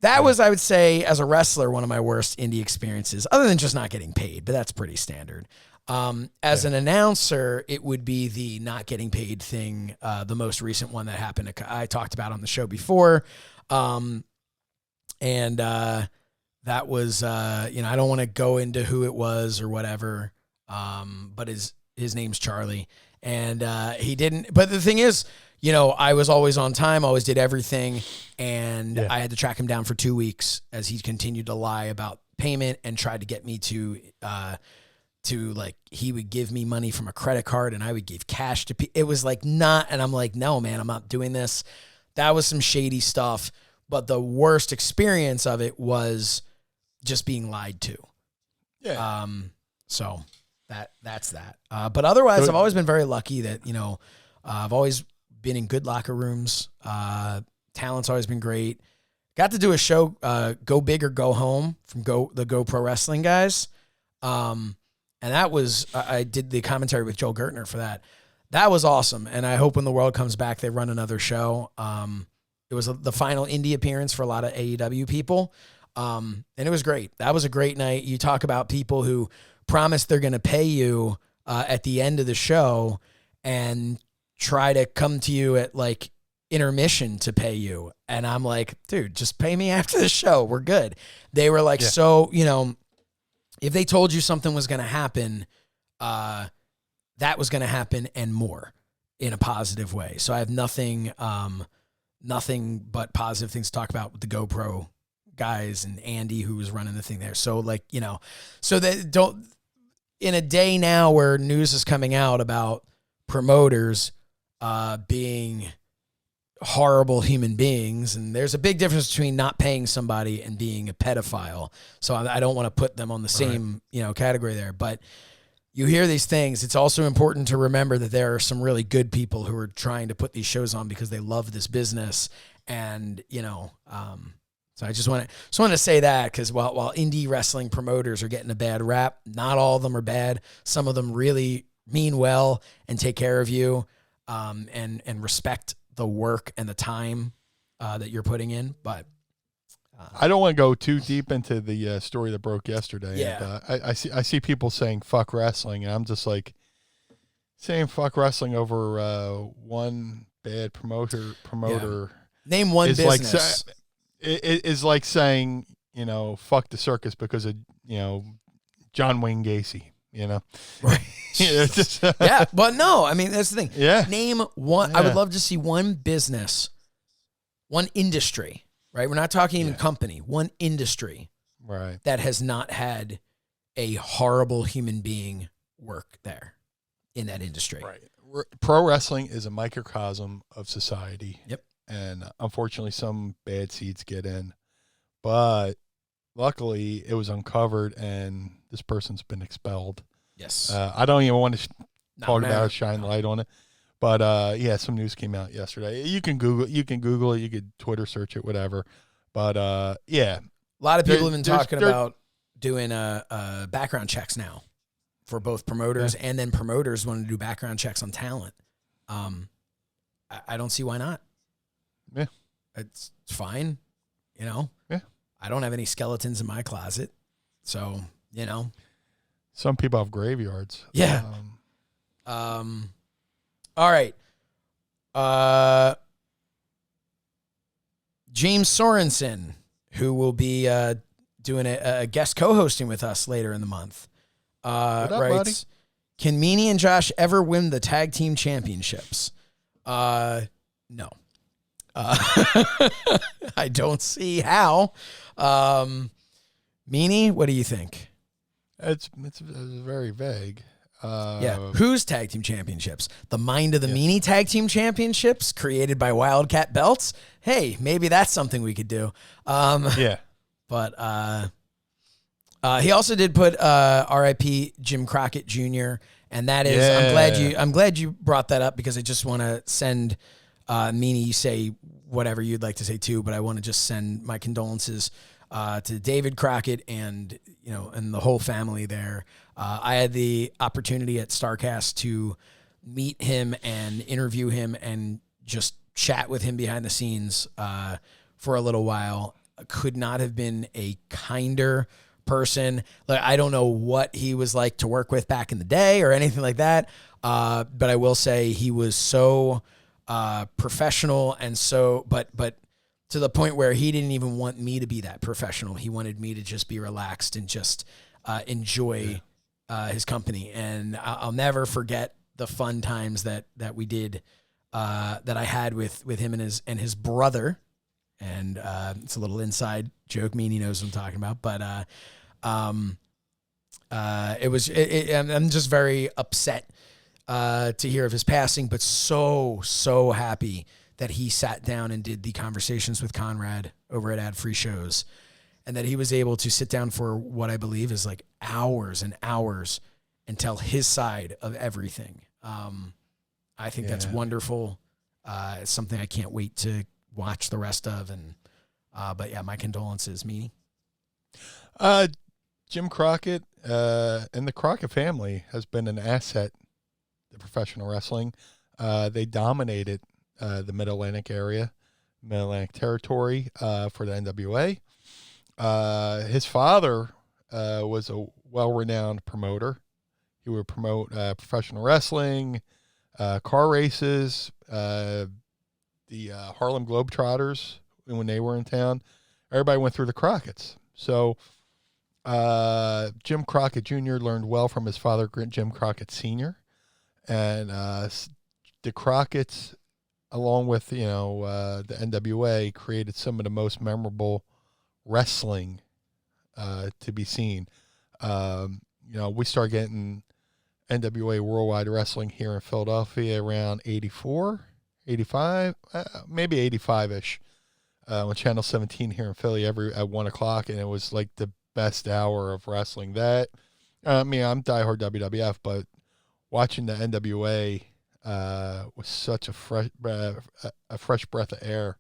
that was, I would say, as a wrestler, one of my worst indie experiences, other than just not getting paid, but that's pretty standard. As an announcer, it would be the not getting paid thing. The most recent one that happened, I talked about on the show before. That was, I don't want to go into who it was or whatever, but his name's Charlie. And he didn't, but the thing is, I was always on time, always did everything, and I had to track him down for 2 weeks as he continued to lie about payment and tried to get me to he would give me money from a credit card and I would give cash to people. It was not, and I'm no, man, I'm not doing this. That was some shady stuff, but the worst experience of it was just being lied to. Yeah. So that's that. But otherwise, I've always been very lucky that, I've always been in good locker rooms. Talent's always been great. Got to do a show, Go Big or Go Home from the Go Pro Wrestling guys. And that was, I did the commentary with Joel Gertner for that. That was awesome. And I hope when the world comes back, they run another show. It was the final indie appearance for a lot of AEW people. And it was great. That was a great night. You talk about people who promise they're going to pay you at the end of the show and try to come to you at like intermission to pay you. And I'm like, dude, just pay me after the show. We're good. They were like, so, you know, if they told you something was going to happen, that was going to happen and more in a positive way. So I have nothing but positive things to talk about with the GoPro guys and Andy, who was running the thing there. So like, you know, so that don't, in a day now where news is coming out about promoters being horrible human beings, and there's a big difference between not paying somebody and being a pedophile. So I don't want to put them on the same, you know, category there, but you hear these things. It's also important to remember that there are some really good people who are trying to put these shows on because they love this business. And, you know, so I just want to say that, because while indie wrestling promoters are getting a bad rap, not all of them are bad. Some of them really mean well and take care of you, and respect the work and the time that you're putting in. But I don't want to go too deep into the story that broke yesterday. Yeah. And, I see people saying fuck wrestling, and I'm just like, saying fuck wrestling over one bad promoter. Yeah. Name one business. It is like saying, you know, fuck the circus because of, you know, John Wayne Gacy, you know? Right. Yeah, but no, I mean, that's the thing. Yeah. Name one. Yeah. I would love to see one business, one industry, right? We're not talking even company, one industry, right, that has not had a horrible human being work there in that industry. right. Pro wrestling is a microcosm of society. Yep. And unfortunately, some bad seeds get in. But luckily, it was uncovered, and this person's been expelled. Yes. I don't even want to talk about it, shine no. light on it. But yeah, some news came out yesterday. You can Google it. You could Twitter search it, whatever. But yeah, A lot of people have been talking about doing background checks now for both promoters, and then promoters want to do background checks on talent. I don't see why not. Yeah. It's fine, you know? Yeah. I don't have any skeletons in my closet, so, you know. Some people have graveyards. Yeah. All right. James Sorensen, who will be doing a guest co-hosting with us later in the month, What up, writes, buddy? can Meanie and Josh ever win the tag team championships? No. I don't see how. Meanie, what do you think? It's very vague. Yeah. Whose tag team championships? The Mind of the Meanie tag team championships created by Wildcat Belts? Hey, maybe that's something we could do. Yeah. But he also did put R.I.P. Jim Crockett Jr. And that is, I'm glad you brought that up, because I just want to send Meanie, you say whatever you'd like to say too, but I want to just send my condolences to David Crockett and, you know, and the whole family there. I had the opportunity at StarCast to meet him and interview him and just chat with him behind the scenes for a little while. Could not have been a kinder person. Like, I don't know what he was like to work with back in the day or anything like that. But I will say he was so professional, and so, but to the point where he didn't even want me to be that professional. He wanted me to just be relaxed and just enjoy his company. And I'll never forget the fun times that we did, that I had with him and his brother. And it's a little inside joke. Meanie knows what I'm talking about. But I'm just very upset to hear of his passing, but so happy that he sat down and did the Conversations with Conrad over at Ad Free Shows, and that he was able to sit down for what I believe is like hours and hours and tell his side of everything. I think that's wonderful. It's something I can't wait to watch the rest of. And but yeah, my condolences, Meanie. Jim Crockett and the Crockett family has been an asset to professional wrestling. They dominated the Mid-Atlantic area, Mid-Atlantic territory for the NWA. His father was a well-renowned promoter, He would promote professional wrestling, car races, the Harlem Globetrotters when they were in town. Everybody went through the Crockett's. So Jim Crockett Jr. learned well from his father, Jim Crockett Sr. And the Crockett's, along with, the NWA, created some of the most memorable wrestling to be seen. We started getting NWA Worldwide Wrestling here in Philadelphia around 84, 85, maybe 85-ish, on Channel 17 here in Philly at 1 o'clock, and it was like the best hour of wrestling. That, I'm diehard WWF, but watching the NWA was such a fresh breath of air,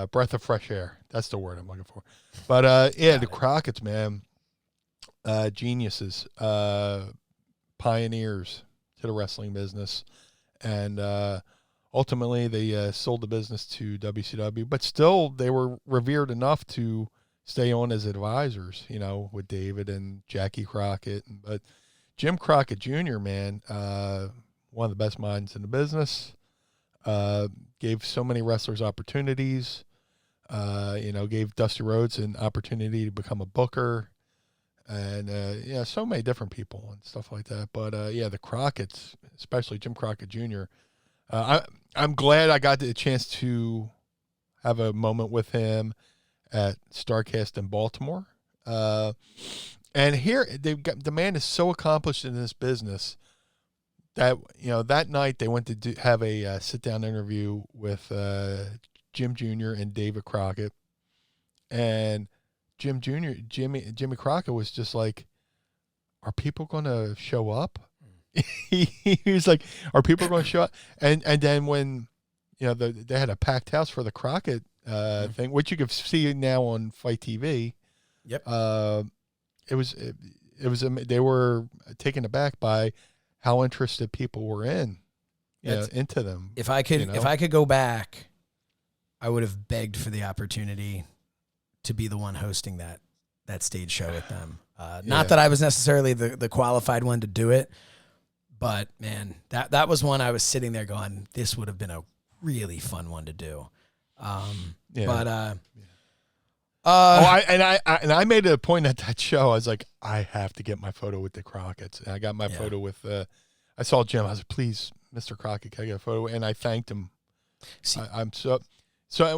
breath of fresh air. That's the word I'm looking for. But the Crockett's, man, geniuses, pioneers to the wrestling business, and ultimately they sold the business to WCW, but still they were revered enough to stay on as advisors, with David and Jackie Crockett. But Jim Crockett Jr., man, one of the best minds in the business, gave so many wrestlers opportunities, gave Dusty Rhodes an opportunity to become a booker, and so many different people and stuff like that. But the Crockett's, especially Jim Crockett Jr., I'm glad I got the chance to have a moment with him at StarCast in Baltimore. And here the man is so accomplished in this business that that night they went to have a sit-down interview with Jim Jr. and David Crockett, and Jimmy Crockett was just like, "Are people going to show up?" He was like, "Are people going to show up?" And then when they had a packed house for the Crockett thing, which you can see now on FITE TV. Yep. It was they were taken aback by how interested people were into them. If I could go back, I would have begged for the opportunity to be the one hosting that stage show with them. Not that I was necessarily the qualified one to do it, but man, that was one I was sitting there going, this would have been a really fun one to do. I made it a point at that show. I was like, I have to get my photo with the Crockett's. And I got my photo with, I saw Jim. I was like, please, Mr. Crockett, can I get a photo? And I thanked him. See, I'm so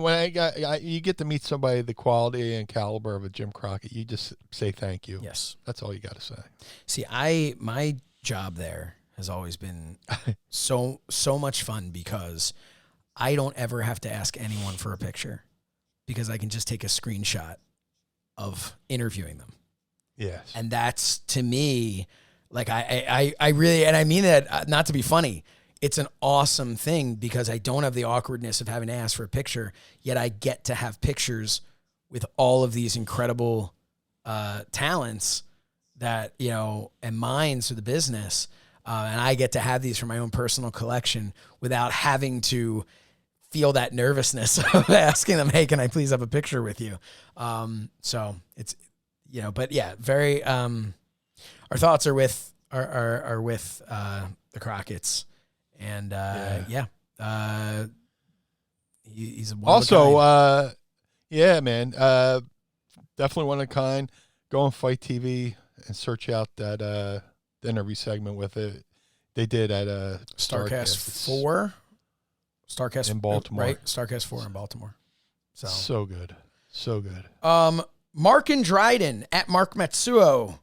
when you get to meet somebody the quality and caliber of a Jim Crockett, you just say thank you. Yes. That's all you got to say. See, my job there has always been so much fun because I don't ever have to ask anyone for a picture, because I can just take a screenshot of interviewing them. Yes. And that's, to me, like I really, and I mean that not to be funny, it's an awesome thing because I don't have the awkwardness of having to ask for a picture, yet I get to have pictures with all of these incredible talents that, and minds for the business. And I get to have these for my own personal collection without having to feel that nervousness of asking them, hey, can I please have a picture with you? So it's, but yeah, very, our thoughts are with, are with the Crockett's, and he's also, man, definitely one of a kind. Go on FITE TV and search out that, the interview segment with it. They did at StarCast 4. StarCast in Baltimore, right? StarCast 4 in Baltimore. So good. Mark and Dryden at Mark Matsuo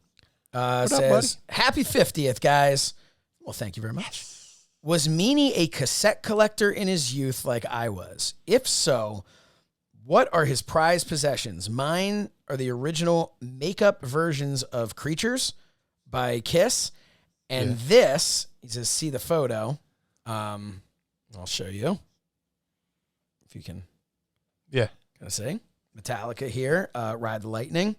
says, happy 50th, guys. Well, thank you very much. Yes. Was Meanie a cassette collector in his youth like I was? If so, what are his prized possessions? Mine are the original makeup versions of Creatures by Kiss. And this, he says, see the photo. I'll show you if you can. Yeah. Gonna say Metallica here. Ride the Lightning.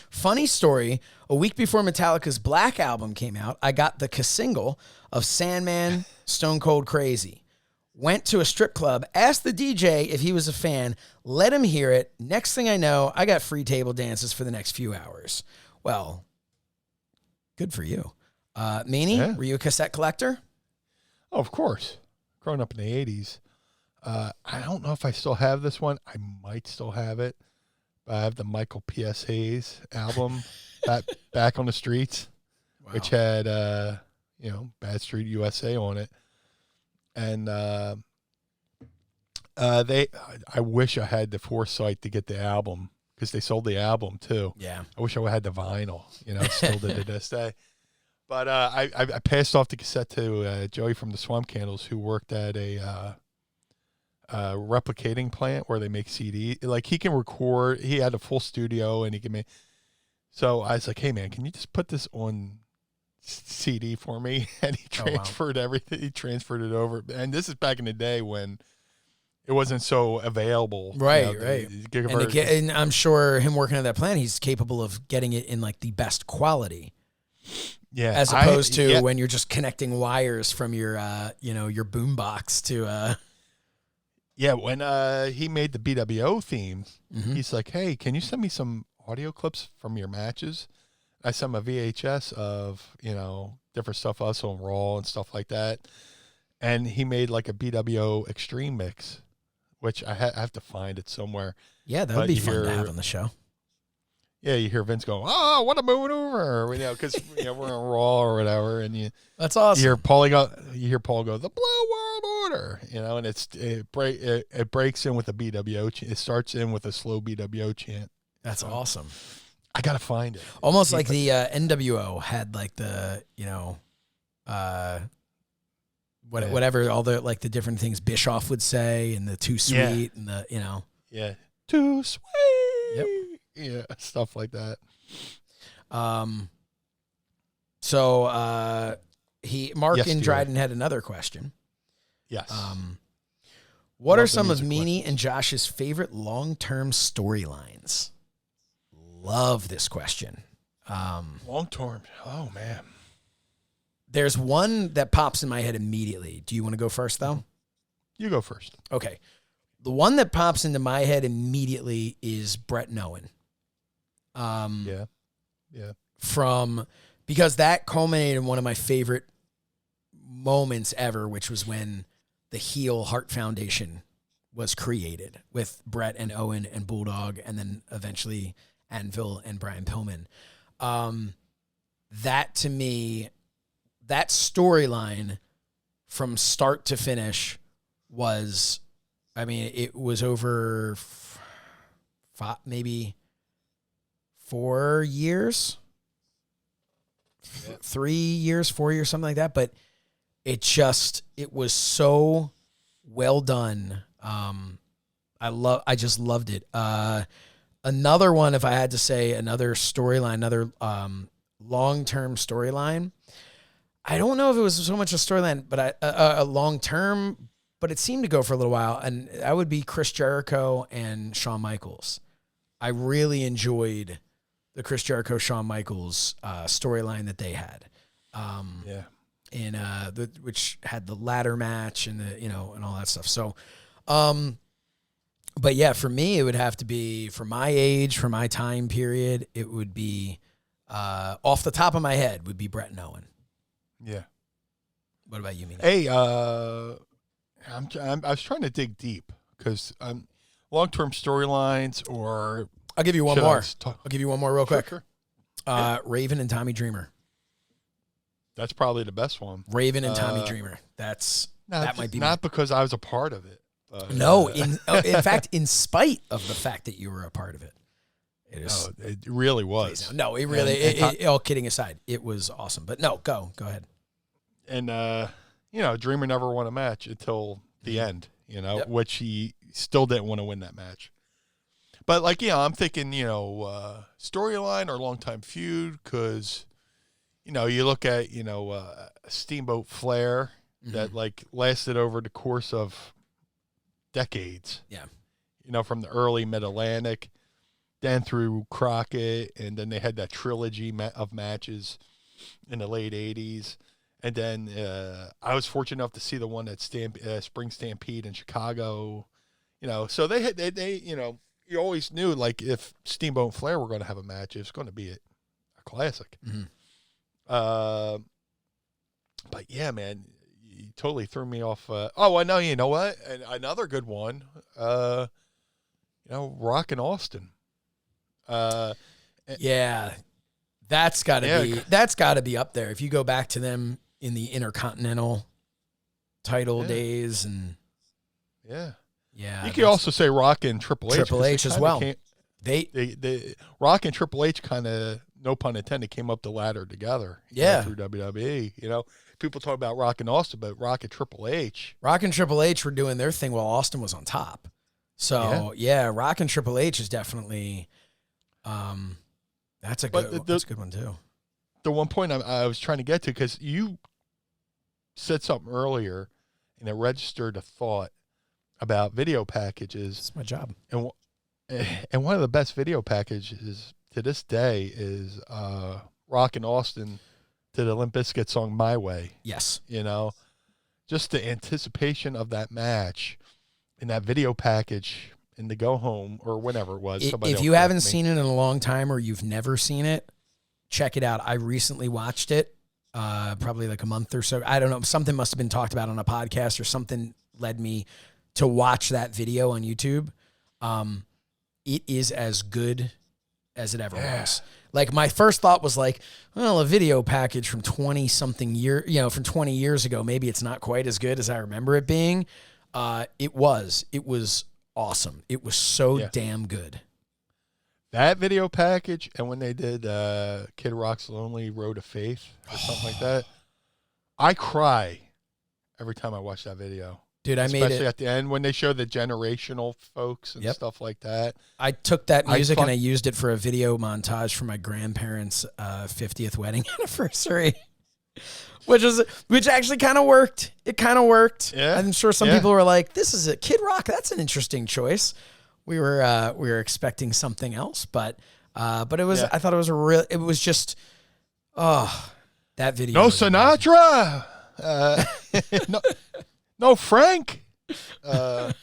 Funny story. A week before Metallica's Black album came out, I got the single of Sandman, Stone Cold Crazy. Went to a strip club, asked the DJ if he was a fan, let him hear it. Next thing I know, I got free table dances for the next few hours. Well, Good for you. Meanie, were you a cassette collector? Oh, of course. Growing up in the 80s. I don't know if I still have this one. I might still have it. But I have the Michael P.S. Hayes album, Back on the Streets, which had, Bad Street USA on it. And I wish I had the foresight to get the album, because they sold the album too. Yeah. I wish I had the vinyl, still to this day. But I passed off the cassette to Joey from the Swamp Candles, who worked at a replicating plant where they make CD. Like, he can record. He had a full studio, and he can make. So I was like, "Hey man, can you just put this on CD for me?" And he transferred everything. He transferred it over. And this is back in the day when it wasn't so available. Right. And I'm sure him working at that plant, he's capable of getting it in like the best quality. Yeah. As opposed to when you're just connecting wires from your, your boombox to. Yeah. When he made the BWO theme, he's like, "Hey, can you send me some audio clips from your matches?" I sent him a VHS of, different stuff also on Raw and stuff like that. And he made like a BWO Extreme mix, which I have to find it somewhere. Yeah, that would be fun to have on the show. Yeah, you hear Vince going, "Oh, what a moving over," because we're on Raw or whatever, and that's awesome. You hear Paul go, "The Blue World Order," and it breaks in with a BWO chant. It starts in with a slow BWO chant. That's awesome. I gotta find it. Almost like the NWO had like the whatever, all the like the different things Bischoff would say, and the Too Sweet, and the Too Sweet. Yep. Yeah, stuff like that. So Mark in Dryden had another question. Yes. What are some of Meanie and Josh's favorite long-term storylines? Love this question. Long-term. Oh man. There's one that pops in my head immediately. Do you want to go first though? You go first. Okay. The one that pops into my head immediately is Brett and Owen. Yeah. Because that culminated in one of my favorite moments ever, which was when the heel Heart Foundation was created with Brett and Owen and Bulldog, and then eventually Anvil and Brian Pillman. That to me, that storyline from start to finish was, it was over maybe 4 years, 3 years, 4 years, something like that. But it was so well done. I just loved it. Another one, if I had to say another storyline, another long-term storyline, I don't know if it was so much a storyline, but a long-term, but it seemed to go for a little while, and that would be Chris Jericho and Shawn Michaels. I really enjoyed the Chris Jericho Shawn Michaels storyline that they had. Which had the ladder match and and all that stuff. So, but yeah, for me, it would have to be, for my age, for my time period, it would be off the top of my head would be Brett and Owen. Yeah. What about you, Meanie? Hey, I was trying to dig deep because long-term storylines, or I'll give you one more. I'll give you one more real quick. Sure. Raven and Tommy Dreamer. That's probably the best one. Raven and Tommy Dreamer. That might be not because I was a part of it. No, in fact, in spite of the fact that you were a part of it. It really was. No, it really. All kidding aside, it was awesome. But no, go ahead. And Dreamer never won a match until the end. Which he still didn't want to win that match. But I'm thinking, storyline or long time feud, because you look at Steamboat Flair that lasted over the course of decades. Yeah. From the early Mid-Atlantic, then through Crockett, and then they had that trilogy of matches in the late 80s. And then I was fortunate enough to see the one at Spring Stampede in Chicago. So they you always knew, if Steamboat and Flair were going to have a match, it was going to be a classic. Mm-hmm. But yeah, man, you totally threw me off. Oh, I know. You know what? Another good one. Rock and Austin. Yeah, that's got to be up there. If you go back to them in the Intercontinental title days, and you could also say Rock and Triple H. Triple H as well. They Rock and Triple H kind of, no pun intended, came up the ladder together. Through WWE. People talk about Rock and Austin, but Rock and Triple H were doing their thing while Austin was on top. So Rock and Triple H is definitely, that's a good one too. The one point I was trying to get to, because you said something earlier, and it registered a thought about video packages. It's my job. And one of the best video packages to this day is Rock and Austin to the Limp Bizkit song "My Way." Yes, just the anticipation of that match in that video package in the go home or whenever it was. If you haven't seen it in a long time, or you've never seen it, check it out. I recently watched it, probably like a month or so. I don't know. Something must have been talked about on a podcast, or something led me to watch that video on YouTube. It is as good as it ever was. Like, my first thought was like, well, a video package from 20 years ago, maybe it's not quite as good as I remember it being. It was awesome. It was so damn good. That video package, and when they did Kid Rock's Lonely Road to Faith or something like that, I cry every time I watch that video. Dude, especially at the end when they show the generational folks and stuff like that. I took that music and I used it for a video montage for my grandparents' 50th wedding anniversary, which actually kind of worked. It kind of worked. Yeah. I'm sure some people were like, "This is a Kid Rock. That's an interesting choice." We were expecting something else, but it was. I thought it was it was just, that video. No Sinatra. No, Frank. But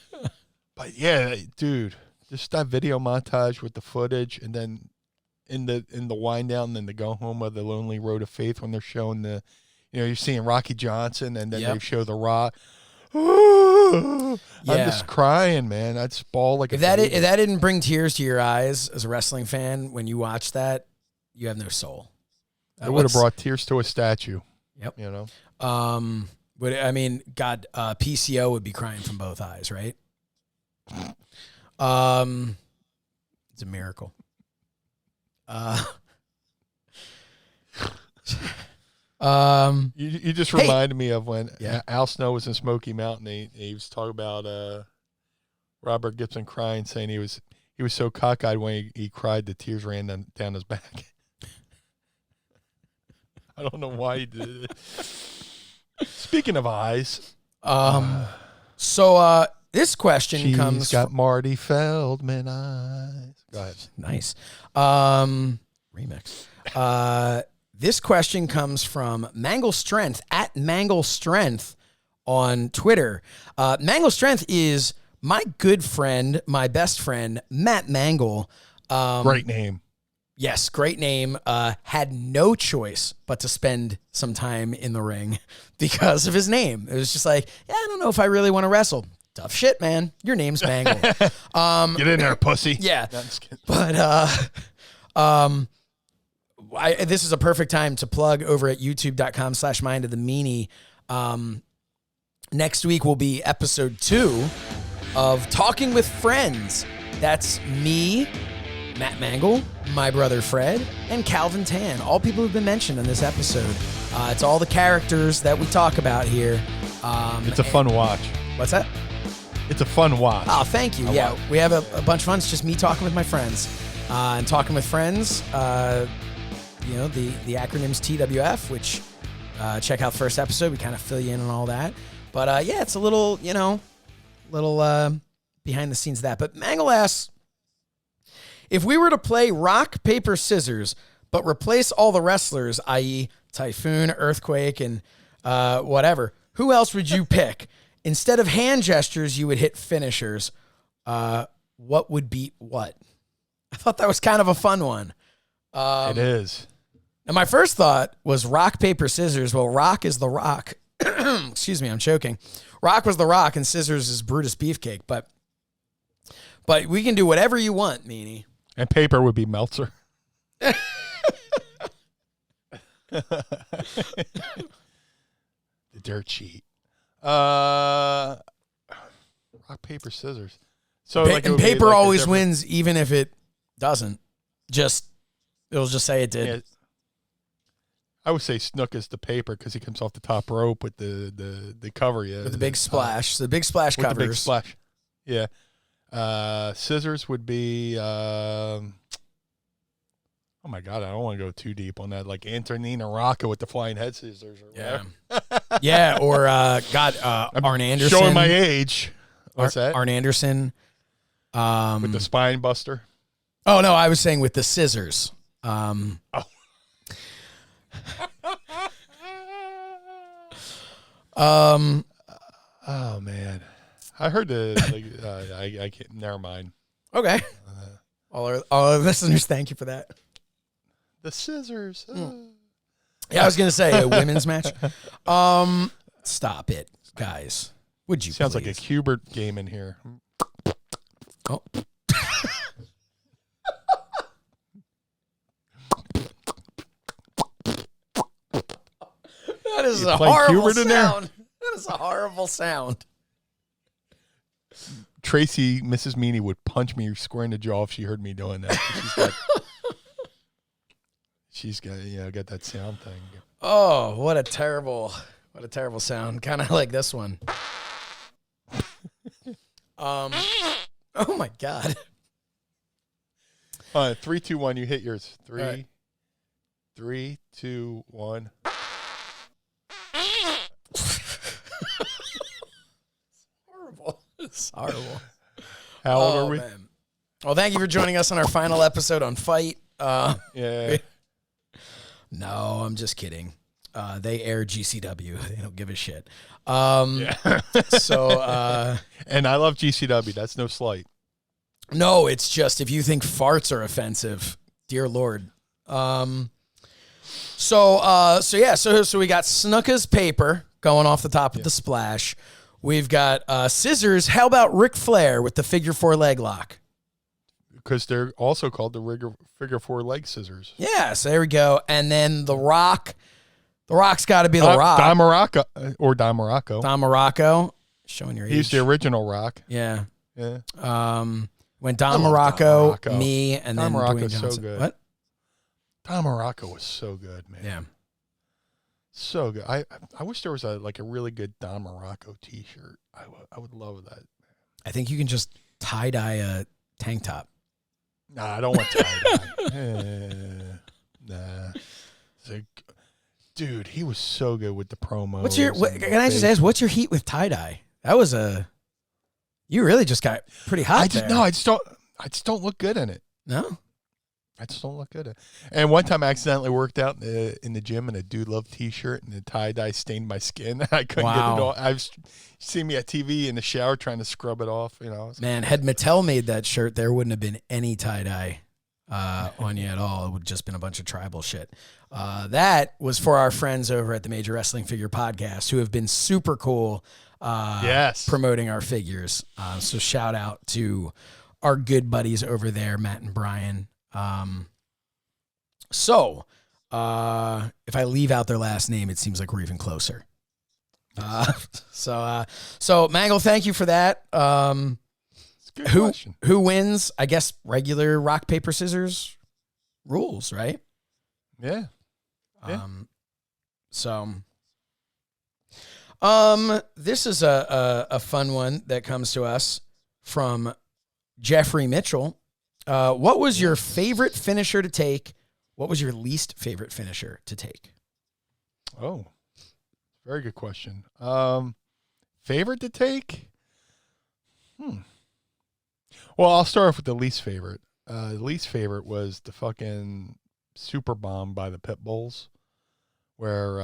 yeah, dude, just that video montage with the footage, and then in the wind down, then the go home of the Lonely Road of Faith, when they're showing you're seeing Rocky Johnson, and then they show the Rock. I'm just crying, man. I'd bawl like if that didn't bring tears to your eyes as a wrestling fan when you watch that, you have no soul. It would have brought tears to a statue. Yep. But I mean, God, PCO would be crying from both eyes, right? It's a miracle. You just reminded me of when Al Snow was in Smoky Mountain. He was talking about Robert Gibson crying, saying he was so cockeyed when he cried, the tears ran down his back. I don't know why he did it. Speaking of eyes, so this question comes. She's got Marty Feldman eyes. Go ahead. Nice. Remix. This question comes from Mangle Strength at Mangle Strength on Twitter. Mangle Strength is my good friend, my best friend, Matt Mangle. Great name. Yes, great name. Had no choice but to spend some time in the ring because of his name. It was just like, I don't know if I really want to wrestle. Tough shit, man. Your name's Mangle. Get in there, pussy. Yeah. But this is a perfect time to plug over at youtube.com/Mind of the Meanie. Next week will be episode 2 of Talking with Friends. That's me, Matt Mangle, my brother Fred, and Calvin Tan. All people who've been mentioned in this episode. It's all the characters that we talk about here. It's a fun watch. What's that? It's a fun watch. Oh, thank you. We have a bunch of fun. It's just me talking with my friends. And talking with friends, the acronym's TWF, which check out the first episode. We kind of fill you in on all that. But it's a little behind the scenes of that. But Mangle asks, if we were to play rock, paper, scissors, but replace all the wrestlers, i.e. Typhoon, Earthquake, and whatever, who else would you pick? Instead of hand gestures, you would hit finishers. What would beat what? I thought that was kind of a fun one. It is. And my first thought was rock, paper, scissors. Well, rock is the Rock. Excuse me, I'm choking. Rock was the Rock, and scissors is Brutus Beefcake. But we can do whatever you want, Meanie. And paper would be Meltzer. The dirt sheet. Rock, paper, scissors. So And paper always wins, even if it doesn't. It'll just say it did. Yeah. I would say Snook is the paper because he comes off the top rope with the cover. Yeah, With the big splash. The big splash with covers. the big splash. Yeah. Scissors would be. Oh my God, I don't want to go too deep on that. Like Antonina Rocca with the flying head scissors. Or Yeah. whatever. Yeah. Or Arn Anderson. Showing my age. What's that? Arn Anderson. With the spine buster. Oh no, I was saying with the scissors. Oh man, I heard I can't. Never mind. Okay. All our listeners, thank you for that. The scissors. Yeah, I was gonna say a women's match. Stop it, guys. Would you? Sounds please? like a Cubert game in here. Oh. That is a horrible sound. That is a horrible sound. Tracy, Mrs. Meanie, would punch me square in the jaw if she heard me doing that. She's got that sound thing. Oh, what a terrible sound. Kind of like this one. Oh my God. 3, 2, 1. You hit yours. 3, right. 3, 2, 1. Horrible. It's horrible. How old are we? Man. Well, thank you for joining us on our final episode on FITE. Yeah. No, I'm just kidding. They air GCW. They don't give a shit. Yeah. So, and I love GCW. That's no slight. no, it's just if you think farts are offensive, dear Lord. So we got Snuka's paper going off the top of the splash. We've got scissors. How about Ric Flair with the figure 4 leg lock? Because they're also called the figure 4 leg scissors. Yeah, so there we go. And then the Rock. The Rock's got to be the Rock. Don Morocco. Don Morocco. Don Morocco. Showing your age. He's the original Rock. Yeah. Yeah. When Don Morocco, Don Morocco. me, and Don then Morocco's Dwayne Johnson. so good. What? Don Morocco was so good, man. Yeah. So good. I wish there was a really good Don Morocco T-shirt. I would love that. I think you can just tie-dye a tank top. Nah, I don't want tie-dye. Nah. Dude, he was so good with the promos. Can I just ask, what's your heat with tie-dye? That was you really just got pretty hot I just don't look good in it. No? I just don't look good at it. And one time I accidentally worked out in the gym in a Dude Love T-shirt and the tie-dye stained my skin. I couldn't get it off. I've seen me at TV in the shower trying to scrub it off. Man, had Mattel made that shirt, there wouldn't have been any tie-dye on you at all. It would have just been a bunch of tribal shit. That was for our friends over at the Major Wrestling Figure Podcast who have been super cool promoting our figures. So shout out to our good buddies over there, Matt and Brian. So if I leave out their last name, it seems like we're even closer. So Mangle, thank you for that. Who wins? I guess regular rock, paper, scissors rules, right? Yeah. This is a fun one that comes to us from Jeffrey Mitchell. What was your favorite finisher to take? What was your least favorite finisher to take? Oh, very good question. Favorite to take? Well, I'll start off with the least favorite. The least favorite was the fucking super bomb by the Pit Bulls, where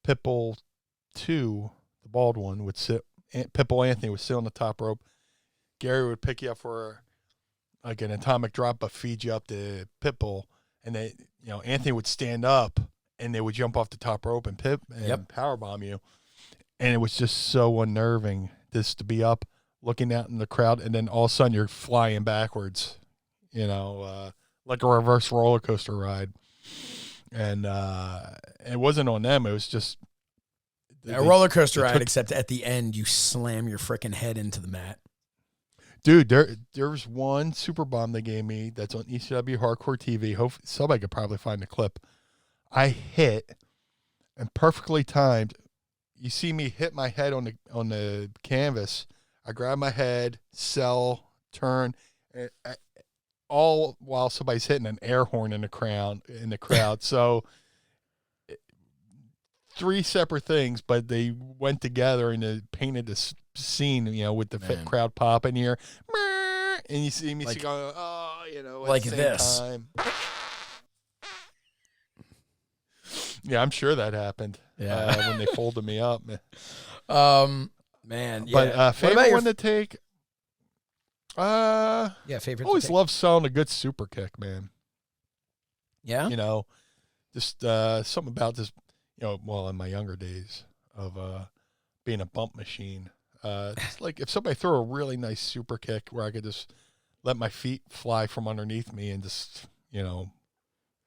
Pitbull 2, the bald one, would sit. Pitbull Anthony would sit on the top rope. Gary would pick you up for like an atomic drop, but feed you up to Pitbull, and they, Anthony would stand up and they would jump off the top rope and power bomb you. And it was just so unnerving just to be up looking out in the crowd, and then all of a sudden you're flying backwards, like a reverse roller coaster ride. And it wasn't on them. It was just a roller coaster ride, except at the end you slam your freaking head into the mat. Dude, there was one super bomb they gave me that's on ECW Hardcore TV. Hopefully somebody could probably find the clip. I hit and perfectly timed. You see me hit my head on the canvas. I grab my head, sell, turn, all while somebody's hitting an air horn in the crowd. So 3 separate things, but they went together and they painted this scene, with the fit crowd popping here, and you see me going, like at the same this. time. Yeah, I'm sure that happened. Yeah, when they folded me up. Man. Yeah. But favorite one to take. Favorite. Always love selling a good super kick, man. Yeah. Just something about this. In my younger days of being a bump machine. It's like if somebody threw a really nice super kick where I could just let my feet fly from underneath me and just,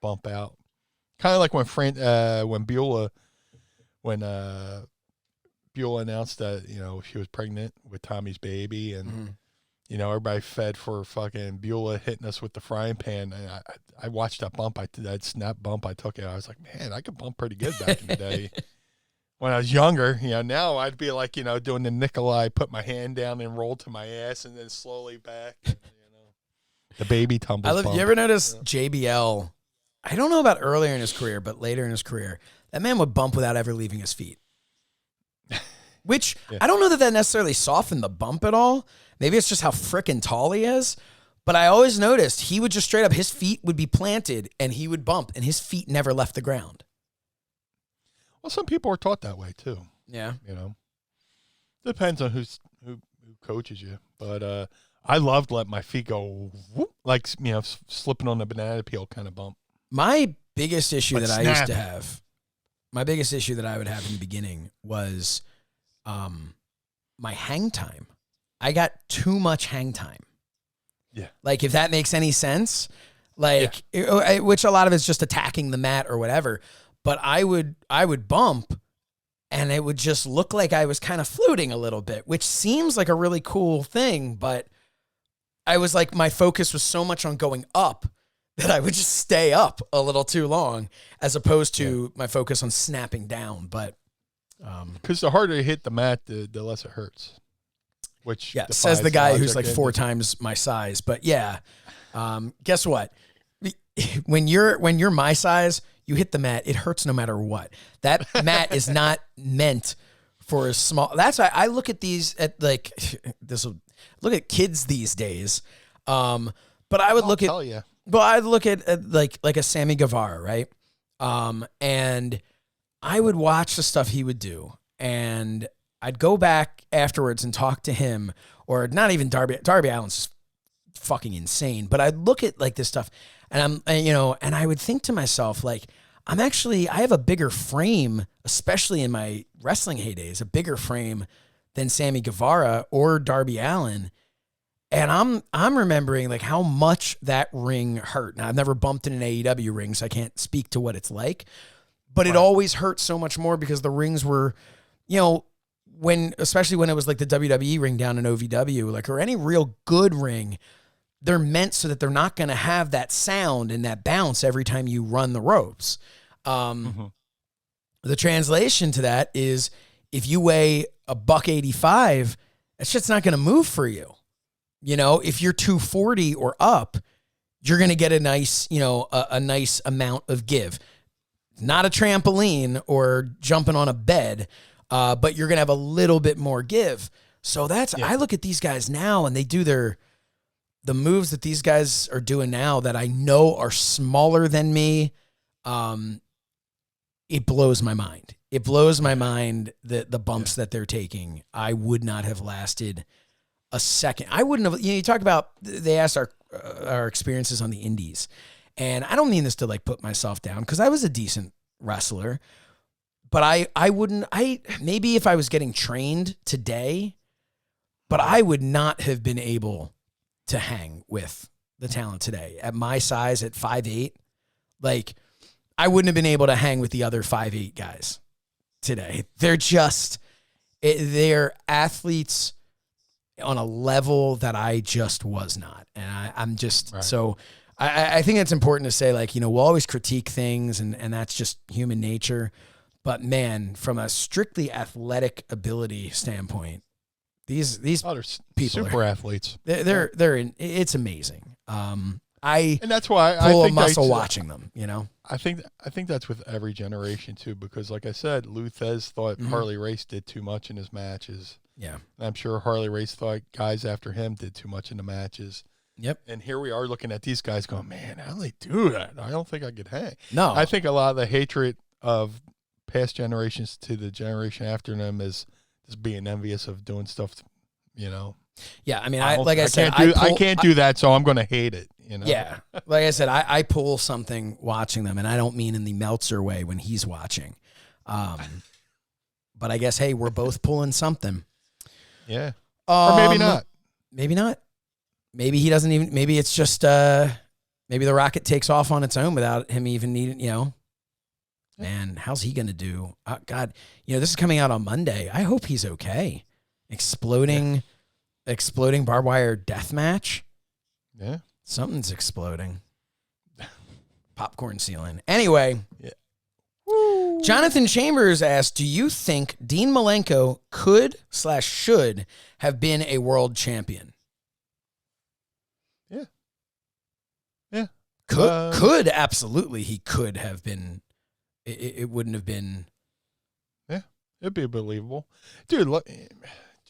bump out. Kind of like when Beulah announced that, she was pregnant with Tommy's baby, and, everybody fed for fucking Beulah hitting us with the frying pan. And I watched that bump, that snap bump I took. I was like, man, I could bump pretty good back in the day. When I was younger, now I'd be like, doing the Nikolai, put my hand down and roll to my ass and then slowly back. The baby tumbles. You ever notice JBL? I don't know about earlier in his career, but later in his career, that man would bump without ever leaving his feet. Which I don't know that necessarily softened the bump at all. Maybe it's just how frickin' tall he is. But I always noticed he would just straight up, his feet would be planted and he would bump and his feet never left the ground. Well, some people are taught that way too. Yeah. Depends on who coaches you. But I loved letting my feet go whoop, like, slipping on a banana peel kind of bump. My biggest issue But that snap. I used to have, my biggest issue that I would have in the beginning was my hang time. I got too much hang time. Yeah. Like, if that makes any sense, which a lot of it's just attacking the mat or whatever. But I would bump and it would just look like I was kind of floating a little bit, which seems like a really cool thing. But I was like, my focus was so much on going up that I would just stay up a little too long as opposed to my focus on snapping down. But because the harder you hit the mat, the less it hurts. Which says the guy who's like 4 times my size. But guess what? When you're my size, you hit the mat, it hurts no matter what. That mat is not meant for a small. That's why I look at these look at kids these days. But I would look at like a Sammy Guevara, right? And I would watch the stuff he would do, and I'd go back afterwards and talk to him, or not even Darby. Darby Allin's fucking insane. But I'd look at like this stuff, and and I would think to myself, like, I have a bigger frame, especially in my wrestling heydays, a bigger frame than Sammy Guevara or Darby Allin. And I'm remembering like how much that ring hurt. Now, I've never bumped in an AEW ring, so I can't speak to what it's like, but it always hurt so much more because the rings were, especially when it was like the WWE ring down in OVW, like, or any real good ring, they're meant so that they're not going to have that sound and that bounce every time you run the ropes. The translation to that is if you weigh $185, that shit's not going to move for you. If you're 240 or up, you're going to get a nice, a nice amount of give. Not a trampoline or jumping on a bed, but you're going to have a little bit more give. So I look at these guys now and they do the moves that these guys are doing now that I know are smaller than me. It blows my mind. It blows my mind that the bumps that they're taking. I would not have lasted a second. I wouldn't have, you talk about, they asked our experiences on the indies. And I don't mean this to like put myself down because I was a decent wrestler, but maybe if I was getting trained today, but I would not have been able to hang with the talent today at my size at 5'8". Like I wouldn't have been able to hang with the other 5'8" guys today. They're athletes on a level that I just was not. And I'm just, right. So I think it's important to say, like, we'll always critique things and that's just human nature. But man, from a strictly athletic ability standpoint, these people super athletes. It's amazing. And that's why pull I a muscle watching them, I think that's with every generation too, because like I said, Luthez thought Harley Race did too much in his matches. Yeah. And I'm sure Harley Race thought guys after him did too much in the matches. Yep. And here we are looking at these guys going, man, how do they do that? I don't think I could hang. No. I think a lot of the hatred of past generations to the generation after them is just being envious of doing stuff, Yeah, I mean, I can't do that, so I'm going to hate it, Yeah, like I said, I pull something watching them, and I don't mean in the Meltzer way when he's watching. But I guess, hey, we're both pulling something. Yeah. Or maybe not. Maybe not. Maybe he doesn't even, maybe it's just, maybe the rocket takes off on its own without him even needing, Man, how's he going to do? God, this is coming out on Monday. I hope he's okay. Exploding barbed wire death match. Yeah. Something's exploding. Popcorn ceiling. Anyway. Yeah. Jonathan Chambers asked, do you think Dean Malenko could/should have been a world champion? Yeah. Yeah. Could absolutely. He could have been. It wouldn't have been. Yeah. It'd be believable. Dude, look.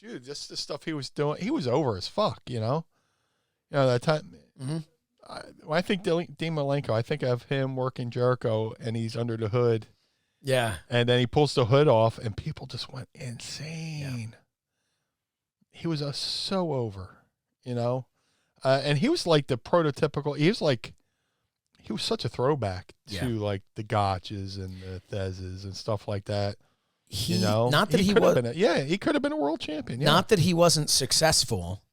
Dude, just the stuff he was doing, he was over as fuck, that time. Mm-hmm. When I think Dean Malenko, I think of him working Jericho, and he's under the hood. Yeah. And then he pulls the hood off, and people just went insane. Yeah. He was so over, and he was like the prototypical. He was such a throwback to like the Gotches and the Thezes and stuff like that. Not that he was. He could have been a world champion. Yeah. Not that he wasn't successful,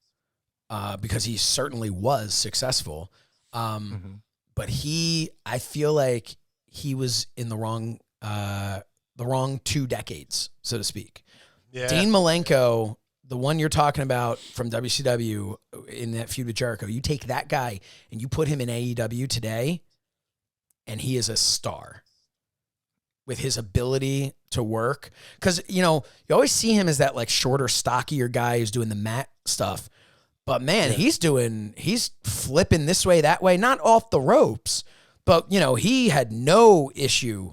because he certainly was successful. But I feel like he was in the wrong 2 decades, so to speak. Yeah. Dean Malenko, the one you're talking about from WCW in that feud with Jericho, you take that guy and you put him in AEW today, and he is a star. With his ability to work. Because, you always see him as that like shorter, stockier guy who's doing the mat stuff. But man, he's flipping this way, that way, not off the ropes. But, he had no issue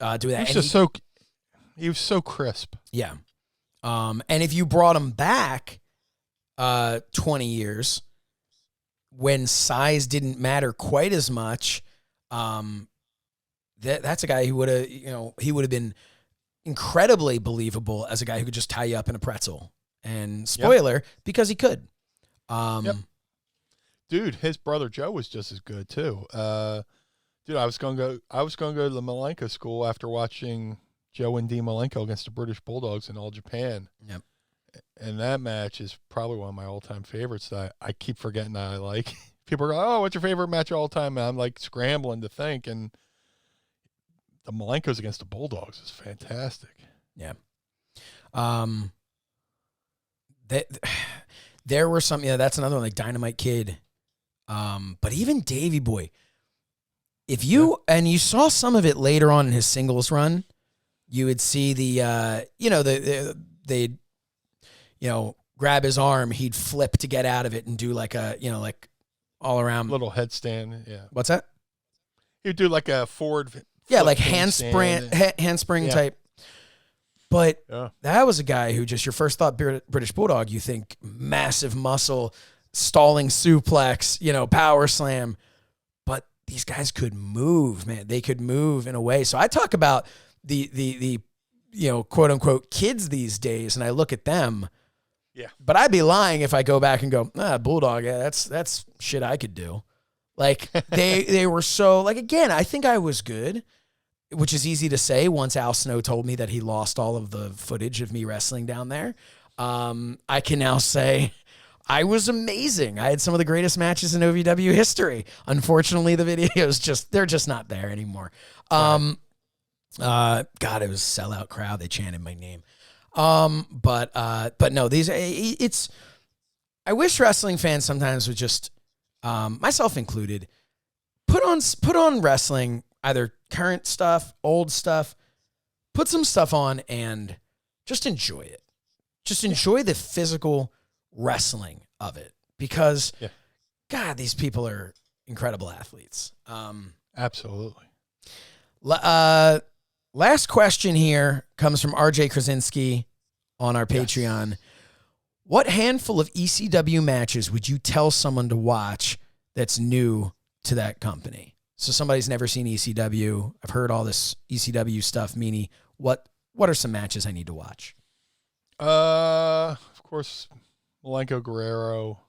doing that. He was so crisp. Yeah. And if you brought him back 20 years when size didn't matter quite as much, that's a guy who would have, he would have been incredibly believable as a guy who could just tie you up in a pretzel. And spoiler, because he could. Dude, his brother Joe was just as good too. Dude, I was going to go to the Malenko school after watching Joe and Dean Malenko against the British Bulldogs in All Japan. Yep. And that match is probably one of my all-time favorites that I keep forgetting that I like. People are like, oh, what's your favorite match of all time? And I'm like scrambling to think, and the Malenkos against the Bulldogs is fantastic. Yeah. There were some, that's another one, like Dynamite Kid. But even Davey Boy, if you, and you saw some of it later on in his singles run, you would see they'd grab his arm, he'd flip to get out of it and do like a, like all around. Little headstand, yeah. What's that? He'd do like a forward. Yeah, like handspring type. But that was a guy who just, your first thought British Bulldog, you think massive muscle, stalling suplex, power slam. But these guys could move, man. They could move in a way. So I talk about the quote unquote kids these days, and I look at them. Yeah. But I'd be lying if I go back and go, Bulldog, that's shit I could do. Like they were so like, again, I think I was good, which is easy to say once Al Snow told me that he lost all of the footage of me wrestling down there. I can now say I was amazing. I had some of the greatest matches in OVW history. Unfortunately, the videos they're just not there anymore. God, it was a sellout crowd. They chanted my name. But no, I wish wrestling fans sometimes would just, myself included, put on wrestling, either current stuff, old stuff, put some stuff on and just enjoy it. Just enjoy the physical wrestling of it because, God, these people are incredible athletes. Absolutely. Last question here comes from RJ Krasinski on our Patreon. What handful of ECW matches would you tell someone to watch that's new to that company? So somebody's never seen ECW. I've heard all this ECW stuff. Meanie, what are some matches I need to watch? Of course, Malenko Guerrero,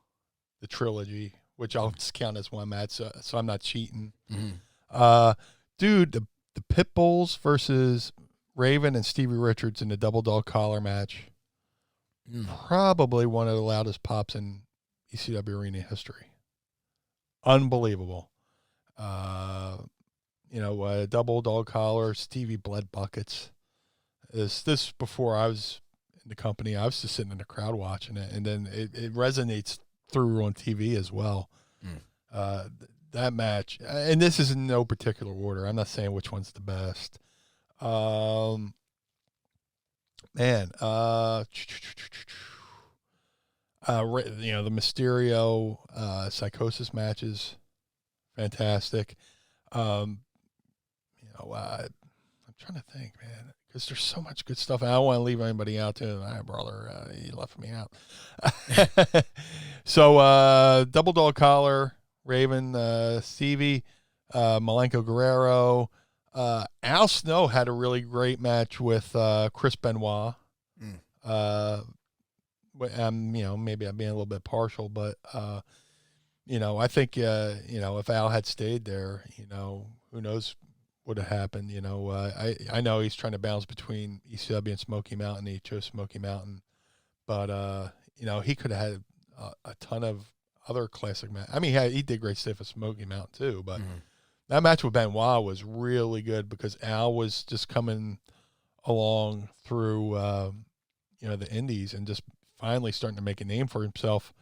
the trilogy, which I'll just count as one match, so I'm not cheating. Mm-hmm. Dude, the Pitbulls versus Raven and Stevie Richards in the double dog collar match. Probably one of the loudest pops in ECW arena history. Unbelievable. Double dog collar, Stevie bled buckets. This before I was in the company. I was just sitting in the crowd watching it, and then it resonates through on TV as well. That match, and this is in no particular order. I'm not saying which one's the best. The Mysterio Psychosis matches, fantastic. I'm trying to think, man, because there's so much good stuff. And I don't want to leave anybody out too. Brother, you left me out. So double dog collar, Raven, Stevie, Malenko Guerrero. Al Snow had a really great match with Chris Benoit. Maybe I'm being a little bit partial, but I think if Al had stayed there, who knows what would have happened. I know he's trying to balance between ECW and Smoky Mountain. He chose Smoky Mountain, but he could have had a ton of other classic matches. I mean, he did great stuff at Smoky Mountain too, but that match with Benoit was really good because Al was just coming along through the indies and just finally starting to make a name for himself.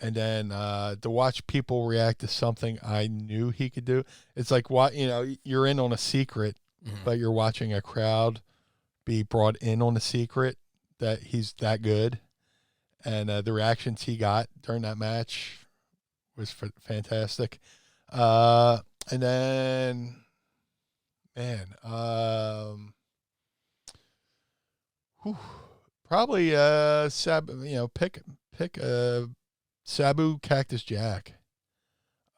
And then to watch people react to something I knew he could do, it's like you're in on a secret, but you're watching a crowd be brought in on a secret that he's that good. And the reactions he got during that match was fantastic. And then, probably pick Sabu Cactus Jack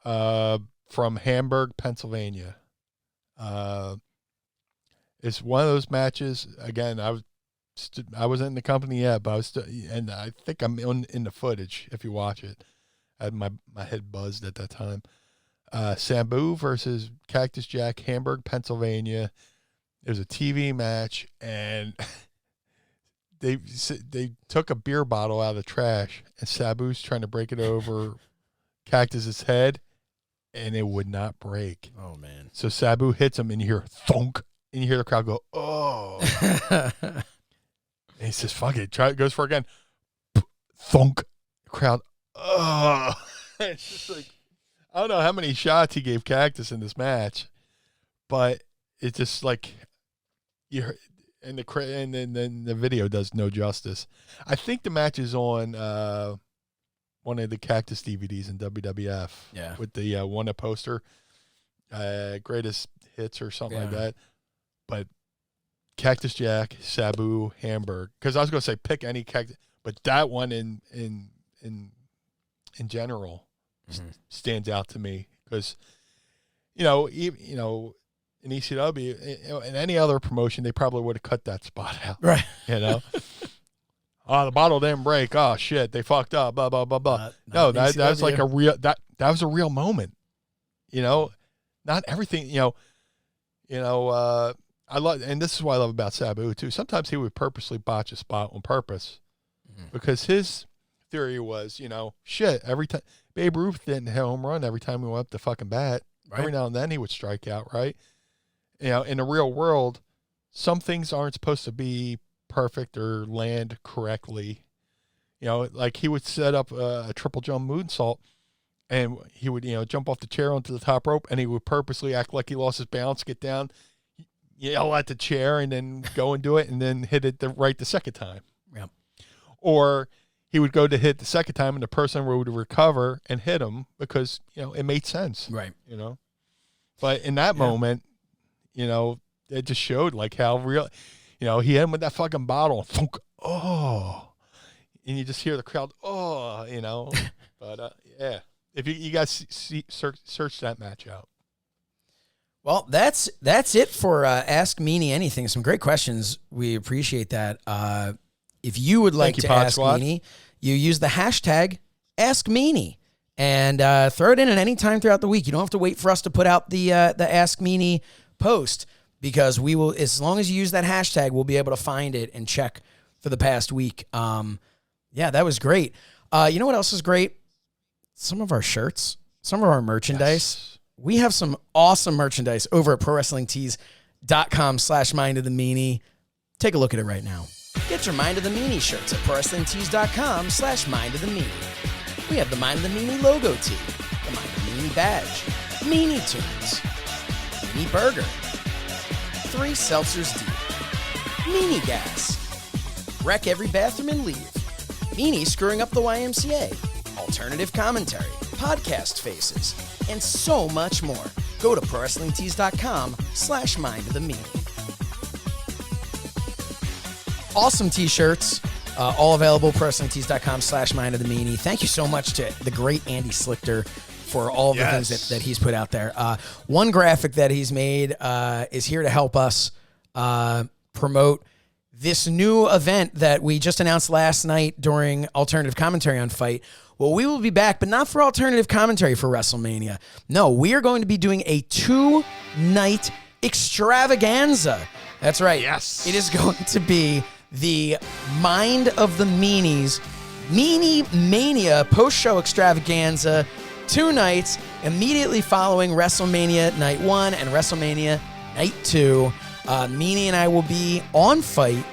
from Hamburg, Pennsylvania. It's one of those matches. Again, I wasn't in the company yet, but I was and I think I'm in the footage if you watch it. I had my head buzzed at that time. Sabu versus Cactus Jack, Hamburg, Pennsylvania. It was a TV match, and they took a beer bottle out of the trash, and Sabu's trying to break it over Cactus's head, and it would not break. Oh, man. So Sabu hits him, and you hear thunk, and you hear the crowd go, oh. And he says, fuck it. Goes for it again. Thunk. Crowd, oh. It's just like, I don't know how many shots he gave Cactus in this match, but it's just like, you heard, and then the video does no justice. I think the match is on one of the Cactus DVDs in WWF. Yeah. With the one a poster, greatest hits or something like that. But Cactus Jack, Sabu, Hamburg. Because I was going to say pick any Cactus, but that one in general stands out to me because in ECW, in any other promotion, they probably would have cut that spot out. Right. Oh, the bottle didn't break. Oh shit, they fucked up. Blah blah blah blah. No, that was like that was a real moment. not everything, I love, and this is what I love about Sabu too. Sometimes he would purposely botch a spot on purpose because his theory was, shit, every time Babe Ruth didn't hit a home run every time he went up to fucking bat. Right. Every now and then he would strike out, right? In the real world, some things aren't supposed to be perfect or land correctly. Like he would set up a triple jump moonsault, and he would, jump off the chair onto the top rope, and he would purposely act like he lost his balance, get down, yell at the chair, and then go and do it, and then hit it the second time. Yeah. Or he would go to hit the second time, and the person would recover and hit him because, it made sense. Right. But in that moment, it just showed like how real, he hit him with that fucking bottle. Thunk, oh. And you just hear the crowd, oh, But, yeah. If you guys search that match out. Well, that's it for Ask Meanie Anything. Some great questions. We appreciate that. If you would like to ask Meanie, you use the hashtag Ask Meanie and throw it in at any time throughout the week. You don't have to wait for us to put out the Ask Meanie post because we will, as long as you use that hashtag, we'll be able to find it and check for the past week. Yeah, that was great. You know what else is great? Some of our shirts, some of our merchandise. Yes. We have some awesome merchandise over at ProWrestlingTees.com/Mind of the Meanie. Take a look at it right now. Get your Mind of the Meanie shirts at ProWrestlingTees.com/Mind of the Meanie. We have the Mind of the Meanie logo tee, the Mind of the Meanie badge, Meanie Tunes, Meanie Burger, 3 seltzers deep, Meanie Gas, Wreck Every Bathroom and Leave, Meanie Screwing Up the YMCA, Alternative Commentary, Podcast Faces, and so much more. Go to ProWrestlingTees.com/Mind of the Meanie. Awesome t-shirts, all available, ProWrestlingTees.com/Mind of the Meanie. Thank you so much to the great Andy Slichter for all the things that he's put out there. One graphic that he's made is here to help us promote this new event that we just announced last night during Alternative Commentary on FITE. Well, we will be back, but not for Alternative Commentary for WrestleMania. No, we are going to be doing a 2-night extravaganza. That's right. Yes. It is going to be the Mind of the Meanies Meanie Mania post-show extravaganza, 2 nights immediately following WrestleMania Night 1 and WrestleMania Night 2. Meanie and I will be on FITE,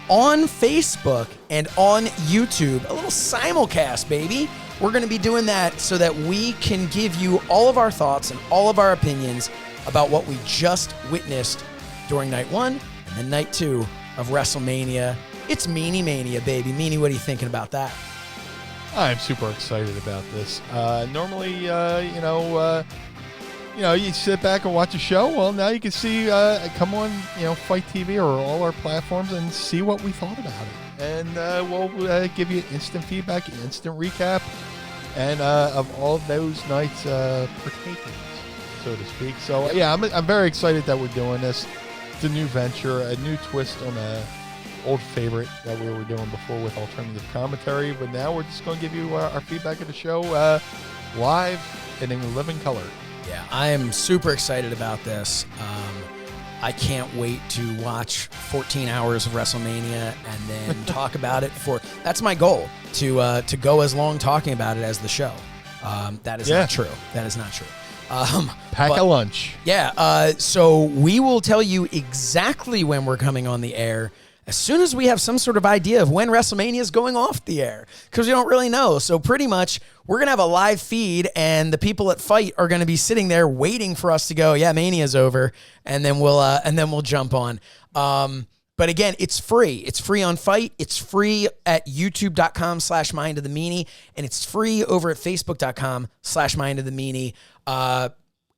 on Facebook, and on YouTube. A little simulcast, baby. We're going to be doing that so that we can give you all of our thoughts and all of our opinions about what we just witnessed during Night 1 and then Night 2 of WrestleMania. It's Meanie Mania, baby. Meanie, what are you thinking about that? I'm super excited about this. Normally, you sit back and watch a show. Well, now you can see, come on, FITE TV or all our platforms and see what we thought about it. And we'll give you instant feedback, instant recap, and of all those nights partakers, so to speak. So, yeah, I'm very excited that we're doing this. It's a new venture, a new twist on a old favorite that we were doing before with Alternative Commentary. But now we're just going to give you our feedback of the show live and in living color. Yeah, I am super excited about this. I can't wait to watch 14 hours of WrestleMania and then talk about it that's my goal, to go as long talking about it as the show. That is not true. That is not true. Pack a lunch. Yeah. So we will tell you exactly when we're coming on the air as soon as we have some sort of idea of when WrestleMania is going off the air, because we don't really know. So pretty much we're going to have a live feed, and the people at FITE are going to be sitting there waiting for us to go, yeah, Mania's over, and then we'll jump on. But again, it's free. It's free on FITE. It's free at youtube.com/Mind of the Meanie, and it's free over at facebook.com/Mind of the Meanie.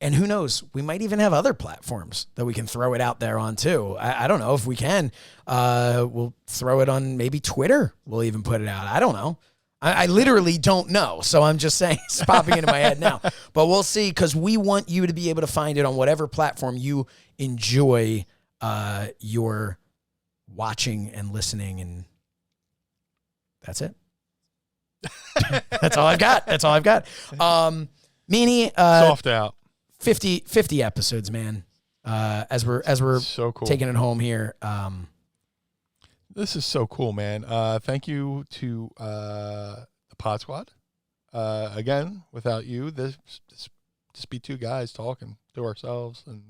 And who knows, we might even have other platforms that we can throw it out there on too. I don't know if we can. We'll throw it on maybe Twitter. We'll even put it out. I don't know. I literally don't know. So I'm just saying, it's popping into my head now. But we'll see, because we want you to be able to find it on whatever platform you enjoy your watching and listening. And that's it. That's all I've got. Meanie. Soft out. 50 episodes, man. As we're so cool. taking it home here. This is so cool, man. Thank you to the Pod Squad. Again, without you, this just be two guys talking to ourselves, and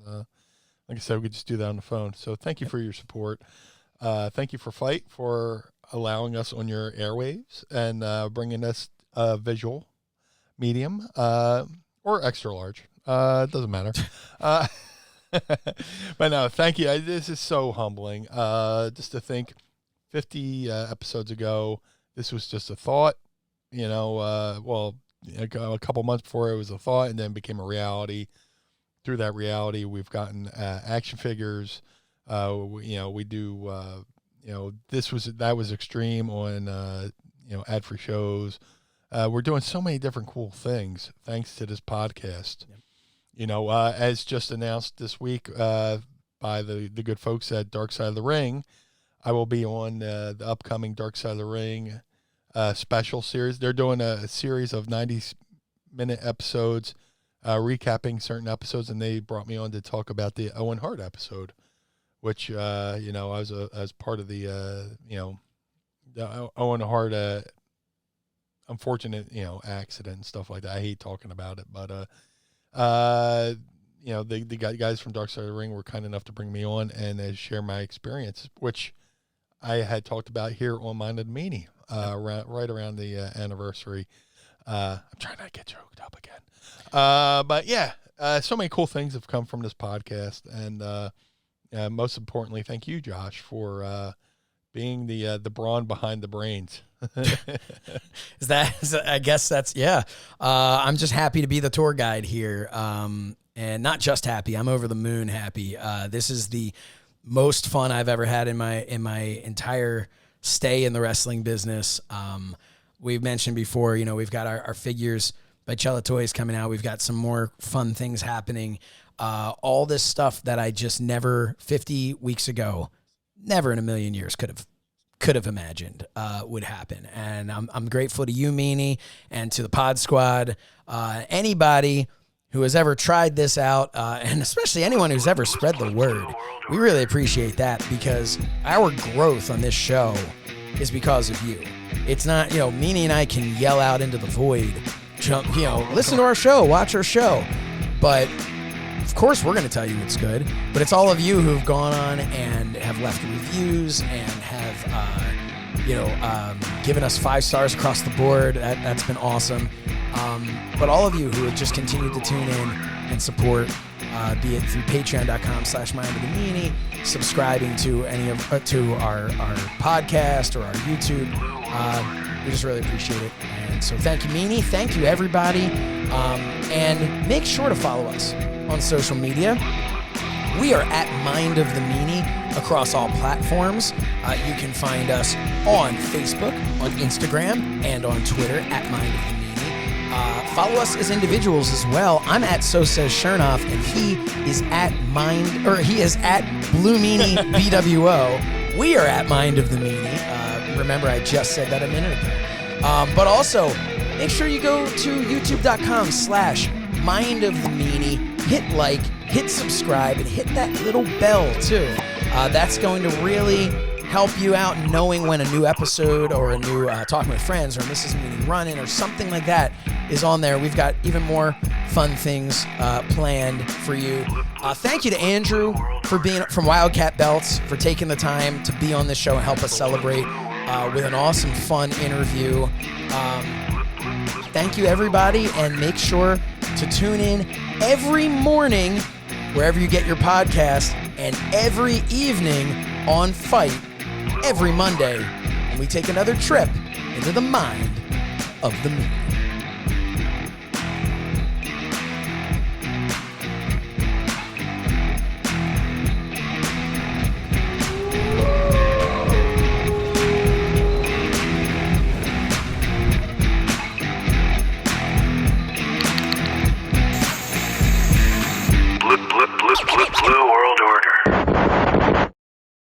like I said, we could just do that on the phone. So thank you for your support. Thank you for FITE for allowing us on your airwaves and bringing us a visual medium or extra large. It doesn't matter. But no, thank you. This is so humbling. Just to think 50 episodes ago, this was just a thought, a couple months before it was a thought and then became a reality. Through that reality, we've gotten action figures. We do, that was extreme on, ad-free shows. We're doing so many different cool things thanks to this podcast. Yep. As just announced this week by the good folks at Dark Side of the Ring, I will be on the upcoming Dark Side of the Ring special series. They're doing a series of 90-minute episodes, recapping certain episodes, and they brought me on to talk about the Owen Hart episode, which I was part of the the Owen Hart unfortunate accident and stuff like that. I hate talking about it, but the guys from Dark Side of the Ring were kind enough to bring me on and share my experience, which I had talked about here on Mind of the Meanie, right around the anniversary. I'm trying not to get choked up again. But yeah, so many cool things have come from this podcast. And most importantly, thank you, Josh, for being the brawn behind the brains. I guess that's, yeah. I'm just happy to be the tour guide here. And not just happy, I'm over the moon happy. This is the most fun I've ever had in my entire stay in the wrestling business. We've mentioned before, we've got our figures by Cella Toys coming out. We've got some more fun things happening. All this stuff that I just never 50 weeks ago, never in a million years could have imagined would happen. And I'm grateful to you, Meanie, and to the Pod Squad. Anybody who has ever tried this out, and especially anyone who's ever spread the word. We really appreciate that, because our growth on this show is because of you. It's not, Meanie and I can yell out into the void, jump, listen to our show, watch our show. But of course we're going to tell you it's good, but it's all of you who've gone on and have left reviews and have, given us 5 stars across the board. That's been awesome. But all of you who have just continued to tune in and support, be it through patreon.com/mindofthemeanie, subscribing to to our podcast or our YouTube, we just really appreciate it. And so thank you, Meanie. Thank you, everybody. And make sure to follow us on social media. We are at Mind of the Meanie across all platforms. You can find us on Facebook, on Instagram, and on Twitter at Mind of the Meanie. Follow us as individuals as well. I'm at So Says Shernoff, and he is at Blue Meanie BWO. We are at Mind of the Meanie. Remember, I just said that a minute ago. But also, make sure you go to youtube.com/Mind of the Meanie. Hit like, hit subscribe, and hit that little bell too. That's going to really help you out knowing when a new episode or a new Talking with Friends or Mrs. Meanie Running or something like that is on there. We've got even more fun things planned for you. Thank you to Andrew for being from Wildcat Belts, for taking the time to be on this show and help us celebrate with an awesome, fun interview. Thank you, everybody, and make sure to tune in every morning wherever you get your podcast, and every evening on FITE every Monday when we take another trip into the mind of the Meanie.